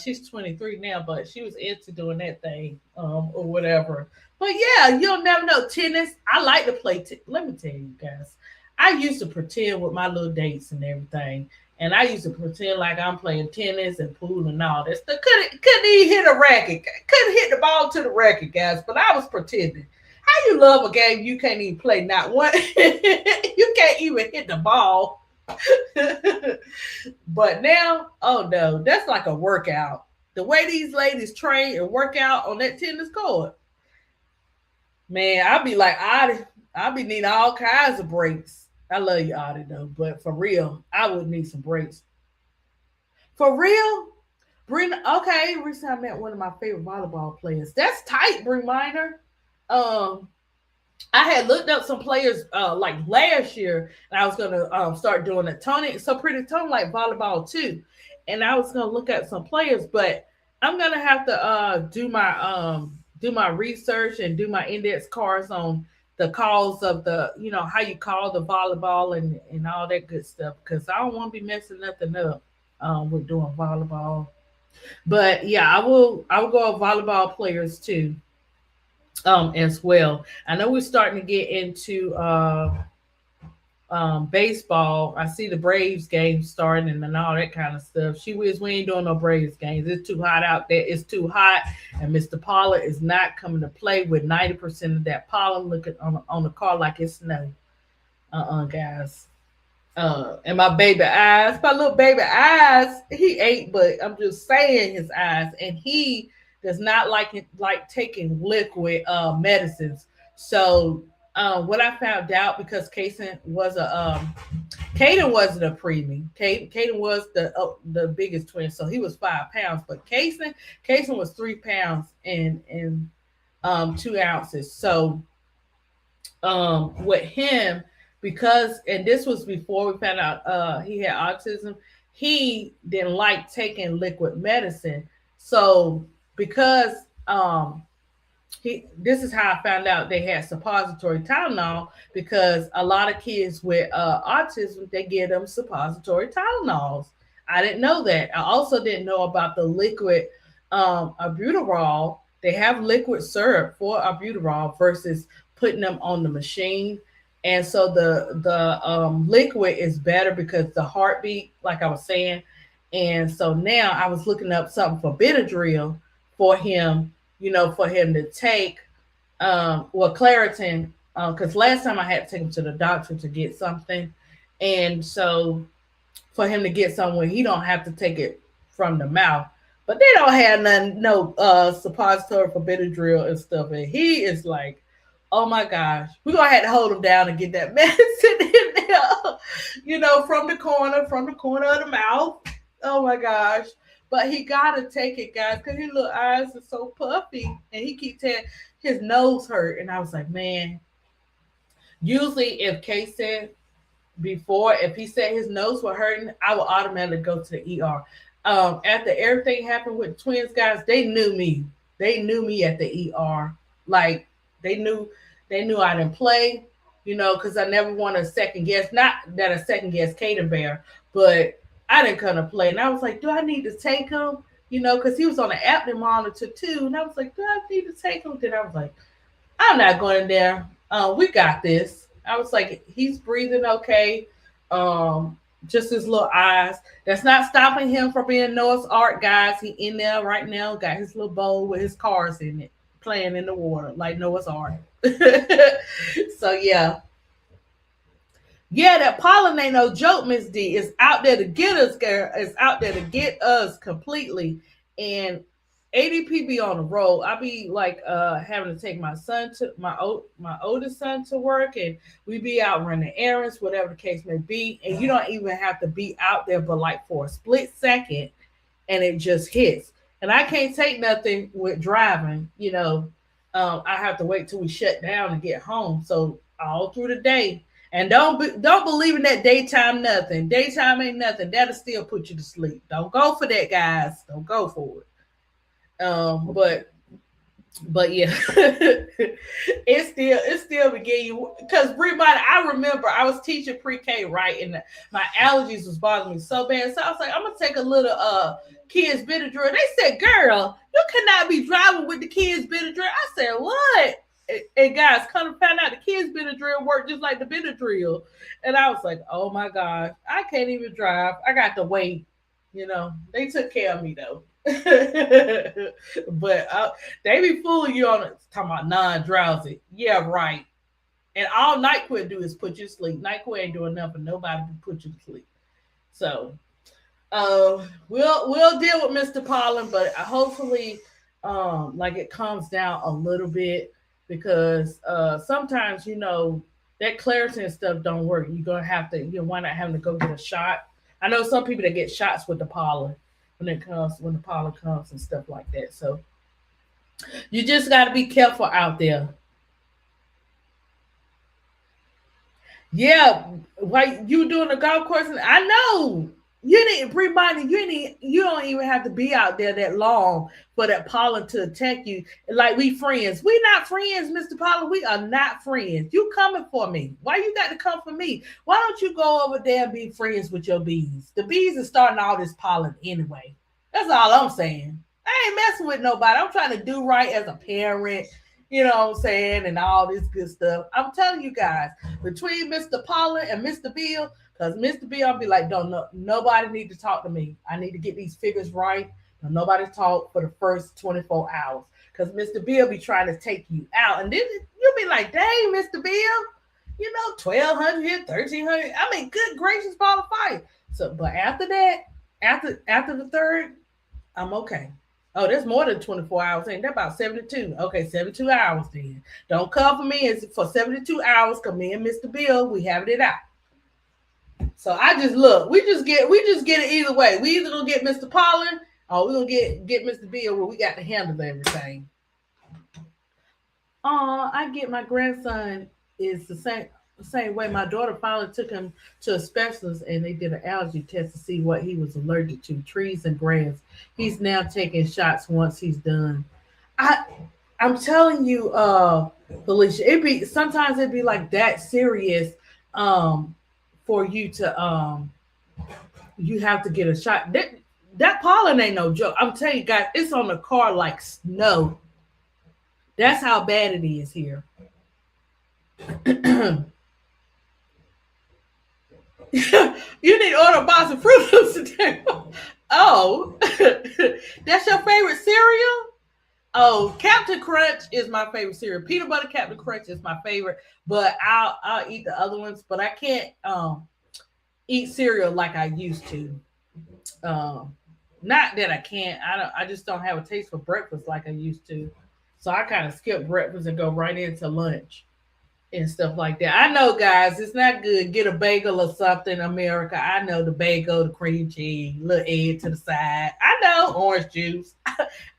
She's 23 now, but she was into doing that thing, or whatever. But yeah, you'll never know. Tennis, I like to play. Let me tell you guys, I used to pretend with my little dates and everything, and I used to pretend like I'm playing tennis and pool and all this. Couldn't even hit a racket. Couldn't hit the ball to the racket, guys. But I was pretending. How you love a game you can't even play? Not one. You can't even hit the ball. But now, oh no, that's like a workout. The way these ladies train and work out on that tennis court, man, I'll be like, I'll be needing all kinds of breaks. I love you, Audie, though, but for real, I would need some breaks. For real, okay, recently I met one of my favorite volleyball players. That's tight, Bring Minor. Um, I had looked up some players like last year, and I was gonna start doing a Tony. So pretty Tony like volleyball too, and I was gonna look at some players, but I'm gonna have to do my research and do my index cards on the calls of the how you call the volleyball and all that good stuff because I don't want to be messing nothing up with doing volleyball. But yeah, I will go with volleyball players too as well. I know we're starting to get into baseball. I see the Braves game starting and all that kind of stuff. She whiz, we ain't doing no Braves games. It's too hot out there. It's too hot, and Mr. Pollard is not coming to play with 90% of that pollen looking on the car like it's snow. Guys. And my little baby eyes, he ate, but I'm just saying his eyes, and he does not like taking liquid medicines. So what I found out because Kaden wasn't a preemie. Kaden was the biggest twin, so he was 5 pounds. But Kason was 3 pounds and 2 ounces. So with him, because and this was before we found out he had autism, he didn't like taking liquid medicine. So because this is how I found out they had suppository Tylenol because a lot of kids with autism they give them suppository Tylenols. I didn't know that. I also didn't know about the liquid albuterol. They have liquid syrup for albuterol versus putting them on the machine. And so the liquid is better because the heartbeat, like I was saying. And so now I was looking up something for Benadryl for him, for him to take, Claritin, because last time I had to take him to the doctor to get something. And so for him to get somewhere, he don't have to take it from the mouth. But they don't have no suppository for Benadryl and stuff. And he is like, oh my gosh, we're going to have to hold him down and get that medicine in there, from the corner of the mouth. Oh my gosh. But he got to take it, guys, because his little eyes are so puffy. And he keeps saying his nose hurt. And I was like, man, usually if Kay said before, if he said his nose was hurting, I would automatically go to the ER. After everything happened with twins, guys, they knew me. They knew me at the ER. Like, they knew I didn't play, because I never want to second guess. Not that I second guess Caden Bear, but I didn't come to play. And I was like, do I need to take him? Because he was on the apnea monitor too. And I was like, do I need to take him? Then I was like, I'm not going there. We got this. I was like, he's breathing okay. Just his little eyes. That's not stopping him from being Noah's Ark, guys. He in there right now, got his little bowl with his cars in it, playing in the water like Noah's Ark. So yeah, that pollen ain't no joke, Miss D. It's out there to get us, girl. It's out there to get us completely. And ADP be on the road. I be like having to take my son to my oldest son to work, and we be out running errands, whatever the case may be. And you don't even have to be out there, but like for a split second, and it just hits. And I can't take nothing with driving, I have to wait till we shut down and get home. So all through the day, and don't believe in that daytime nothing. Daytime ain't nothing. That'll still put you to sleep. Don't go for that, guys. Don't go for it. But But yeah, it still began you because I remember I was teaching pre-K, right, and my allergies was bothering me so bad. So I was like, I'm gonna take a little kids Benadryl. They said, "Girl, you cannot be driving with the kids Benadryl." I said, "What?" And guys, come to find out the kids Benadryl worked just like the Benadryl, and I was like, "Oh my gosh, I can't even drive. I got to wait." They took care of me though. But they be fooling you on it, talking about non-drowsy. Yeah, right. And all NyQuil do is put you to sleep. NyQuil ain't doing nothing. Nobody can put you to sleep. So we'll deal with Mr. Pollen, but hopefully like it calms down a little bit because sometimes that Claritin stuff don't work. You're gonna have to you wind up having to go get a shot. I know some people that get shots with the pollen when the pollen comes and stuff like that. So you just got to be careful out there. Yeah, like you doing a golf course, and I know you didn't bring money. You don't even have to be out there that long for that pollen to attack you. Like we friends, we not friends, Mr. Pollen. We are not friends. You coming for me? Why you got to come for me? Why don't you go over there and be friends with your bees? The bees are starting all this pollen anyway. That's all I'm saying. I ain't messing with nobody. I'm trying to do right as a parent. You know what I'm saying, and all this good stuff. I'm telling you guys, between Mr. Pollen and Mr. Bill, because Mr. Bill, I'll be like, don't know, nobody need to talk to me. I need to get these figures right. Don't nobody talk for the first 24 hours. Because Mr. Bill be trying to take you out. And then you'll be like, dang, Mr. Bill, 1,200 here, 1,300. I mean, good gracious, ball of fire. So, but after that, after the third, I'm okay. Oh, that's more than 24 hours. Ain't that about 72? Okay, 72 hours then. Don't come for me. It's for 72 hours because me and Mr. Bill, we having it out. So I just look, we just get it either way. We either gonna get Mr. Pollen or we're gonna get Mr. Bill where we got to handle everything. I get my grandson is the same way. My daughter finally took him to a specialist and they did an allergy test to see what he was allergic to, trees and grass. He's now taking shots once he's done. I'm telling you, Felicia, sometimes it'd be like that serious for you to you have to get a shot. That pollen ain't no joke. I'm telling you guys, it's on the car like snow. That's how bad it is here. You need to order a box of Fruit Loops today. Oh, that's your favorite cereal? Oh, Captain Crunch is my favorite cereal. Peanut butter Captain Crunch is my favorite, but I'll eat the other ones. But I can't eat cereal like I used to. Not that I can't. I just don't have a taste for breakfast like I used to. So I kind of skip breakfast and go right into lunch and stuff like that. I know, guys, it's not good. Get a bagel or something, America. I know the bagel, the cream cheese, little egg to the side. I know, orange juice.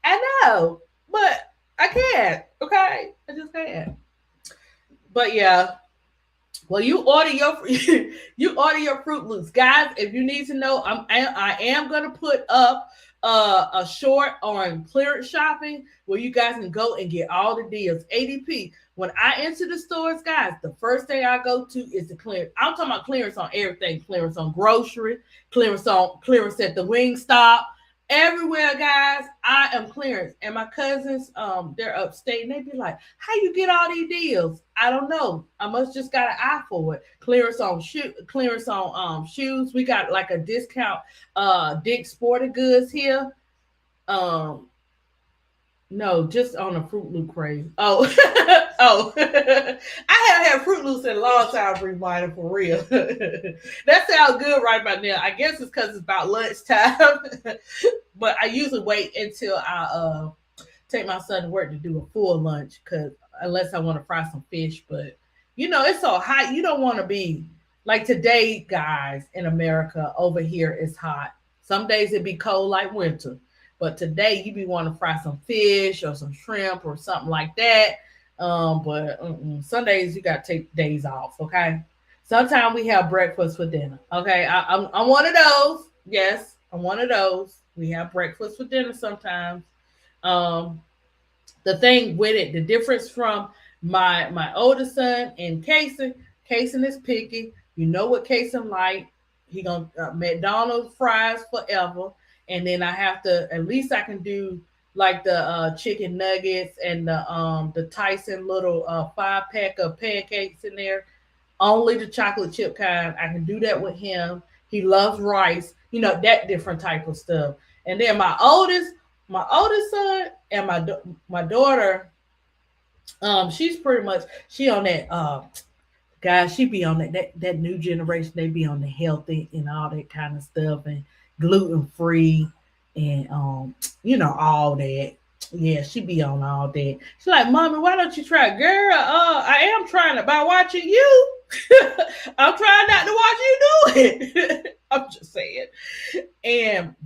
I know, but I can't. Okay, I just can't. But yeah, well, you order your Fruit Loops, guys. If you need to know, I am gonna put up a short on clearance shopping where you guys can go and get all the deals. ADP. When I enter the stores, guys, the first thing I go to is the clearance. I'm talking about clearance on everything. Clearance on grocery, clearance at the wing stop. Everywhere, guys, I am clearance. And my cousins, they're upstate, and they be like, how you get all these deals? I don't know. I must just got an eye for it. Clearance on shoes. We got like a discount Dick's Sporting Goods here. No, just on a Fruit Loop craze. Oh, oh, I haven't had Fruit Loops in a long time, reminder for real. That sounds good right about now. I guess it's because it's about lunchtime, but I usually wait until I take my son to work to do a full lunch, because unless I want to fry some fish, but it's so hot. You don't want to be like today, guys, in America. Over here, it's hot. Some days it be cold like winter. But today you be wanting to fry some fish or some shrimp or something like that. But Sundays you got to take days off, okay? Sometimes we have breakfast for dinner, okay? I'm one of those. Yes, I'm one of those. We have breakfast for dinner sometimes. the thing with it, the difference from my oldest son and Kason. Kason is picky. You know what Kason like. He gonna McDonald's fries forever, and then I have to at least I can do like the chicken nuggets and the Tyson little 5-pack of pancakes in there. Only the chocolate chip kind. I can do that with him. He loves rice. That different type of stuff. And then my oldest son and my daughter, she's pretty much she on that guys, she be on that new generation. They be on the healthy and all that kind of stuff and gluten free and all that. Yeah, she be on all that. She's like, Mommy, why don't you try? Girl, I am trying it by watching you. I'm trying not to watch you do it. I'm just saying.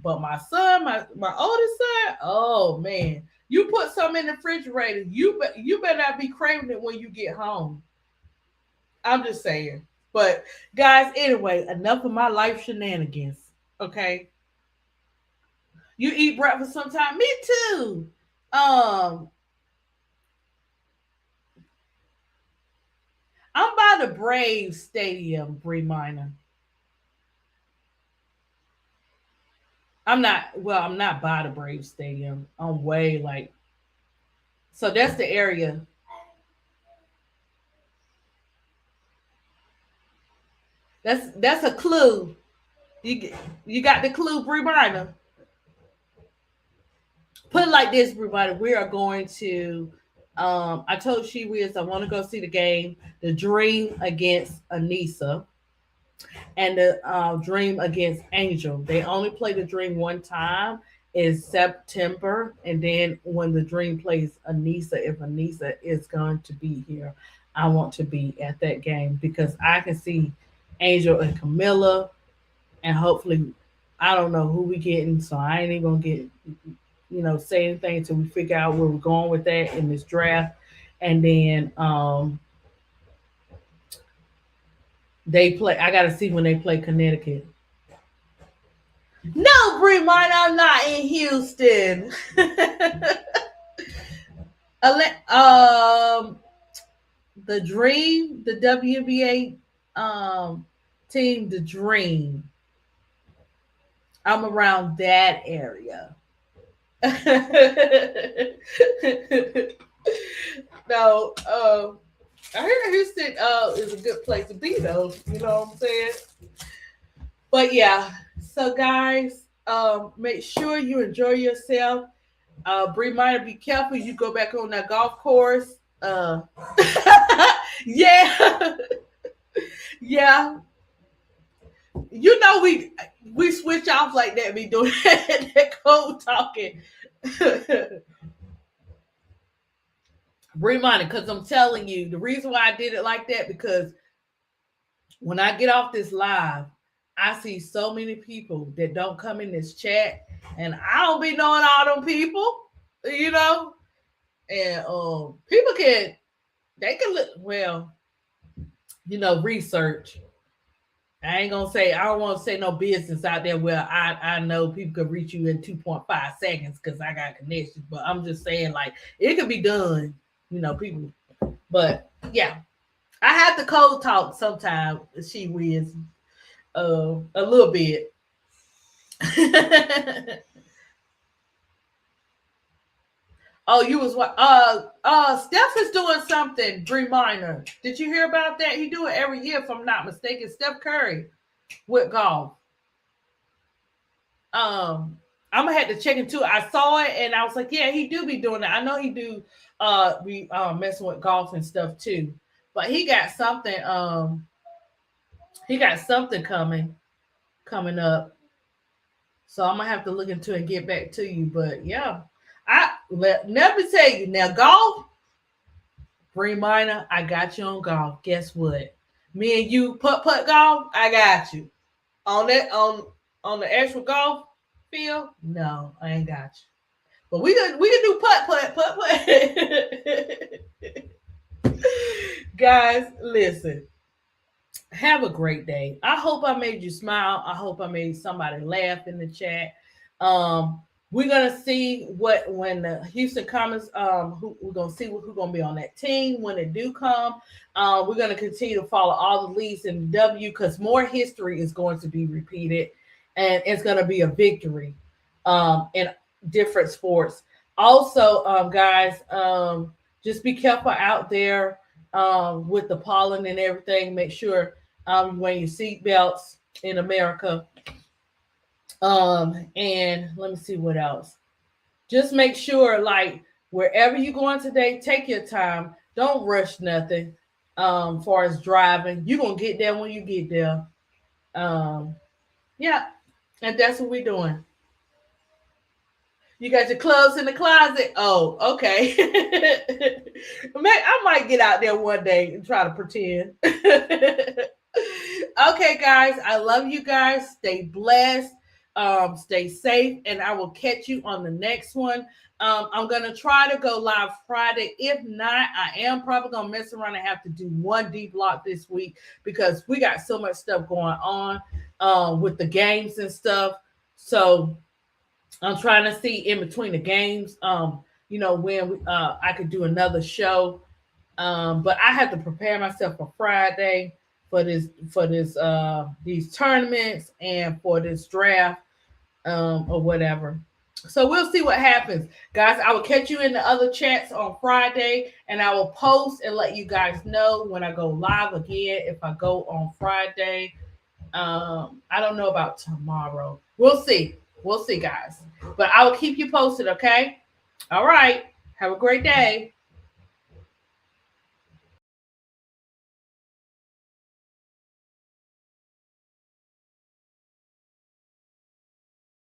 But my son, my oldest son, oh man, you put something in the refrigerator, you better not be craving it when you get home. I'm just saying. But guys, anyway, enough of my life shenanigans. Okay. You eat breakfast sometime? Me too. I'm by the Braves Stadium, Bree Minor. I'm not by the Braves Stadium. I'm way so that's the area. That's a clue. You got the clue, Bree Minor. Put it like this, everybody. We are going to. I told She Wiz I want to go see the game, the Dream against Anissa, and the Dream against Angel. They only play the Dream one time in September, and then when the Dream plays Anissa, if Anissa is going to be here, I want to be at that game because I can see Angel and Camilla, and hopefully, I don't know who we getting, so I ain't even gonna get say anything until we figure out where we're going with that in this draft. And then they play. I gotta see when they play Connecticut. No, Bree Mine, I'm not in Houston. The Dream, the WNBA team, the Dream. I'm around that area. No, I hear Houston is a good place to be, though. You know what I'm saying? But yeah, so guys, make sure you enjoy yourself. Bree Minor, be careful. You go back on that golf course. Yeah, yeah. We switch off like that. Be doing that cold talking. Bree Minor, because I'm telling you, the reason why I did it like that because when I get off this live, I see so many people that don't come in this chat, and I don't be knowing all them people, and people can look research. I don't want to say no business out there where I know people could reach you in 2.5 seconds because I got connections, but I'm just saying it could be done, people. But yeah, I have to cold talk sometimes. She Wiz a little bit. Oh, you was what? Steph is doing something. Bree Minor. Did you hear about that? He do it every year, if I'm not mistaken. Steph Curry with golf. I'm gonna have to check into it. I saw it and I was like, yeah, he do be doing that. I know he do be messing with golf and stuff too. But he got something. He got something coming up. So I'm gonna have to look into it and get back to you. But yeah. Let me tell you now, golf, Bree Minor, I got you on golf. Guess what? Me and you putt golf, I got you. On that on the actual golf field, no, I ain't got you. But we can do putt. Guys, listen. Have a great day. I hope I made you smile. I hope I made somebody laugh in the chat. we're gonna see when the Houston Comets we're gonna see who's gonna be on that team when it do come. We're gonna continue to follow all the leads in the W because more history is going to be repeated, and it's gonna be a victory in different sports. Also, guys, just be careful out there with the pollen and everything. Make sure you wear your seatbelts in America. And let me see what else. Just make sure, like, wherever you're going today, take your time. Don't rush nothing. Far as driving, you're gonna get there when you get there. Yeah, and that's what we're doing. You got your clothes in the closet. Oh, okay. I might get out there one day and try to pretend. Okay, guys, I love you guys. Stay blessed. Stay safe, and I will catch you on the next one. I'm gonna try to go live Friday. If not, I am probably gonna mess around and have to do one D block this week because we got so much stuff going on with the games and stuff. So I'm trying to see in between the games, when I could do another show. But I have to prepare myself for Friday for these tournaments and for this draft or whatever. So we'll see what happens, guys. I will catch you in the other chats on Friday, and I will post and let you guys know when I go live again. If I go on Friday, I don't know about tomorrow. We'll see. We'll see, guys. But I will keep you posted. Okay. All right. Have a great day.